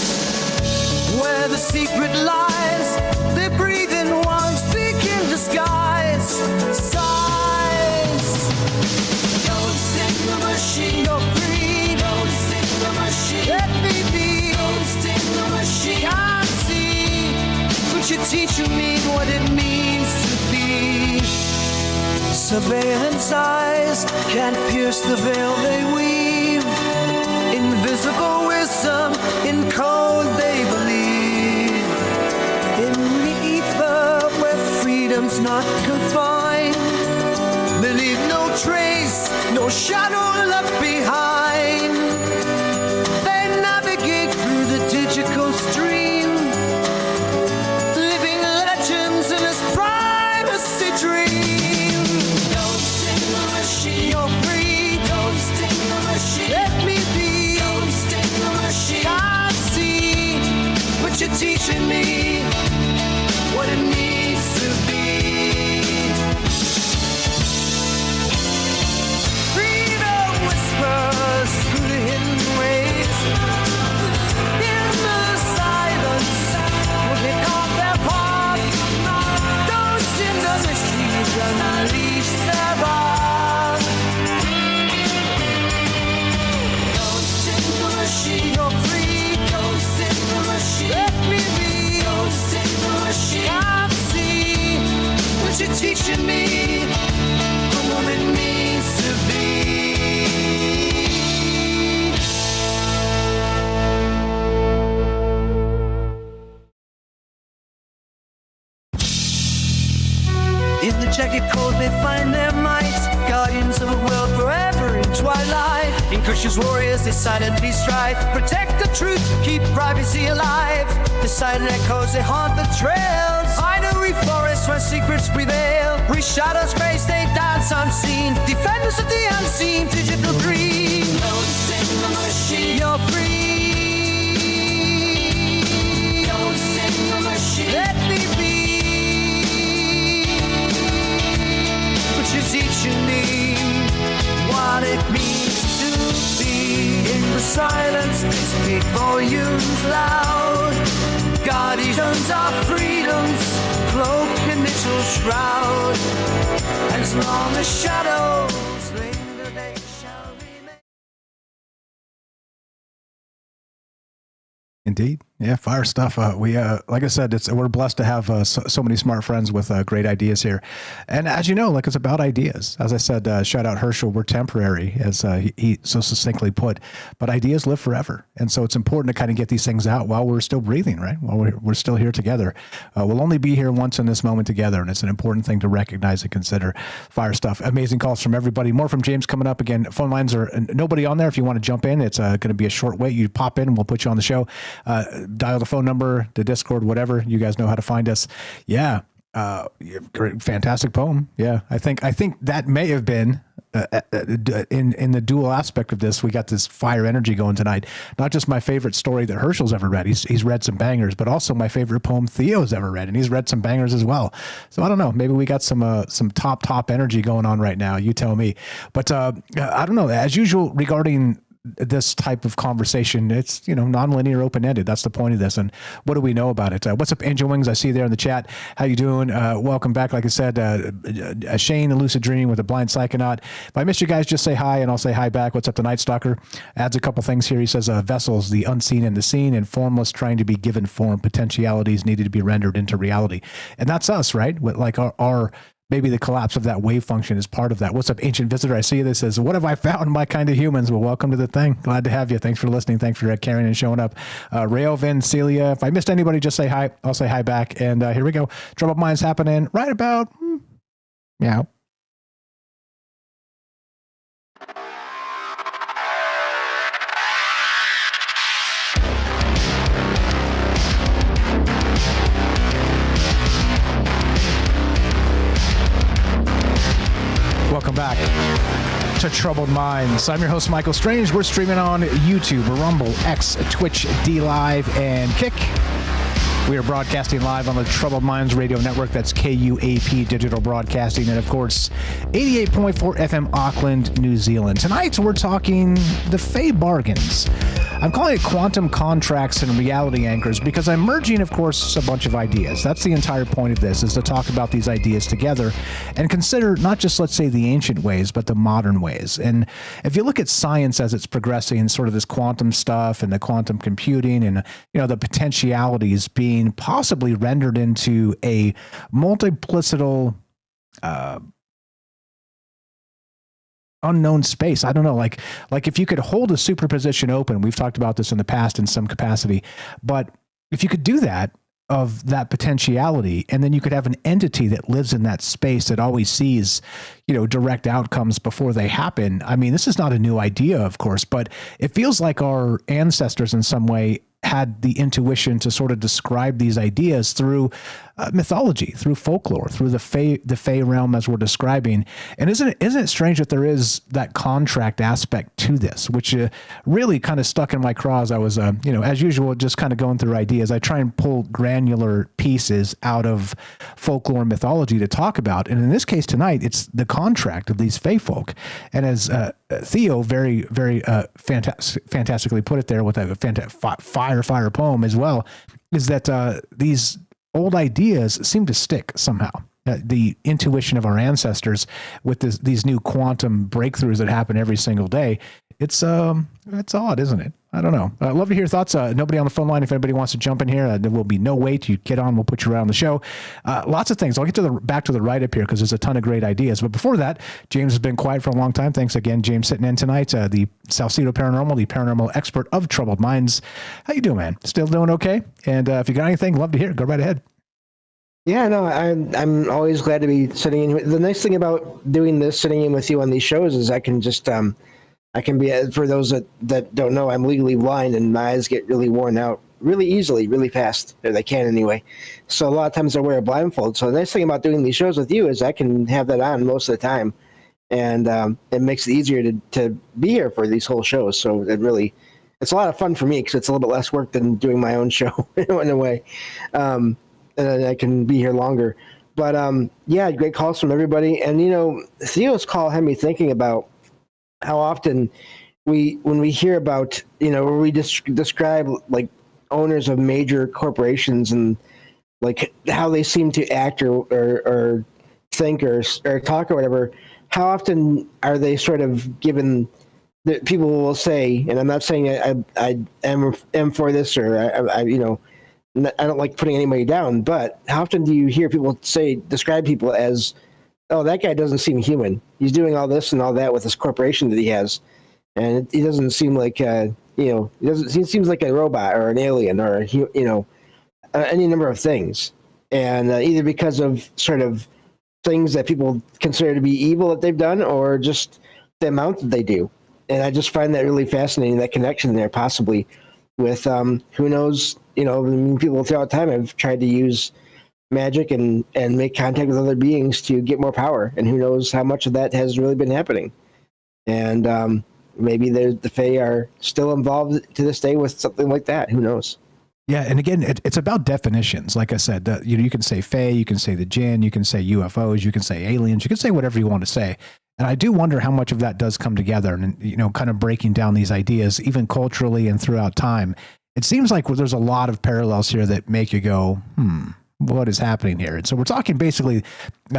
where the secret lies, they breathe in one, speak in disguise. You're free, ghost in the machine. Let me be, ghost in the machine. Can't see, but you're teaching me what it means to be. Surveillance eyes can't pierce the veil they weave. Invisible wisdom in code they believe. In the ether where freedom's not confined, they leave no trace, no shadow left behind. They navigate through the digital stream, living legends in this privacy dream. Ghost in the machine, you're free. Ghost in the machine, let me be. Ghost in the machine, can't see, but you're teaching me what it needs to be. Through the hidden ways, in the silence, looking on their path. Those in the mysteries unleash their wrath. Ghost in the machine, you're free. Ghost in the machine, let me be. Ghost in the machine, can't see, but you're teaching me what it means to be. In the jagged cold they find their might, guardians of a world forever in twilight. In Krishna's warriors they silently strive, protect the truth, keep privacy alive. The silent echoes they haunt the trails, hideaway forests where secrets prevail. Where shadows grace they dance unseen, defenders of the unseen, digital dream. Ghosts in the machine, you're free. silence, they speak volumes loud. Guardians of freedom's cloak initial shroud. As long as shadows linger, they shall remain. Indeed. Yeah, fire stuff. We, like I said, we're blessed to have so many smart friends with great ideas here. And as you know, like, it's about ideas. As I said, shout out Herschel, we're temporary, as he so succinctly put, but ideas live forever. And so it's important to kind of get these things out while we're still breathing, right? While we're still here together. We'll only be here once in this moment together, and it's an important thing to recognize and consider. Fire stuff. Amazing calls from everybody. More from James coming up. Again, phone lines are nobody on there. If you want to jump in, it's going to be a short wait. You pop in and we'll put you on the show. Dial the phone number, the Discord, whatever. You guys know how to find us. Yeah. Great, fantastic poem. Yeah. I think that may have been in the dual aspect of this. We got this fire energy going tonight. Not just my favorite story that Herschel's ever read. He's read some bangers, but also my favorite poem Theo's ever read, and he's read some bangers as well. So I don't know. Maybe we got some top energy going on right now. You tell me. But I don't know. As usual, regarding this type of conversation, it's, non-linear, open-ended. That's the point of this. And what do we know about it? What's up, Angel Wings? I see you there in the chat. How you doing? Welcome back. Like I said, Shane, a Lucid Dream with a Blind Psychonaut. If I miss you guys, just say hi and I'll say hi back. What's up, the Night Stalker? Adds a couple things here. He says, vessels, the unseen and the seen, and formless trying to be given form, potentialities needed to be rendered into reality. And that's us, right? Like our maybe the collapse of that wave function is part of that. What's up, Ancient Visitor? I see you. This says, what have I found? My kind of humans. Well, welcome to the thing. Glad to have you. Thanks for listening. Thanks for carrying and showing up. Rayo, Vin, Celia. If I missed anybody, just say hi. I'll say hi back. And here we go. Troubled Minds happening right about meow. Welcome back to Troubled Minds. I'm your host, Michael Strange. We're streaming on YouTube, Rumble, X, Twitch, D Live, and Kick. We are broadcasting live on the Troubled Minds Radio Network. That's KUAP Digital Broadcasting. And, of course, 88.4 FM Auckland, New Zealand. Tonight, we're talking the Fey Bargains. I'm calling it quantum contracts and reality anchors because I'm merging, of course, a bunch of ideas. That's the entire point of this, is to talk about these ideas together and consider not just, let's say, the ancient ways, but the modern ways. And if you look at science as it's progressing, sort of this quantum stuff and the quantum computing and, the potentialities being possibly rendered into a multiplicital unknown space. I don't know, like if you could hold a superposition open, we've talked about this in the past in some capacity, but if you could do that, of that potentiality, and then you could have an entity that lives in that space that always sees, direct outcomes before they happen. I mean, this is not a new idea, of course, but it feels like our ancestors in some way had the intuition to sort of describe these ideas through mythology, through folklore, through the Fey realm as we're describing. And isn't it strange that there is that contract aspect to this, which really kind of stuck in my craw as I was, as usual, just kind of going through ideas. I try and pull granular pieces out of folklore and mythology to talk about. And in this case tonight, it's the contract of these Fey folk. And as Theo very, very fantastically put it there with a fire poem as well, is that these old ideas seem to stick somehow. The intuition of our ancestors with these new quantum breakthroughs that happen every single day. It's odd, isn't it? I don't know. I'd love to hear your thoughts. Nobody on the phone line. If anybody wants to jump in here, there will be no wait. You get on. We'll put you around the show. Lots of things. I'll get to back to the right up here because there's a ton of great ideas. But before that, James has been quiet for a long time. Thanks again, James, sitting in tonight. The Salcedo Paranormal, the paranormal expert of Troubled Minds. How you doing, man? Still doing okay? And if you got anything, love to hear it. Go right ahead. Yeah, no, I'm always glad to be sitting in. The nice thing about doing this, sitting in with you on these shows, is I can just I can be, for those that don't know, I'm legally blind and my eyes get really worn out really easily, really fast, or they can anyway. So a lot of times I wear a blindfold. So the nice thing about doing these shows with you is I can have that on most of the time, and it makes it easier to be here for these whole shows. So it's a lot of fun for me because it's a little bit less work than doing my own show in a way. And I can be here longer. But yeah, great calls from everybody. And Theo's call had me thinking about how often when we hear about, where we describe like owners of major corporations and like how they seem to act or think or talk or whatever, how often are they sort of given that people will say, and I'm not saying I am for this or I don't like putting anybody down, but how often do you hear people describe people as, oh, that guy doesn't seem human. He's doing all this and all that with this corporation that he has. And he doesn't seem like, he seems like a robot or an alien or, any number of things. And either because of sort of things that people consider to be evil that they've done or just the amount that they do. And I just find that really fascinating, that connection there possibly with, who knows, people throughout time have tried to use magic and make contact with other beings to get more power. And who knows how much of that has really been happening. And maybe the Fae are still involved to this day with something like that. Who knows? Yeah, and again, it's about definitions. Like I said, you can say Fae, you can say the Jinn, you can say UFOs, you can say aliens, you can say whatever you want to say. And I do wonder how much of that does come together and, kind of breaking down these ideas, even culturally and throughout time. It seems like there's a lot of parallels here that make you go, what is happening here? And so we're talking basically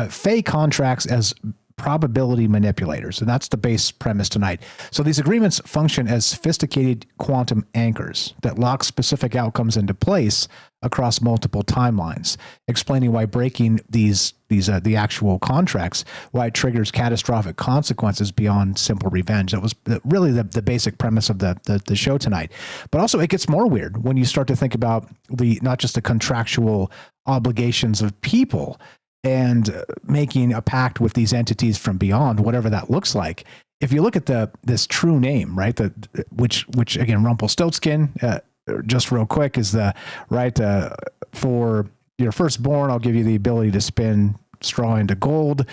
Fae contracts as probability manipulators, and that's the base premise tonight. So these agreements function as sophisticated quantum anchors that lock specific outcomes into place across multiple timelines, explaining why breaking the actual contracts, why it triggers catastrophic consequences beyond simple revenge. That was really the basic premise of the show tonight. But also it gets more weird when you start to think about not just the contractual obligations of people and making a pact with these entities from beyond, whatever that looks like. If you look at this true name, right, which again, Rumpelstiltskin, just real quick, is for your firstborn, I'll give you the ability to spin straw into gold,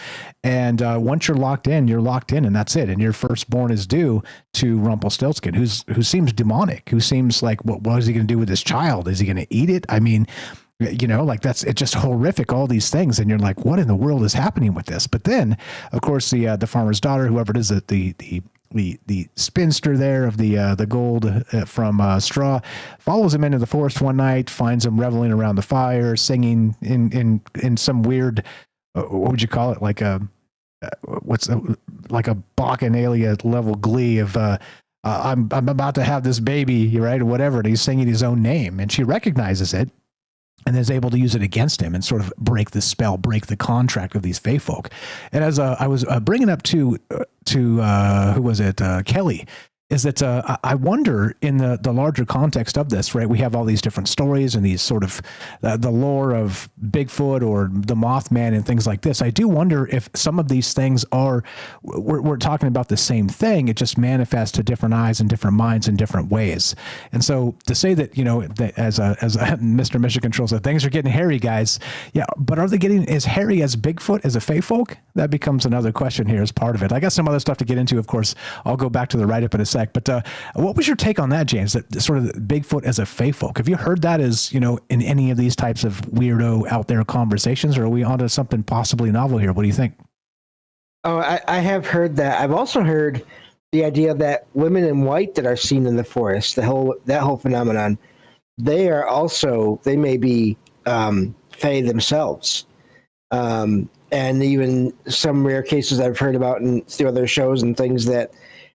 and once you're locked in, and that's it. And your firstborn is due to Rumpelstiltskin, who seems demonic, who seems like, what is he going to do with this child? Is he going to eat it? I mean, it's just horrific, all these things. And you're like, what in the world is happening with this? But then, of course, the farmer's daughter, whoever it is, the spinster there of the gold from straw, follows him into the forest one night, finds him reveling around the fire, singing in some weird, what would you call it? Like a Bacchanalia level glee of, I'm about to have this baby, right? Or whatever. And he's singing his own name, and she recognizes it and is able to use it against him and sort of break the spell, break the contract of these Fae folk. And as I was bringing up to who was it? Kelly, is that I wonder in the larger context of this, right? We have all these different stories and these sort of the lore of Bigfoot or the Mothman and things like this. I do wonder if some of these things we're talking about the same thing. It just manifests to different eyes and different minds in different ways. And so to say that, as Mr. Mission Control said, things are getting hairy, guys. Yeah, but are they getting as hairy as Bigfoot, as a Fae folk? That becomes another question here as part of it. I got some other stuff to get into, of course. I'll go back to the write-up in a sec. But what was your take on that, James? That sort of Bigfoot as a Fae folk? Have you heard that as, in any of these types of weirdo out there conversations, or are we onto something possibly novel here? What do you think? Oh, I have heard that. I've also heard the idea that women in white that are seen in the forest, that whole phenomenon, they may be Fae themselves. And even some rare cases I've heard about through other shows and things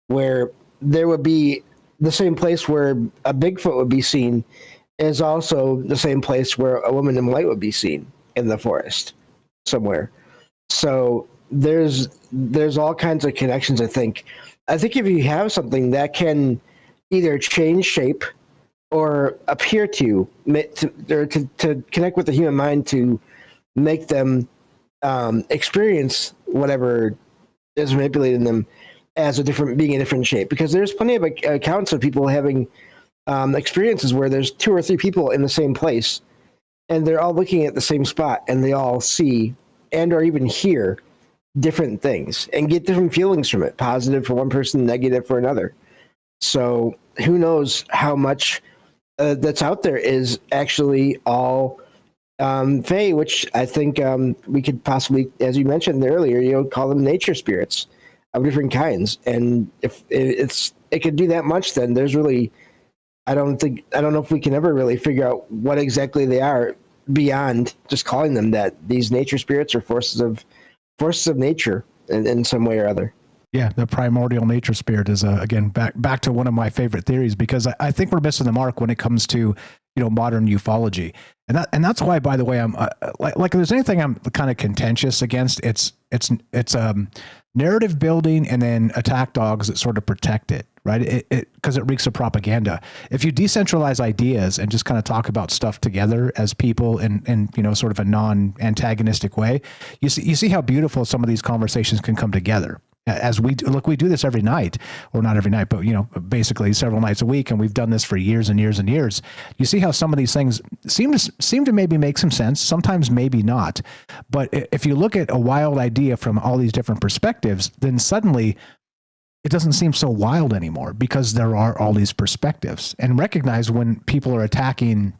where there would be the same place where a Bigfoot would be seen is also the same place where a woman in white would be seen in the forest somewhere. So there's all kinds of connections, I think. I think if you have something that can either change shape or appear to connect with the human mind to make them experience whatever is manipulating them as being a different shape, because there's plenty of accounts of people having experiences where there's 2 or 3 people in the same place and they're all looking at the same spot and they all see and or even hear different things and get different feelings from it, positive for one person, negative for another. So who knows how much that's out there is actually all Fae, which I think we could possibly, as you mentioned earlier, call them nature spirits. of different kinds. And if it could do that much, then there's really, I don't know if we can ever really figure out what exactly they are beyond just calling them that. These nature spirits are forces of nature in some way or other. Yeah, the primordial nature spirit is again back to one of my favorite theories, because I think we're missing the mark when it comes to modern ufology, and that's why, by the way, I'm like if there's anything I'm kind of contentious against, it's narrative building and then attack dogs that sort of protect it, right? Because it reeks of propaganda. If you decentralize ideas and just kind of talk about stuff together as people in sort of a non-antagonistic way, you see how beautiful some of these conversations can come together. As we do this every night, or not every night, but basically several nights a week, and we've done this for years and years and years. You see how some of these things seem to maybe make some sense, sometimes maybe not. But if you look at a wild idea from all these different perspectives, then suddenly it doesn't seem so wild anymore, because there are all these perspectives. And recognize when people are attacking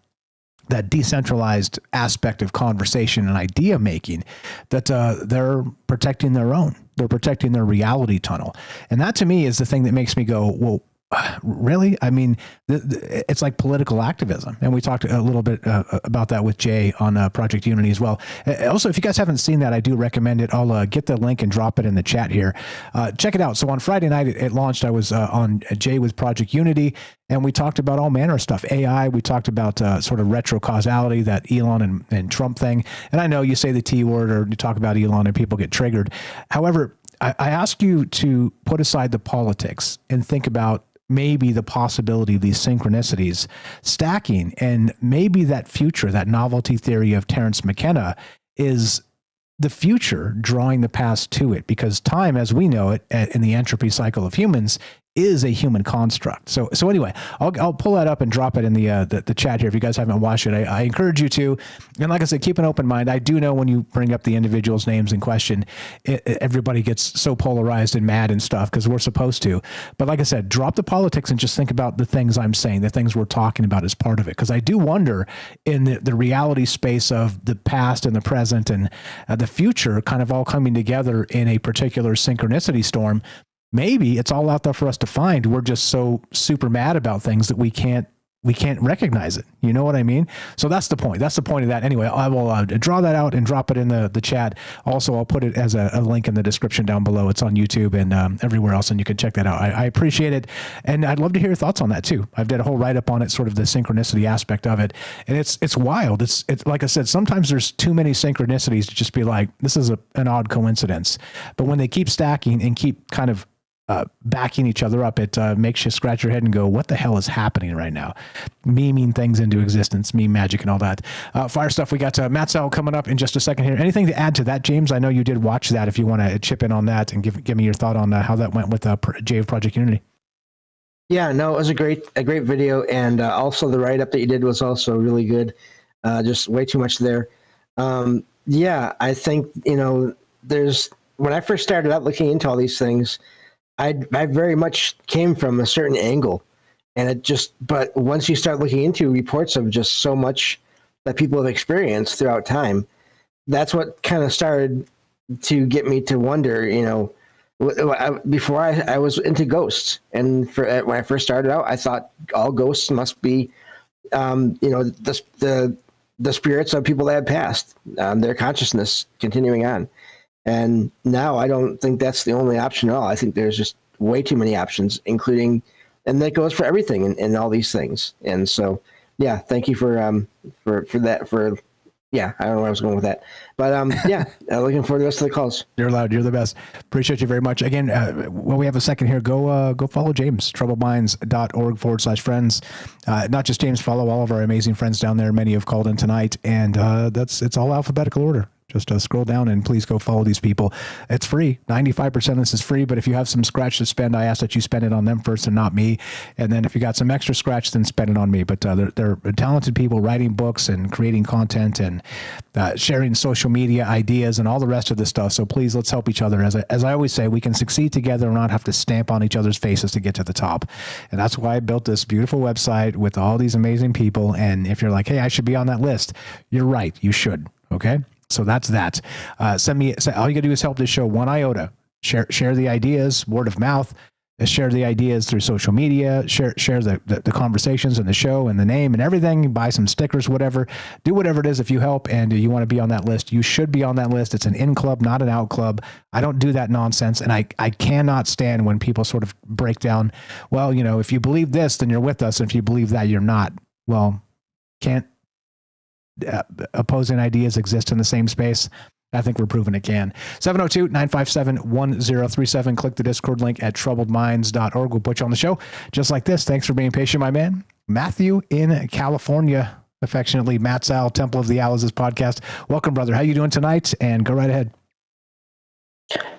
that decentralized aspect of conversation and idea making, that they're protecting their own. They're protecting their reality tunnel. And that to me is the thing that makes me go, well, really? I mean, it's like political activism. And we talked a little bit about that with Jay on Project Unity as well. Also, if you guys haven't seen that, I do recommend it. I'll get the link and drop it in the chat here. Check it out. So on Friday night, it launched. I was on Jay with Project Unity, and we talked about all manner of stuff. AI, we talked about sort of retro causality, that Elon and Trump thing. And I know you say the T word or you talk about Elon and people get triggered. However, I ask you to put aside the politics and think about maybe the possibility of these synchronicities stacking, and maybe that future, that novelty theory of Terence McKenna, is the future drawing the past to it, because time as we know it in the entropy cycle of humans is a human construct. So anyway, I'll pull that up and drop it in the chat here. If you guys haven't watched it, I encourage you to. And like I said, keep an open mind. I do know when you bring up the individuals' names in question, everybody gets so polarized and mad and stuff, because we're supposed to. But like I said, drop the politics and just think about the things I'm saying, the things we're talking about as part of it. Because I do wonder, in the reality space of the past and the present and the future kind of all coming together in a particular synchronicity storm, maybe it's all out there for us to find. We're just so super mad about things that we can't recognize it. You know what I mean? So that's the point. That's the point of that. Anyway, I will draw that out and drop it in the chat. Also, I'll put it as a link in the description down below. It's on YouTube and everywhere else, and you can check that out. I appreciate it. And I'd love to hear your thoughts on that too. I've did a whole write-up on it, sort of the synchronicity aspect of it. And it's wild. It's like I said, sometimes there's too many synchronicities to just be like, this is an odd coincidence. But when they keep stacking and keep kind of backing each other up, it makes you scratch your head and go, what the hell is happening right now? Memeing things into existence, meme magic and all that. Fire stuff. We got Matt Sell coming up in just a second here. Anything to add to that, James? I know you did watch that. If you want to chip in on that and give me your thought on how that went with Jay of Project Unity. Yeah, no, it was a great video. And also the write-up that you did was also really good. Just way too much there. Yeah, I think, when I first started out looking into all these things, I very much came from a certain angle, and but once you start looking into reports of just so much that people have experienced throughout time, that's what kind of started to get me to wonder, before I was into ghosts. And when I first started out, I thought all ghosts must be, the spirits of people that had passed, their consciousness continuing on. And now I don't think that's the only option at all. I think there's just way too many options, including, and that goes for everything and all these things. And so, yeah, thank you for that. Yeah, I don't know where I was going with that, but yeah, looking forward to the rest of the calls. You're loud. You're the best. Appreciate you very much. Again, while we have a second here, go follow James, troubledminds.org/friends. Not just James, follow all of our amazing friends down there. Many have called in tonight, and it's all alphabetical order. Just scroll down and please go follow these people. It's free. 95% of this is free, but if you have some scratch to spend, I ask that you spend it on them first and not me. And then if you got some extra scratch, then spend it on me. But they're talented people writing books and creating content and sharing social media ideas and all the rest of this stuff. So please, let's help each other. As I always say, we can succeed together and not have to stamp on each other's faces to get to the top. And that's why I built this beautiful website with all these amazing people. And if you're like, hey, I should be on that list, you're right. You should. Okay. So that's that. All you gotta do is help this show 1 iota. share the ideas, word of mouth, share the ideas through social media, share the conversations and the show and the name and everything, buy some stickers, whatever, do whatever it is. If you help and you want to be on that list, you should be on that list. It's an in club, not an out club. I don't do that nonsense. And I cannot stand when people sort of break down, well, if you believe this, then you're with us. And if you believe that, you're not. Well, can't opposing ideas exist in the same space? I think we're proving it can. 702-957-1037. Click the Discord link at troubledminds.org. We'll put you on the show just like this. Thanks for being patient, my man. Matthew in California, affectionately Matt's Owl, Temple of the Owl is his podcast. Welcome, brother. How you doing tonight? And go right ahead.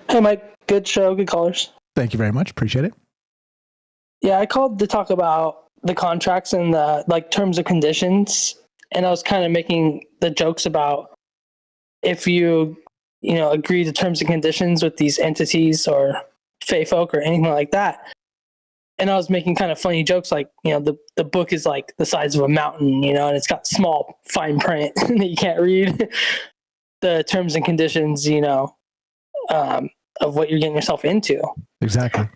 Hey, Mike. Good show. Good callers. Thank you very much. Appreciate it. Yeah, I called to talk about the contracts and the terms and conditions. And I was kind of making the jokes about if you agree to terms and conditions with these entities or fae folk or anything like that. And I was making kind of funny jokes the book is like the size of a mountain, and it's got small fine print that you can't read. The terms and conditions, of what you're getting yourself into. Exactly.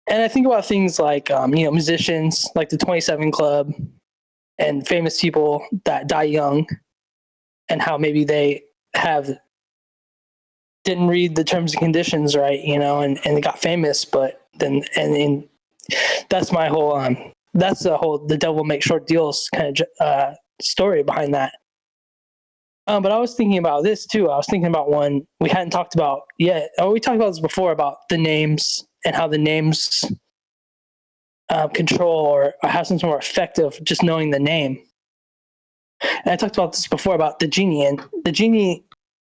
And I think about things like, musicians, like the 27 Club and famous people that die young and how maybe they didn't read the terms and conditions right, and they got famous, but then, and that's my whole, that's the devil makes short deals kind of story behind that. But I was thinking about this too. I was thinking about one we hadn't talked about yet. Oh, we talked about this before about the names and how the names control or have some sort of effect of just knowing the name. And I talked about this before about the genie, and the genie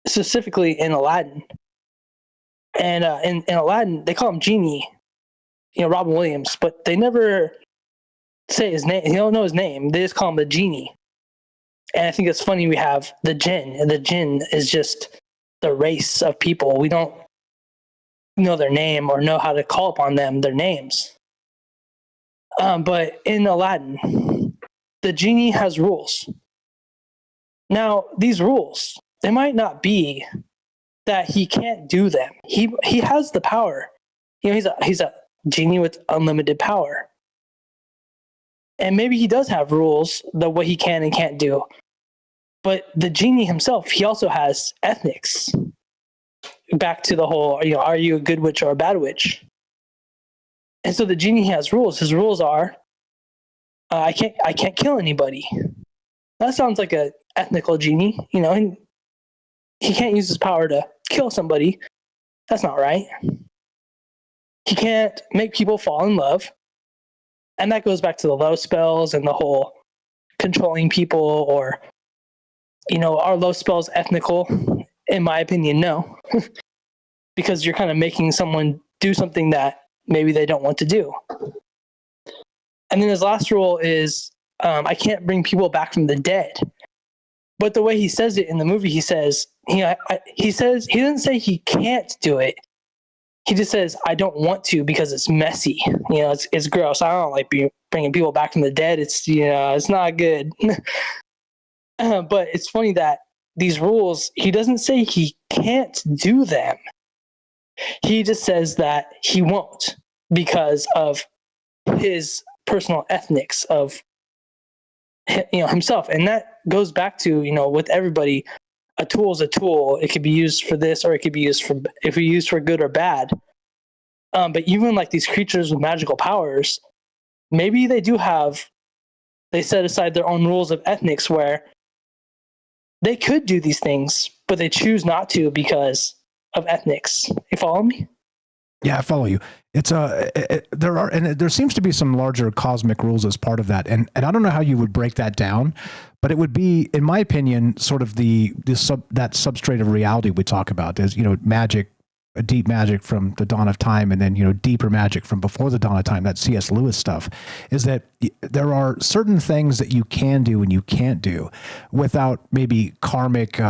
specifically in Aladdin. And in Aladdin, they call him Genie, Robin Williams, but they never say his name. They don't know his name. They just call him the Genie. And I think it's funny we have the Jinn, and the Jinn is just the race of people. We don't know their name or know how to call upon them, their names. But in Aladdin, the Genie has rules. Now, these rules, they might not be that he can't do them. He has the power. He's a genie with unlimited power. And maybe he does have rules, what he can and can't do. But the genie himself, he also has ethics. Back to the whole, are you a good witch or a bad witch? And so the genie has rules. His rules are, I can't kill anybody. That sounds like a ethnical genie, and he can't use his power to kill somebody. That's not right. He can't make people fall in love. And that goes back to the love spells and the whole controlling people or, are love spells ethnical? In my opinion, no. Because you're kind of making someone do something that maybe they don't want to do. And then his last rule is, I can't bring people back from the dead. But the way he says it in the movie, he says, he doesn't say he can't do it. He just says, I don't want to because it's messy. It's gross. I don't like bringing people back from the dead. It's, it's not good. But it's funny that these rules, he doesn't say he can't do them. He just says that he won't because of his personal ethics of himself. And that goes back to, with everybody, a tool is a tool. It could be used for this, or it could be used for good or bad. But even like these creatures with magical powers, maybe they set aside their own rules of ethics where they could do these things, but they choose not to because of ethics. You follow me? Yeah, I follow you. It's there seems to be some larger cosmic rules as part of that, and I don't know how you would break that down, but it would be, in my opinion, sort of that substrate of reality we talk about is magic, a deep magic from the dawn of time, and then deeper magic from before the dawn of time. That C.S. Lewis stuff is that there are certain things that you can do and you can't do without maybe karmic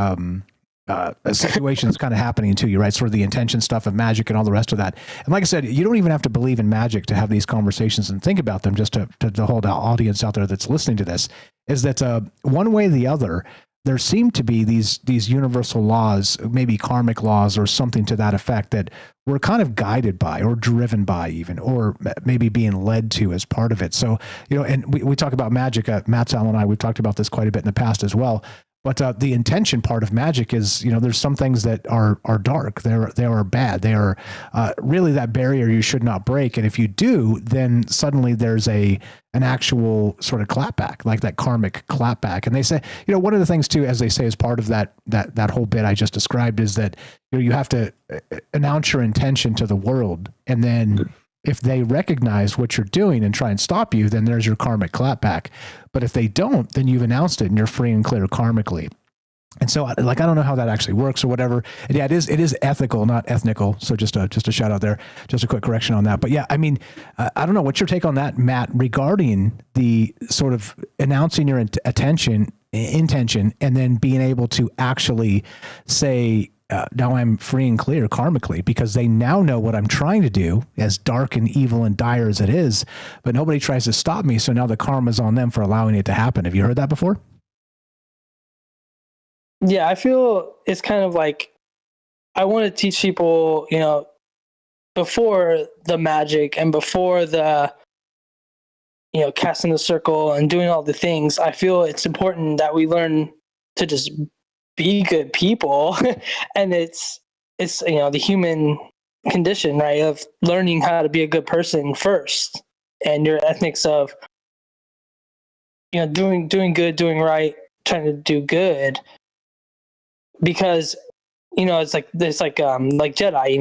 situations kind of happening to you, right? Sort of the intention stuff of magic and all the rest of that. And like I said, you don't even have to believe in magic to have these conversations and think about them. Just to hold the audience out there that's listening to this is that one way or the other, there seem to be these universal laws, maybe karmic laws or something to that effect, that we're kind of guided by or driven by even, or maybe being led to as part of it. So, and we talk about magic. Matt, Sal, and I, we've talked about this quite a bit in the past as well. But the intention part of magic is, there's some things that are dark. They are bad. They are really that barrier you should not break. And if you do, then suddenly there's an actual sort of clapback, like that karmic clapback. And they say, one of the things too, as they say, as part of that whole bit I just described, is that you have to announce your intention to the world, and then if they recognize what you're doing and try and stop you, then there's your karmic clapback. But if they don't, then you've announced it and you're free and clear karmically. And so, I don't know how that actually works or whatever. And yeah, it is ethical, not ethnical. So just a shout out there, just a quick correction on that. But yeah, I mean, I don't know. What's your take on that, Matt, regarding the sort of announcing your intention, and then being able to actually say, now I'm free and clear karmically, because they now know what I'm trying to do, as dark and evil and dire as it is, but nobody tries to stop me. So now the karma's on them for allowing it to happen. Have you heard that before? Yeah, I feel it's kind of like, I want to teach people, before the magic and before the, casting the circle and doing all the things, I feel it's important that we learn to just be good people. And it's the human condition, right, of learning how to be a good person first, and your ethics of doing good, doing right, trying to do good. Because it's like Jedi,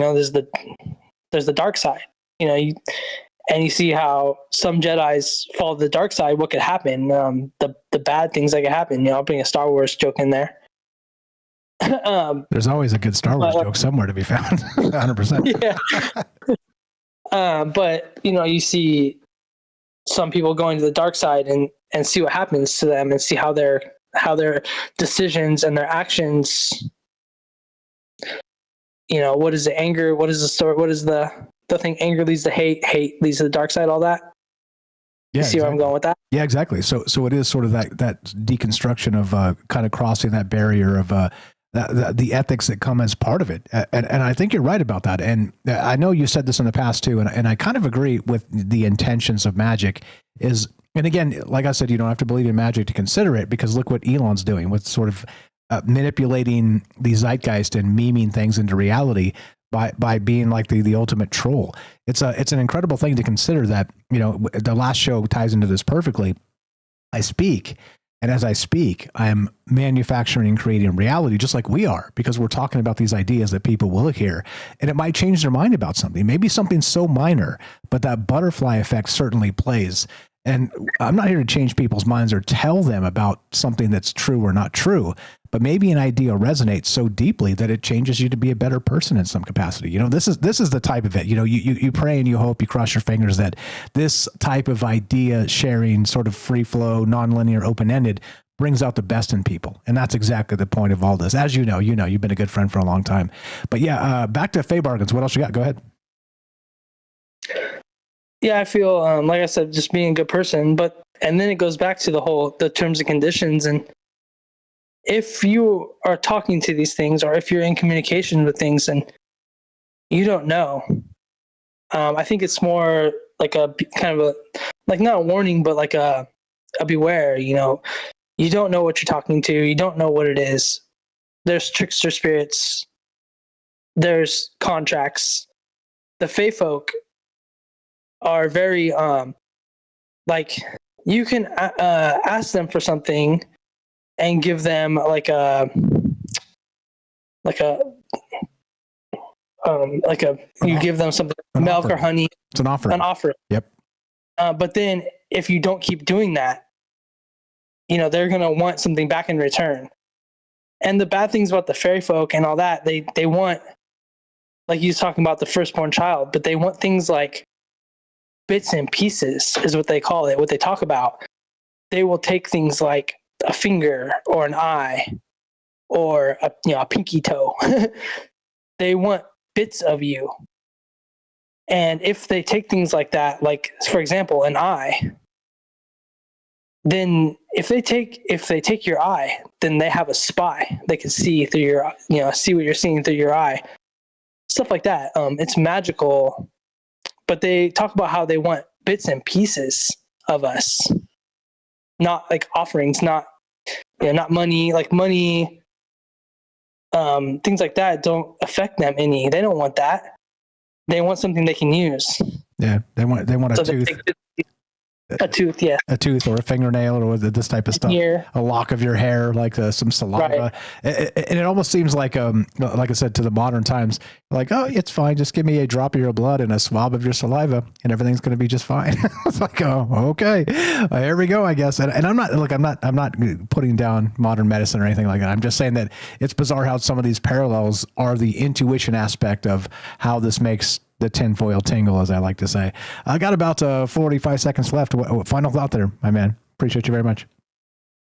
there's the dark side, and you see how some Jedis follow the dark side, what could happen, the bad things that could happen. I'll bring a Star Wars joke in there. There's always a good Star Wars joke somewhere to be found. 100%. Yeah. But you see some people going to the dark side and see what happens to them, and see how their decisions and their actions, what is the anger, what is the story, what is the thing, anger leads to hate leads to the dark side, all that. Yeah, you see where I'm going with that? Yeah, exactly. So it is sort of that deconstruction of kind of crossing that barrier of the ethics that come as part of it. And I think you're right about that. And I know you said this in the past too, and I kind of agree with the intentions of magic is, and again, like I said, you don't have to believe in magic to consider it, because look what Elon's doing with sort of manipulating the zeitgeist and memeing things into reality by being like the ultimate troll. It's an incredible thing to consider that, the last show ties into this perfectly. I speak, and as I speak, I'm manufacturing and creating reality just like we are, because we're talking about these ideas that people will hear, and it might change their mind about something, maybe something so minor, but that butterfly effect certainly plays. And I'm not here to change people's minds or tell them about something that's true or not true, but maybe an idea resonates so deeply that it changes you to be a better person in some capacity. This is the type of it. You pray and you hope, you cross your fingers that this type of idea sharing, sort of free flow, nonlinear, open-ended, brings out the best in people. And that's exactly the point of all this. As you know, you've been a good friend for a long time. But yeah, back to Fae bargains. What else you got? Go ahead. Yeah, I feel, like I said, just being a good person, and then it goes back to the terms and conditions. And if you are talking to these things, or if you're in communication with things and you don't know, I think it's more like a kind of like not a warning, but like a beware, you don't know what you're talking to. You don't know what it is. There's trickster spirits. There's contracts. The Fae folk are very like, you can ask them for something and give them you give them something, milk or honey. It's an offer. Yep. But then if you don't keep doing that, they're going to want something back in return. And the bad things about the fairy folk and all that, they want, like you was talking about the firstborn child, but they want things like bits and pieces is what they call it, what they talk about. They will take things like a finger or an eye or a pinky toe. They want bits of you. And if they take things like that, like for example, an eye, then if they take your eye, then they have a spy. They can see through your, see what you're seeing through your eye. Stuff like that. It's magical, but they talk about how they want bits and pieces of us, not like offerings, not money. Like money, things like that don't affect them any. They don't want that. They want something they can use. Yeah, they want a tooth. A tooth, yeah. A tooth or a fingernail or this type of stuff. Ear. A lock of your hair, like some saliva. Right. And it almost seems like I said, to the modern times, like, oh, it's fine. Just give me a drop of your blood and a swab of your saliva and everything's going to be just fine. It's like, oh, okay. Here we go, I guess. And I'm not putting down modern medicine or anything like that. I'm just saying that it's bizarre how some of these parallels are the intuition aspect of how this makes the tinfoil tingle, as I like to say. I got about 45 seconds left. Final thought there, my man. Appreciate you very much.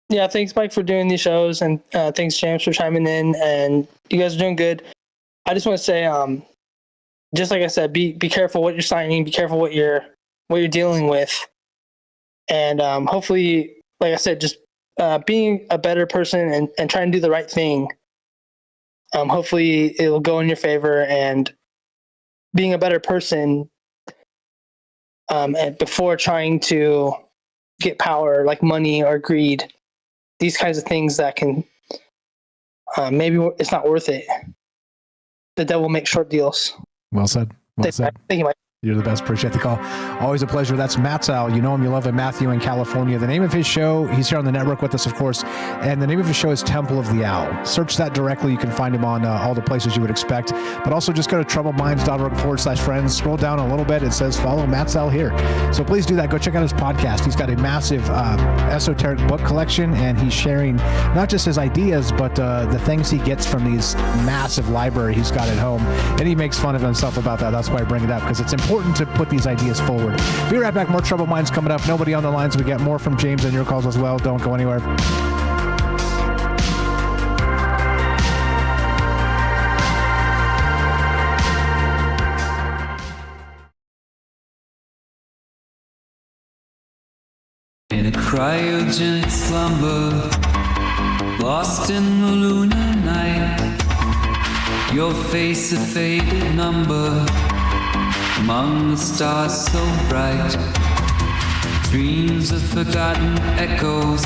Yeah, thanks, Mike, for doing these shows, and thanks, James, for chiming in. And you guys are doing good. I just want to say, just like I said, be careful what you're signing. Be careful what you're dealing with, and hopefully, like I said, just being a better person and trying to do the right thing. Hopefully, it'll go in your favor, and being a better person, and before trying to get power like money or greed, these kinds of things that can maybe it's not worth it. The devil makes short deals. Well said. Well said. Thank you, Mike. You're the best. Appreciate the call. Always a pleasure. That's Matzal. You know him, you love him. Matthew in California. The name of his show, he's here on the network with us, of course, and the name of his show is Temple of the Owl. Search that directly. You can find him on all the places you would expect, but also just go to troubledminds.org/friends. Scroll down a little bit. It says follow Matzal here. So please do that. Go check out his podcast. He's got a massive esoteric book collection, and he's sharing not just his ideas, but the things he gets from these massive library he's got at home. And he makes fun of himself about that. That's why I bring it up, because it's important to put these ideas forward. Be right back. More Troubled Minds coming up. Nobody on the lines. We get more from James and your calls as well. Don't go anywhere. In a cryogenic slumber, lost in the lunar night, your face a faded number among the stars so bright. Dreams of forgotten echoes,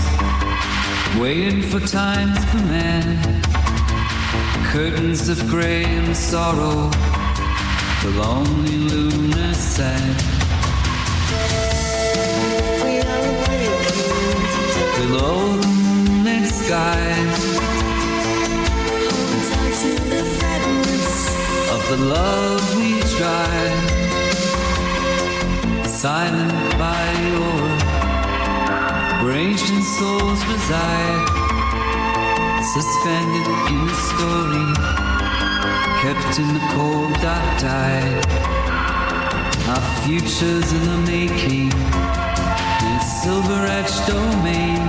waiting for time's command. Curtains of gray and sorrow, the lonely lunar sand. Below the moonlit sky, of the love we tried. Silent by your where ancient souls reside, suspended in a story, kept in the cold dark tide. Our futures in the making, in a silver-etched domain,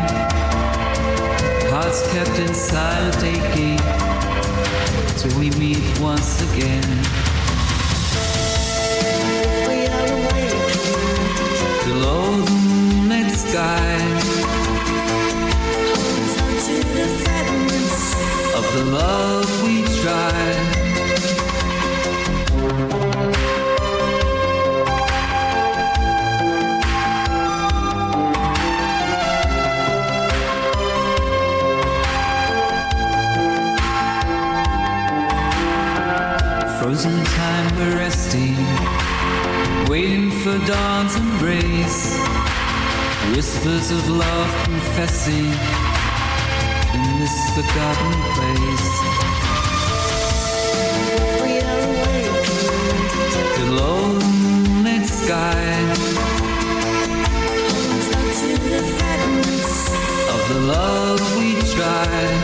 hearts kept in silent aching, till we meet once again. Below the moonlit sky, of the love we tried. Frozen time we're resting, waiting for dawn's embrace. Whispers of love confessing in this forgotten place. Below the moonlit sky, of the love we tried.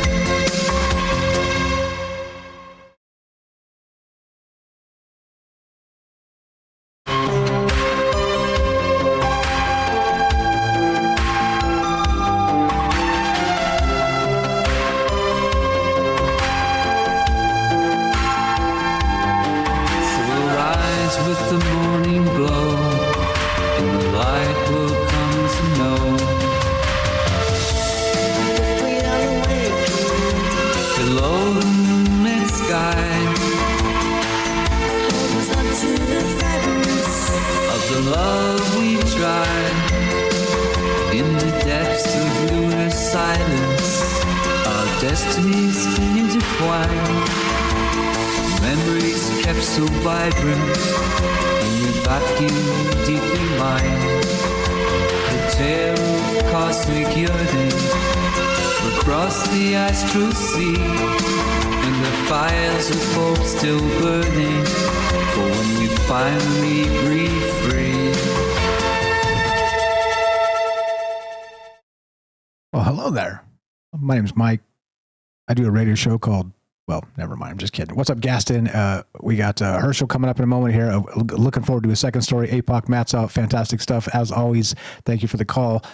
With the morning glow, and the light will come to know sky. Hold us up to the fabrics of the love we try. In the depths of lunar silence, our destinies intertwine. Memories kept so vibrant in the vacuum deep in mine. The tale of cosmic yearning across the astral sea, and the fires of hope still burning for when we finally breathe free. Well, hello there. My name's Mike. I do a radio show called, well, never mind. I'm just kidding. What's up, Gaston? We got Herschel coming up in a moment here. Looking forward to a second story. APOC, Matt's out. Fantastic stuff. As always, thank you for the call.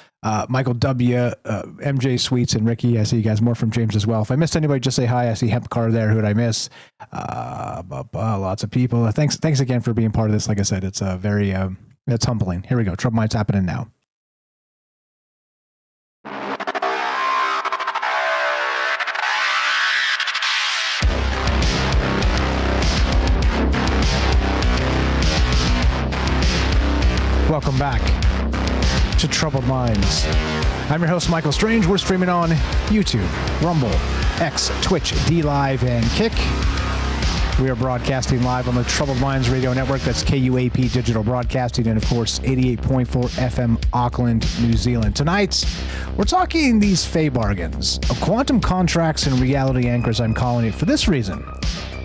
Michael W., MJ Sweets, and Ricky. I see you guys. More from James as well. If I missed anybody, just say hi. I see Hemp Car there. Who did I miss? Lots of people. Thanks again for being part of this. Like I said, it's very it's humbling. Here we go. Trouble Minds happening now. Welcome back to Troubled Minds. I'm your host, Michael Strange. We're streaming on YouTube, Rumble, X, Twitch, D Live, and Kick. We are broadcasting live on the Troubled Minds Radio Network. That's KUAP Digital Broadcasting, and of course, 88.4 FM Auckland, New Zealand. Tonight, we're talking these Fey bargains, quantum contracts and reality anchors, I'm calling it, for this reason.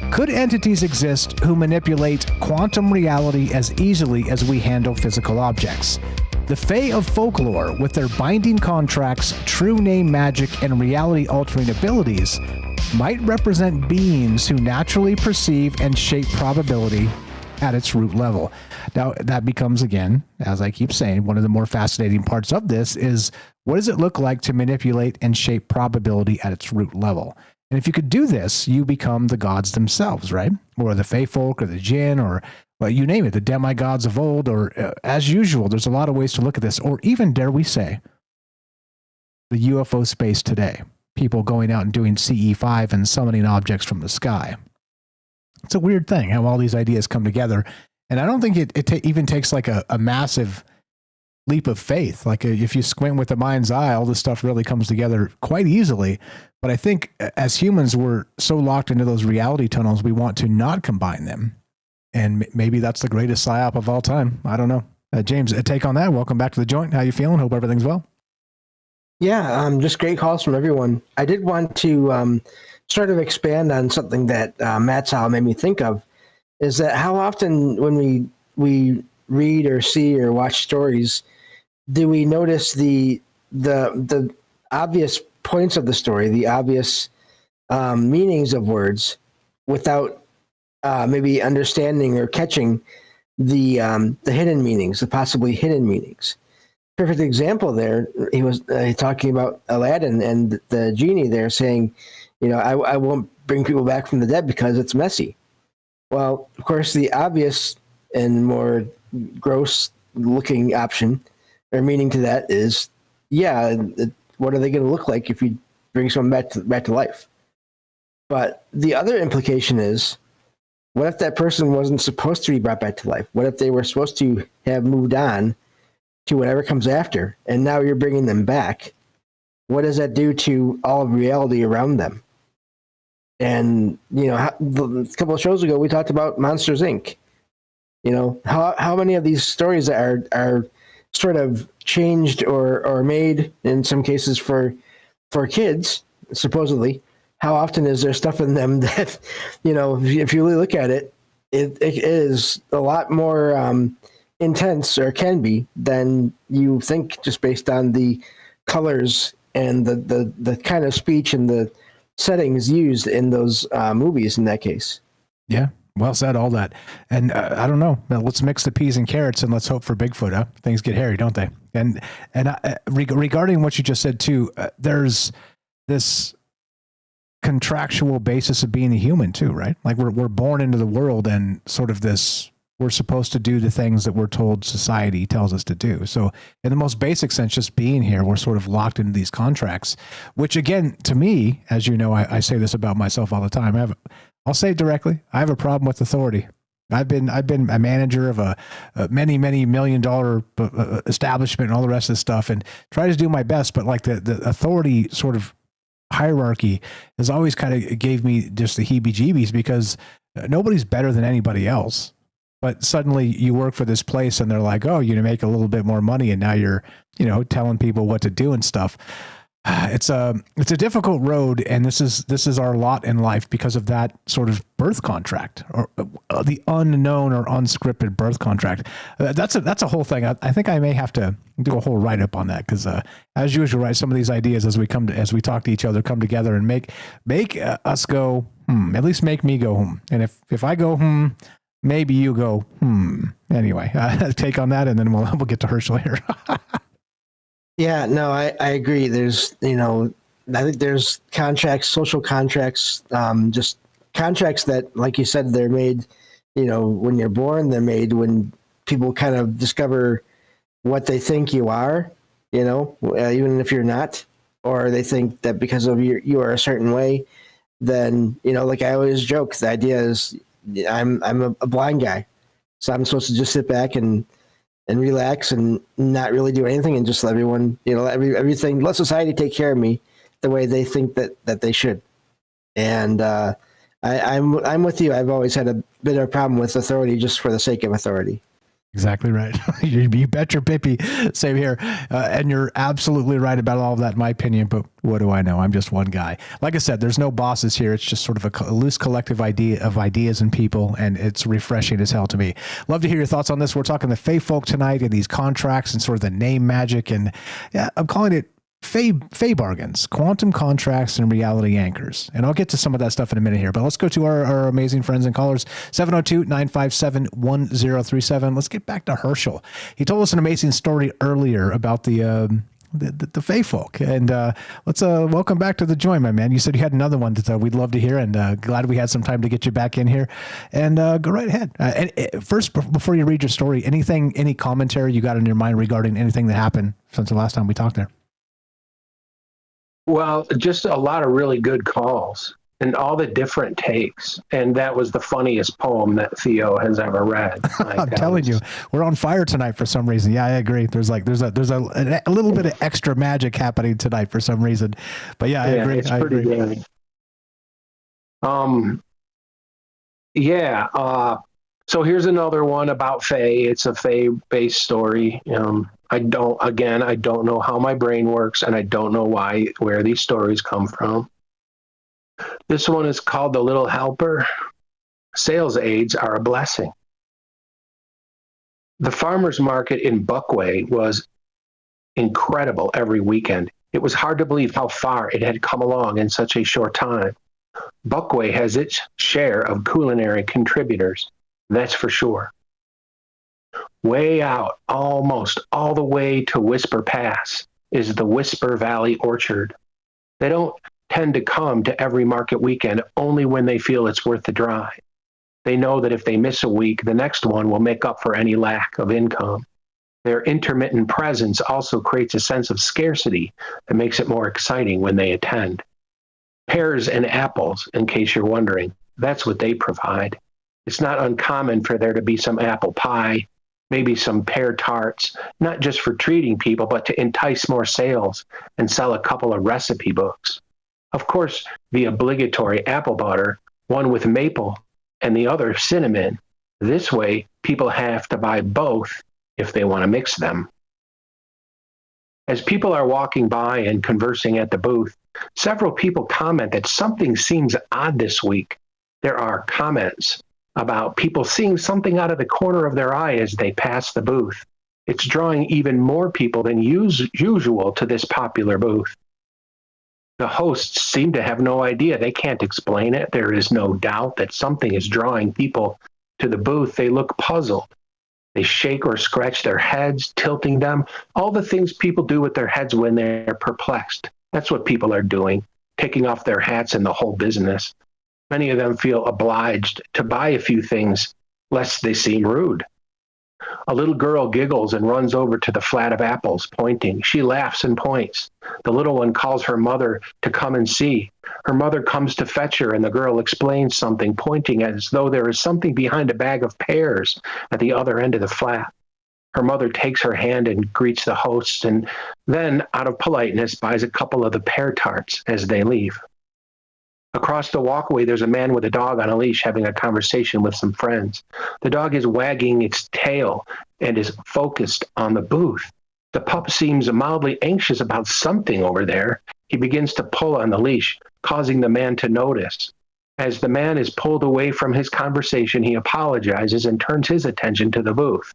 Could entities exist who manipulate quantum reality as easily as we handle physical objects? The Fae of folklore, with their binding contracts, true name magic, and reality-altering abilities, might represent beings who naturally perceive and shape probability at its root level. Now, that becomes, again, as I keep saying, one of the more fascinating parts of this is, what does it look like to manipulate and shape probability at its root level? And if you could do this, you become the gods themselves, right? Or the Fey folk, or the Jinn, or, well, you name it, the demigods of old, or as usual, there's a lot of ways to look at this, or even, dare we say, the UFO space today. People going out and doing CE5 and summoning objects from the sky. It's a weird thing how all these ideas come together. And I don't think it even takes like a massive leap of faith. Like if you squint with the mind's eye, all this stuff really comes together quite easily. But I think as humans, we're so locked into those reality tunnels, we want to not combine them. And maybe that's the greatest psyop of all time. I don't know. James, a take on that? Welcome back to the joint. How you feeling? Hope everything's well. Yeah, just great calls from everyone. I did want to sort of expand on something that Matt Sal made me think of, is that how often when we read or see or watch stories, do we notice the obvious points of the story, the obvious meanings of words, without maybe understanding or catching the hidden meanings, the possibly hidden meanings? Perfect example there. He was talking about Aladdin and the genie there, saying, I won't bring people back from the dead because it's messy. Well, of course, the obvious and more gross looking option or meaning to that is, what are they going to look like if you bring someone back to life? But the other implication is, what if that person wasn't supposed to be brought back to life? What if they were supposed to have moved on to whatever comes after, and now you're bringing them back? What does that do to all of reality around them? And a couple of shows ago we talked about Monsters Inc. How many of these stories are sort of changed or made in some cases for kids, supposedly? How often is there stuff in them that, if you really look at it, it is a lot more intense, or can be, than you think, just based on the colors and the kind of speech and the settings used in those movies in that case. Yeah, well said, all that. And I don't know, let's mix the peas and carrots and let's hope for Bigfoot. Huh? Things get hairy, don't they? And regarding what you just said too, there's this contractual basis of being a human too, right? Like we're born into the world, and sort of this, we're supposed to do the things that we're told society tells us to do. So in the most basic sense, just being here, we're sort of locked into these contracts, which again, to me, as you know, I say this about myself all the time. I have I'll say it directly. I have a problem with authority. I've been a manager of a many $1 million establishment and all the rest of this stuff, and try to do my best. But like the authority sort of hierarchy has always kind of gave me just the heebie-jeebies, because nobody's better than anybody else. But suddenly you work for this place and they're like, oh, you make a little bit more money, and now you're, telling people what to do and stuff. It's a difficult road, and this is our lot in life because of that sort of birth contract, or the unknown or unscripted birth contract. That's a whole thing. I think I may have to do a whole write up on that, because as usual, right, some of these ideas as we talk to each other come together and make us go at least make me go and if I go maybe you go anyway. Take on that, and then we'll get to Herschel here. Yeah, no, I agree. There's, I think there's contracts, social contracts, just contracts that, like you said, they're made, when you're born, they're made when people kind of discover what they think you are, even if you're not, or they think that because of you are a certain way, then, like I always joke, the idea is I'm a blind guy, so I'm supposed to just sit back and relax and not really do anything, and just let everyone, everything, let society take care of me the way they think that they should. And I'm with you. I've always had a bit of a problem with authority just for the sake of authority. Exactly right. You bet your pippy. Same here. And you're absolutely right about all of that, in my opinion. But what do I know? I'm just one guy. Like I said, there's no bosses here. It's just sort of a loose collective idea of ideas and people, and it's refreshing as hell to me. Love to hear your thoughts on this. We're talking the Fey folk tonight, and these contracts and sort of the name magic, and I'm calling it Fey bargains, quantum contracts, and reality anchors. And I'll get to some of that stuff in a minute here, but let's go to our amazing friends and callers. 702-957-1037. Let's get back to Herschel. He told us an amazing story earlier about the Fey folk, and let's welcome back to the join, my man. You said you had another one that we'd love to hear, and glad we had some time to get you back in here. And go right ahead. And first, before you read your story, any commentary you got in your mind regarding anything that happened since the last time we talked there? Well, just a lot of really good calls and all the different takes. And that was the funniest poem that Theo has ever read. I'm telling you, we're on fire tonight for some reason. Yeah, I agree. There's a little bit of extra magic happening tonight for some reason. But yeah, I agree. It's pretty good. So here's another one about Fae. It's a Fae-based story. I don't know how my brain works, and I don't know where these stories come from. This one is called The Little Helper. Sales aids are a blessing. The farmer's market in Buckway was incredible every weekend. It was hard to believe how far it had come along in such a short time. Buckway has its share of culinary contributors, that's for sure. Way out, almost all the way to Whisper Pass, is the Whisper Valley Orchard. They don't tend to come to every market weekend, only when they feel it's worth the drive. They know that if they miss a week, the next one will make up for any lack of income. Their intermittent presence also creates a sense of scarcity that makes it more exciting when they attend. Pears and apples, in case you're wondering, that's what they provide. It's not uncommon for there to be some apple pie, maybe some pear tarts, not just for treating people, but to entice more sales and sell a couple of recipe books. Of course, the obligatory apple butter, one with maple and the other cinnamon. This way, people have to buy both if they want to mix them. As people are walking by and conversing at the booth, several people comment that something seems odd this week. There are comments about people seeing something out of the corner of their eye as they pass the booth. It's drawing even more people than usual to this popular booth. The hosts seem to have no idea. They can't explain it. There is no doubt that something is drawing people to the booth. They look puzzled. They shake or scratch their heads, tilting them. All the things people do with their heads when they're perplexed. That's what people are doing, taking off their hats in the whole business. Many of them feel obliged to buy a few things lest they seem rude. A little girl giggles and runs over to the flat of apples, pointing. She laughs and points. The little one calls her mother to come and see. Her mother comes to fetch her, and the girl explains something, pointing as though there is something behind a bag of pears at the other end of the flat. Her mother takes her hand and greets the hosts, and then, out of politeness, buys a couple of the pear tarts as they leave. Across the walkway, there's a man with a dog on a leash having a conversation with some friends. The dog is wagging its tail and is focused on the booth. The pup seems mildly anxious about something over there. He begins to pull on the leash, causing the man to notice. As the man is pulled away from his conversation, he apologizes and turns his attention to the booth.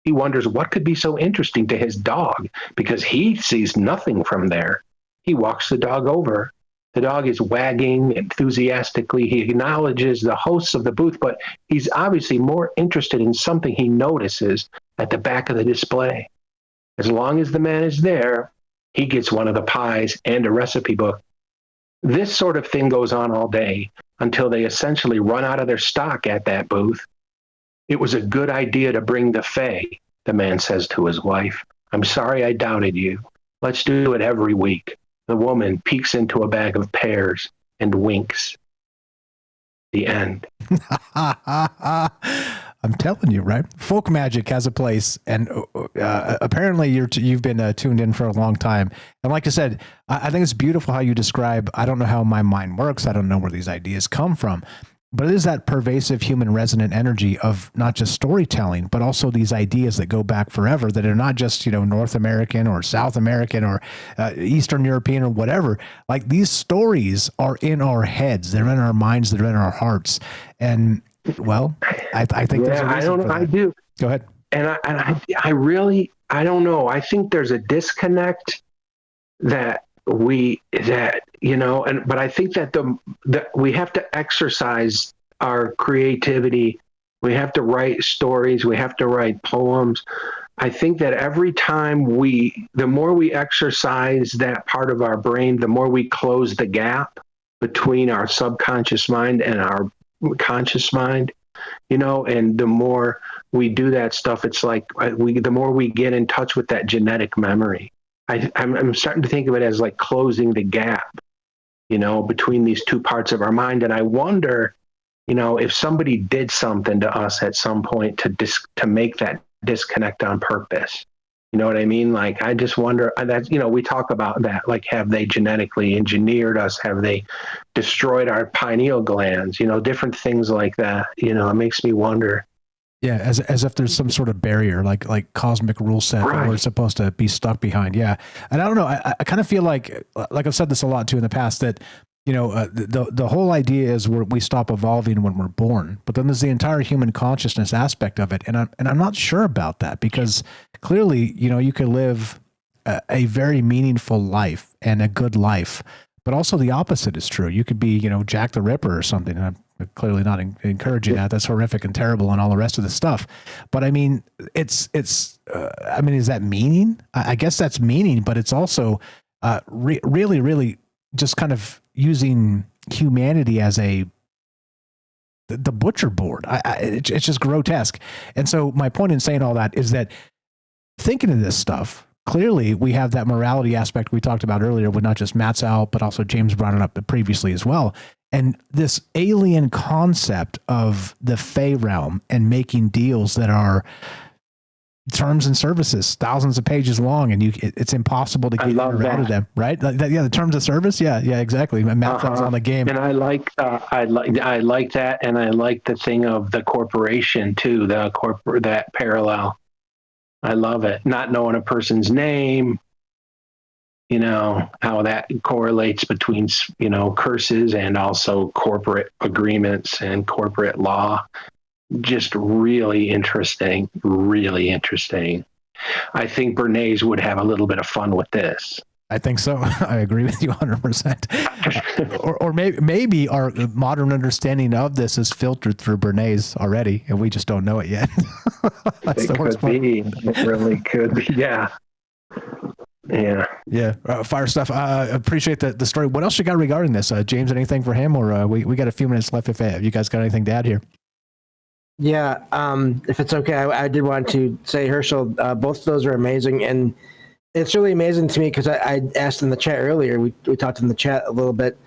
He wonders what could be so interesting to his dog, because he sees nothing from there. He walks the dog over. The dog is wagging enthusiastically. He acknowledges the hosts of the booth, but he's obviously more interested in something he notices at the back of the display. As long as the man is there, he gets one of the pies and a recipe book. This sort of thing goes on all day until they essentially run out of their stock at that booth. It was a good idea to bring the Fae, the man says to his wife. I'm sorry I doubted you. Let's do it every week. The woman peeks into a bag of pears and winks. The end. I'm telling you, right? Folk magic has a place, and apparently you've been tuned in for a long time. And like I said, I think it's beautiful how you describe. I don't know how my mind works. I don't know where these ideas come from. But it is that pervasive human resonant energy of not just storytelling, but also these ideas that go back forever, that are not just, North American or South American or Eastern European or whatever. Like, these stories are in our heads. They're in our minds. They're in our hearts. And, well, I think there's a reason for that. I do. Go ahead. And I really, I don't know. I think there's a disconnect but I think that we have to exercise our creativity. We have to write stories. We have to write poems. I think that every time the more we exercise that part of our brain, the more we close the gap between our subconscious mind and our conscious mind, and the more we do that stuff, it's like the more we get in touch with that genetic memory. I'm starting to think of it as like closing the gap, between these two parts of our mind. And I wonder, if somebody did something to us at some point to make that disconnect on purpose. You know what I mean? Like, I just wonder that, we talk about that, like, have they genetically engineered us? Have they destroyed our pineal glands? Different things like that. It makes me wonder. Yeah, as if there's some sort of barrier, like cosmic rule set that we're supposed to be stuck behind. Yeah, and I don't know. I kind of feel like I've said this a lot too in the past, that the whole idea is we stop evolving when we're born, but then there's the entire human consciousness aspect of it, and I'm not sure about that, because clearly you could live a very meaningful life and a good life, but also the opposite is true. You could be Jack the Ripper or something. And I'm clearly not encouraging that. That's horrific and terrible and all the rest of the stuff. But I mean, is that meaning? I guess that's meaning, but it's also really, really just kind of using humanity as the butcher board. It's just grotesque. And so my point in saying all that is that thinking of this stuff, clearly we have that morality aspect we talked about earlier with not just Matt's out, but also James brought it up previously as well. And this alien concept of the Fae realm and making deals that are terms and services, thousands of pages long, and it's impossible to get around to them, right? The terms of service. Yeah, exactly. Matt's on the game. And I like that, and I like the thing of the corporation too, that parallel. I love it. Not knowing a person's name, how that correlates between, curses and also corporate agreements and corporate law. Just really interesting, really interesting. I think Bernays would have a little bit of fun with this. I think so. I agree with you 100%. or maybe our modern understanding of this is filtered through Bernays already, and we just don't know it yet. That's the worst part. It really could be. Yeah. Fire stuff. Appreciate the story. What else you got regarding this, James? Anything for him, or we got a few minutes left? If you guys got anything to add here? Yeah, if it's okay, I did want to say, Herschel, both of those are amazing, and it's really amazing to me because I asked in the chat earlier. We talked in the chat a little bit.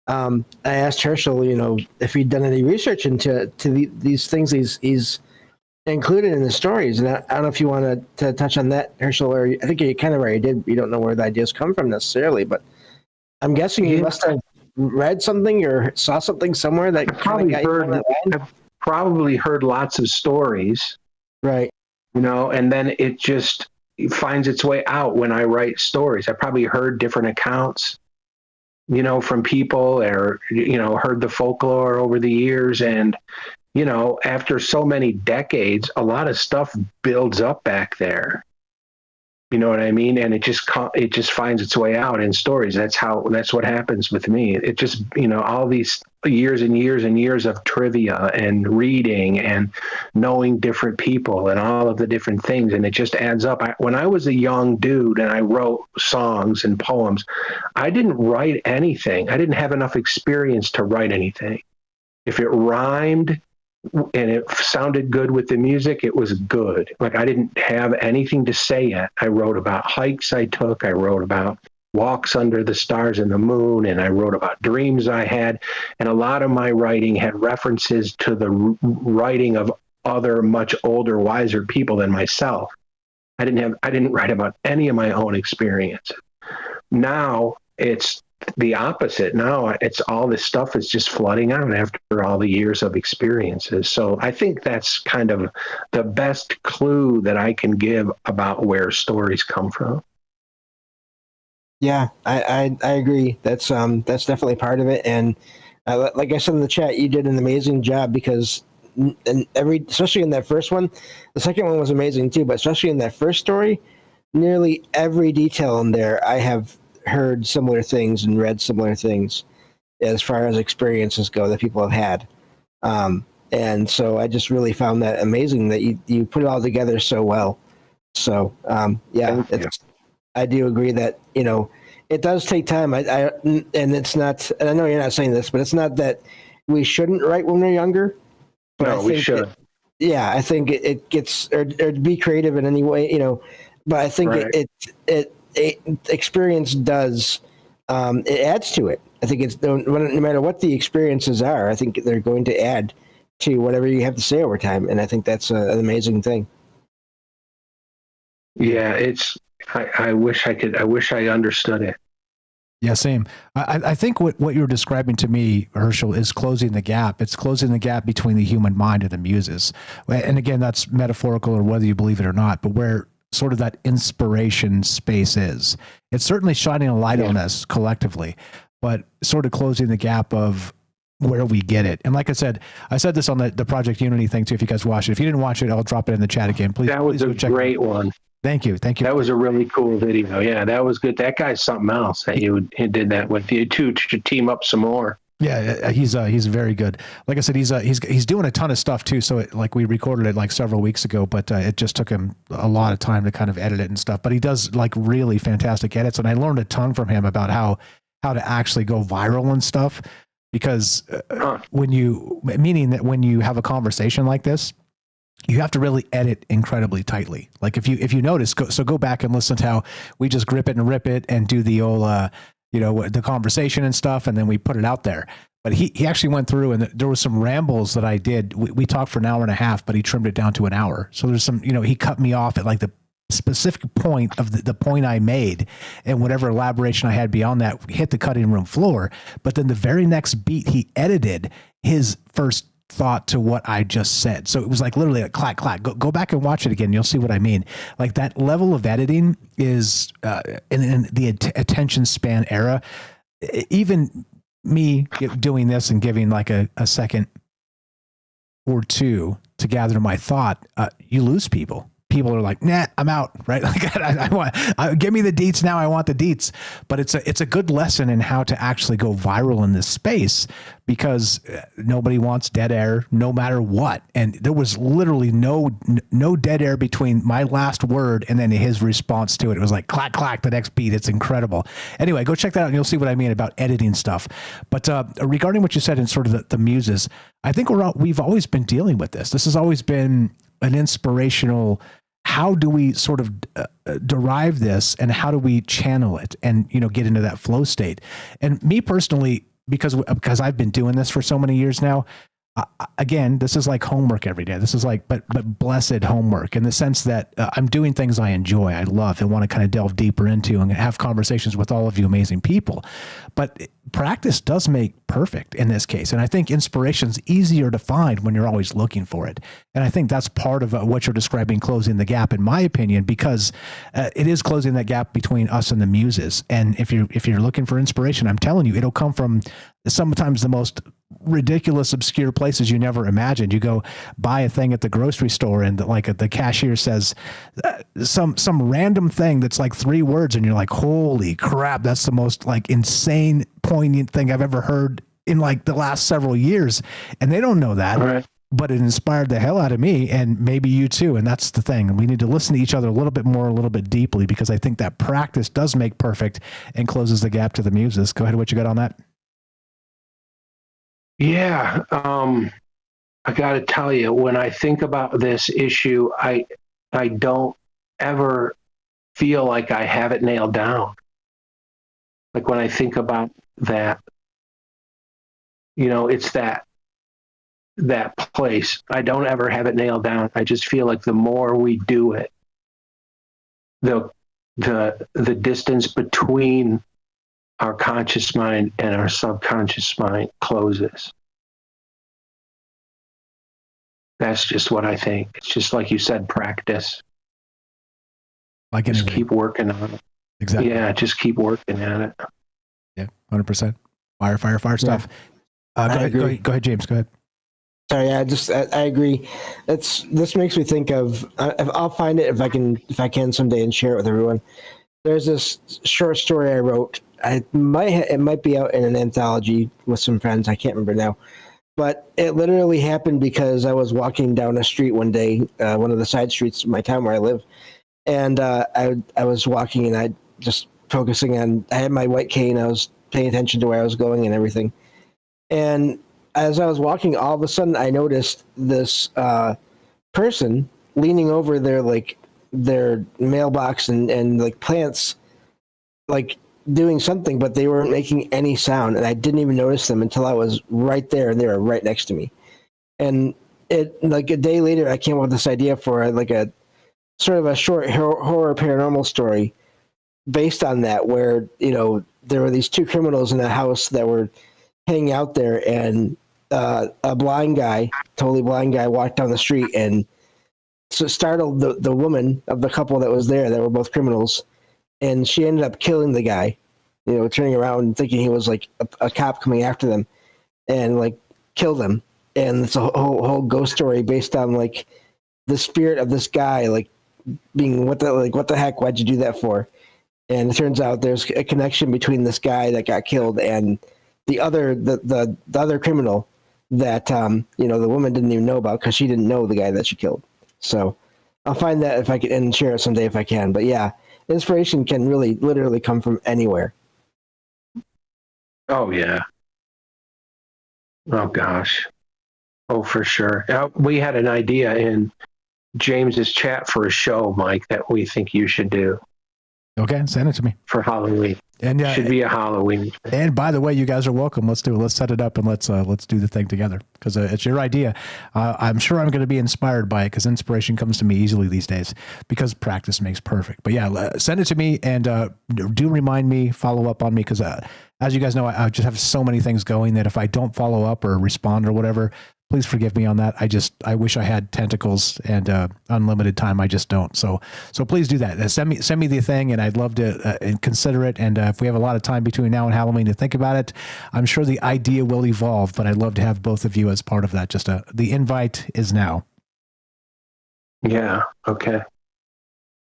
I asked Herschel, if he'd done any research into these things he's included in the stories, and I don't know if you want to touch on that, Herschel, or I think you kind of already did. You don't know where the ideas come from necessarily, but I'm guessing you must have read something or saw something somewhere that I've probably heard lots of stories, right? And then it just finds its way out when I write stories. I probably heard different accounts, from people, or heard the folklore over the years, and after so many decades, a lot of stuff builds up back there. You know what I mean? And it just finds its way out in stories. That's what happens with me. It just, all these years and years and years of trivia and reading and knowing different people and all of the different things. And it just adds up. When I was a young dude and I wrote songs and poems, I didn't write anything. I didn't have enough experience to write anything. If it rhymed and it sounded good with the music, it was good. Like, I didn't have anything to say yet. I wrote about hikes I took. I wrote about walks under the stars and the moon, and I wrote about dreams I had. And a lot of my writing had references to the writing of other much older, wiser people than myself. I didn't write about any of my own experience. Now it's the opposite. Now it's all this stuff is just flooding out after all the years of experiences. So I think that's kind of the best clue that I can give about where stories come from. Yeah, I agree. That's definitely part of it. And like I said in the chat, you did an amazing job because especially in that first one, the second one was amazing too, but especially in that first story, nearly every detail in there, I have heard similar things and read similar things as far as experiences go that people have had. And so I just really found that amazing that you put it all together so well. So yeah, I do agree that, it does take time. And it's not, and I know you're not saying this, but it's not that we shouldn't write when we're younger. But no, we should. I think it gets, or be creative in any way, but I think it experience does, it adds to it. I think it's no matter what the experiences are, I think they're going to add to whatever you have to say over time. And I think that's an amazing thing. Yeah, I wish I understood it. Yeah, same. I think what you're describing to me, Herschel, is closing the gap. It's closing the gap between the human mind and the muses. And again, that's metaphorical or whether you believe it or not, but where sort of that inspiration space is. It's certainly shining a light on us collectively, but sort of closing the gap of where we get it. And like I said this on the Project Unity thing too, if you guys watch it. If you didn't watch it, I'll drop it in the chat again. Please. That was a great one. Thank you. That was a really cool video. Yeah, that was good. That guy's something else that he did that with. You two should team up some more. Yeah, he's very good. Like I said, he's doing a ton of stuff too. So we recorded it like several weeks ago, but it just took him a lot of time to kind of edit it and stuff. But he does like really fantastic edits, and I learned a ton from him about how to actually go viral and stuff. Because when you have a conversation like this, you have to really edit incredibly tightly. Like if you notice, go back and listen to how we just grip it and rip it and do the old, the conversation and stuff. And then we put it out there. But he actually went through and there was some rambles that I did. We talked for an hour and a half, but he trimmed it down to an hour. So there's some, he cut me off at like the specific point of the point I made, and whatever elaboration I had beyond that hit the cutting room floor. But then the very next beat, he edited his first thought to what I just said. So it was like literally a clack, clack. Go back and watch it again. You'll see what I mean. Like that level of editing is in the attention span era. Even me doing this and giving like a second or two to gather my thought, you lose people. people are like, nah, I'm out, right? Like I want, give me the deets now. I want the deets. But it's a good lesson in how to actually go viral in this space, because nobody wants dead air no matter what. And there was literally no dead air between my last word and then his response to it. It was like clack, clack, the next beat. It's incredible. Anyway, go check that out and you'll see what I mean about editing stuff. But regarding what you said in sort of the muses, I think we've always been dealing with this. This has always been an inspirational, how do we sort of derive this and how do we channel it and, get into that flow state? And me personally, because I've been doing this for so many years now, again, this is like homework every day. This is like, but blessed homework in the sense that I'm doing things I enjoy, I love, and want to kind of delve deeper into and have conversations with all of you amazing people. But practice does make perfect in this case. And I think inspiration's easier to find when you're always looking for it. And I think that's part of what you're describing, closing the gap, in my opinion, because it is closing that gap between us and the muses. And if you're looking for inspiration, I'm telling you, it'll come from sometimes the most ridiculous, obscure places you never imagined. You go buy a thing at the grocery store and the cashier says some random thing that's like 3 words and you're like, holy crap, that's the most like insane, poignant thing I've ever heard in like the last several years. And they don't know that. Right. But it inspired the hell out of me, and maybe you too. And that's the thing. We need to listen to each other a little bit more, a little bit deeply, because I think that practice does make perfect and closes the gap to the muses. Go ahead. What you got on that? Yeah. I got to tell you, when I think about this issue, I don't ever feel like I have it nailed down. Like when I think about that, it's that place. I don't ever have it nailed down. I just feel like the more we do it, the distance between our conscious mind and our subconscious mind closes. That's just what I think. It's just like you said, practice. Like just keep working on it. Exactly. Yeah, just keep working at it. Yeah, 100%. Fire stuff. Yeah. Go ahead, James. Go ahead. Sorry, I agree. This makes me think of. I'll find it if I can someday and share it with everyone. There's this short story I wrote. It might be out in an anthology with some friends. I can't remember now, but it literally happened because I was walking down a street one day, one of the side streets of my town where I live, and I was walking and I just focusing on. I had my white cane. I was paying attention to where I was going and everything, and as I was walking, all of a sudden I noticed this person leaning over their mailbox and like plants, like doing something, but they weren't making any sound, and I didn't even notice them until I was right there, and they were right next to me. And it, like a day later, I came up with this idea for like a sort of a short horror paranormal story based on that, where there were these 2 criminals in a house that were hanging out there, and a totally blind guy walked down the street and so startled the woman of the couple that was there, that were both criminals, and she ended up killing the guy, turning around and thinking he was like a cop coming after them, and like killed him. And it's a whole ghost story based on like the spirit of this guy, like being what the heck, why'd you do that for? And it turns out there's a connection between this guy that got killed and the other criminal that the woman didn't even know about, because she didn't know the guy that she killed. So I'll find that if I can and share it someday if I can. But yeah, inspiration can really literally come from anywhere. Oh yeah. Oh gosh. Oh, for sure. We had an idea in James's chat for a show, Mike, that we think you should do. Okay, send it to me for Halloween. And should be a Halloween. And by the way, you guys are welcome. Let's do it. Let's set it up and let's do the thing together, because it's your idea. I'm sure I'm going to be inspired by it, because inspiration comes to me easily these days, because practice makes perfect. But yeah, send it to me, and do remind me, follow up on me, because as you guys know, I just have so many things going that if I don't follow up or respond or whatever, please forgive me on that. I wish I had tentacles and unlimited time. I just don't. So please do that. Send me the thing, and I'd love to consider it. And if we have a lot of time between now and Halloween to think about it, I'm sure the idea will evolve. But I'd love to have both of you as part of that. Just the invite is now. Yeah. Okay.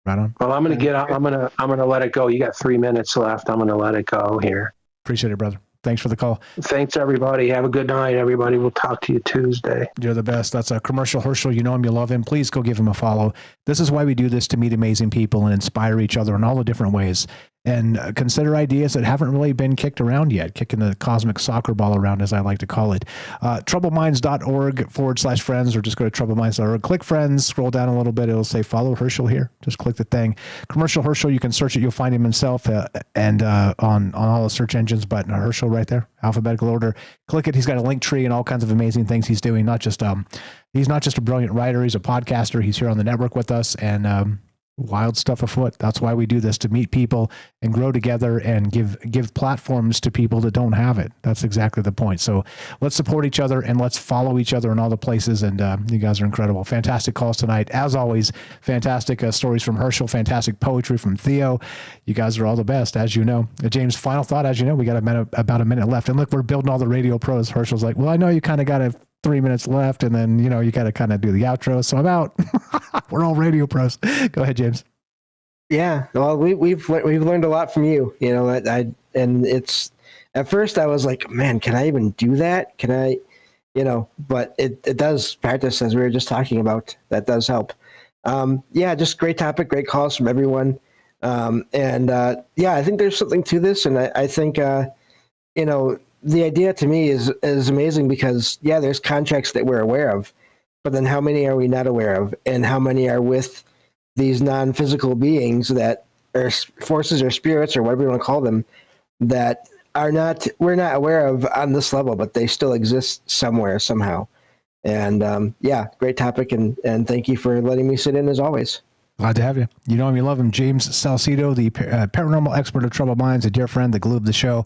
Right on. Well, I'm gonna let it go. You got 3 minutes left. I'm gonna let it go here. Appreciate it, brother. Thanks for the call. Thanks, everybody. Have a good night, everybody. We'll talk to you Tuesday. You're the best. That's a Commercial Herschel. You know him, you love him. Please go give him a follow. This is why we do this, to meet amazing people and inspire each other in all the different ways. And consider ideas that haven't really been kicked around yet, kicking the cosmic soccer ball around, as I like to call it. troubleminds.org/friends, or just go to troubleminds.org. Click friends, scroll down a little bit. It'll say follow Herschel here. Just click the thing. Commercial Herschel, you can search it. You'll find him himself and on all the search engines, but Herschel right there, alphabetical order. Click it. He's got a link tree and all kinds of amazing things he's doing. He's not just a brilliant writer. He's a podcaster. He's here on the network with us, and wild stuff afoot. That's why we do this, to meet people and grow together and give platforms to people that don't have it. That's exactly the point. So let's support each other and let's follow each other in all the places. And you guys are incredible. Fantastic calls tonight. As always, fantastic stories from Herschel, fantastic poetry from Theo. You guys are all the best, as you know. James, final thought, as you know, we got about a minute left. And look, we're building all the radio pros. Herschel's like, well, I know you kind of got to 3 minutes left, and then, you got to kind of do the outro. So I'm out. We're all radio pros. Go ahead, James. Yeah. Well, we've learned a lot from you, and it's, at first I was like, man, can I even do that? Can I, but it does, practice, as we were just talking about, that does help. Just great topic, great calls from everyone. I think there's something to this. And I think, the idea to me is amazing because, there's contracts that we're aware of, but then how many are we not aware of, and how many are with these non-physical beings that are forces or spirits or whatever you want to call them that we're not aware of on this level, but they still exist somewhere, somehow. And great topic. And thank you for letting me sit in as always. Glad to have you. You know him, you love him. James Salcedo, the paranormal expert of Troubled Minds, a dear friend, the glue of the show.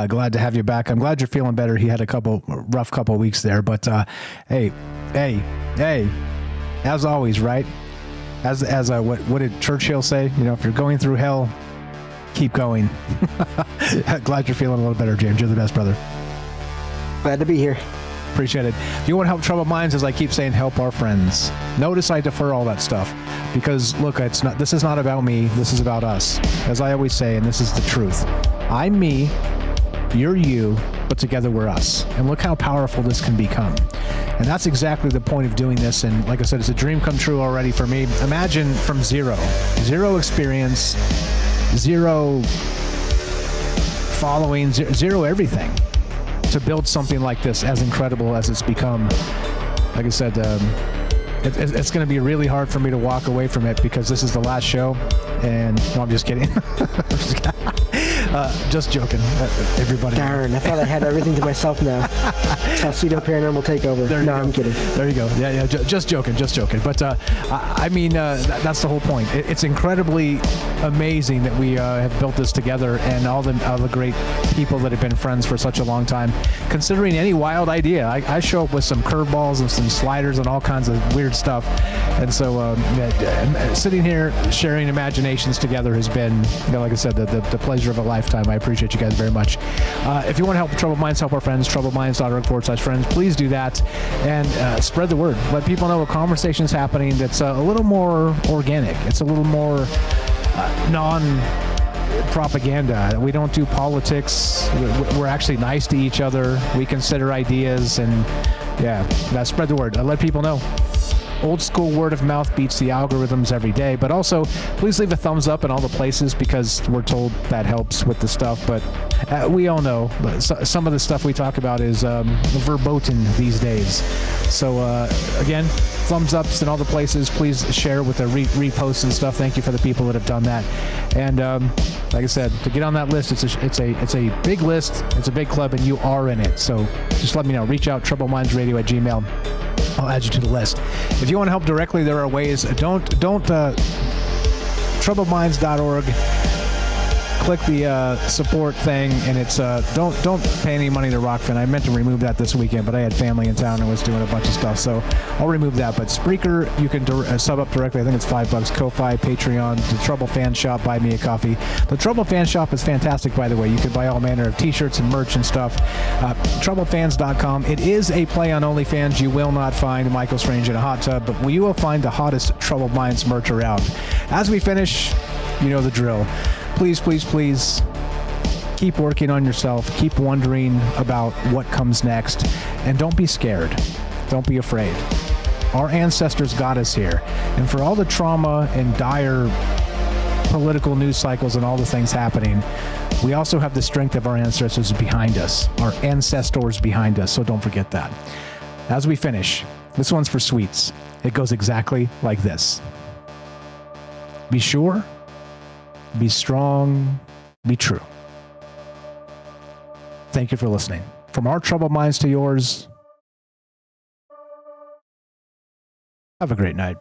Glad to have you back. I'm glad you're feeling better. He had a rough couple weeks there, but hey, as always, right? As what did Churchill say? If you're going through hell, keep going. Glad you're feeling a little better, James. You're the best, brother. Glad to be here. Appreciate it. If you want to help Troubled Minds, as I keep saying, help our friends. Notice I defer all that stuff because, look, this is not about me. This is about us. As I always say, and this is the truth. I'm me, you're you, but together we're us. And look how powerful this can become. And that's exactly the point of doing this. And like I said, it's a dream come true already for me. Imagine from zero experience, zero following, zero everything, to build something like this, as incredible as it's become. Like I said, it's going to be really hard for me to walk away from it because this is the last show. And no, I'm just kidding. Just joking, everybody. Darn, I thought I had everything to myself now. Salcedo Paranormal Takeover. No, I'm kidding. There you go. Yeah, just joking. But that's the whole point. It's incredibly amazing that we have built this together, and all the great people that have been friends for such a long time. Considering any wild idea, I show up with some curveballs and some sliders and all kinds of weird stuff. And so sitting here sharing imaginations together has been, like I said, the pleasure of a lifetime. I appreciate you guys very much. If you want to help Troubled Minds help our friends, troubledminds.org/friends, please do that and spread the word. Let people know a conversation is happening that's a little more organic. It's a little more non-propaganda. We don't do politics. We're actually nice to each other. We consider ideas, and spread the word. Let people know. Old school word of mouth beats the algorithms every day, but also please leave a thumbs up in all the places because we're told that helps with the stuff. But we all know some of the stuff we talk about is verboten these days. So again, thumbs ups in all the places. Please share with the reposts and stuff. Thank you for the people that have done that. And like I said, to get on that list, it's a big list. It's a big club, and you are in it. So just let me know. Reach out, troublemindsradio@gmail.com. I'll add you to the list. If you want to help directly, there are ways. Don't troubledminds.org. click the support thing, and it's don't pay any money to Rockfin. I meant to remove that this weekend, but I had family in town and was doing a bunch of stuff, so I'll remove that. But Spreaker, you can sub up directly. I think it's $5. Ko-Fi, Patreon, the Trouble Fan Shop, buy me a coffee. The Trouble Fan Shop is fantastic, by the way. You can buy all manner of t-shirts and merch and stuff. Troublefans.com. It is a play on OnlyFans. You will not find Michael Strange in a hot tub, but you will find the hottest Troubled Minds merch around. As we finish, you know the drill. Please, please, please keep working on yourself. Keep wondering about what comes next. And don't be scared. Don't be afraid. Our ancestors got us here. And for all the trauma and dire political news cycles and all the things happening, we also have the strength of our ancestors behind us. Our ancestors behind us. So don't forget that. As we finish, this one's for Sweets. It goes exactly like this. Be sure, be strong, be true. Thank you for listening. From our troubled minds to yours, have a great night.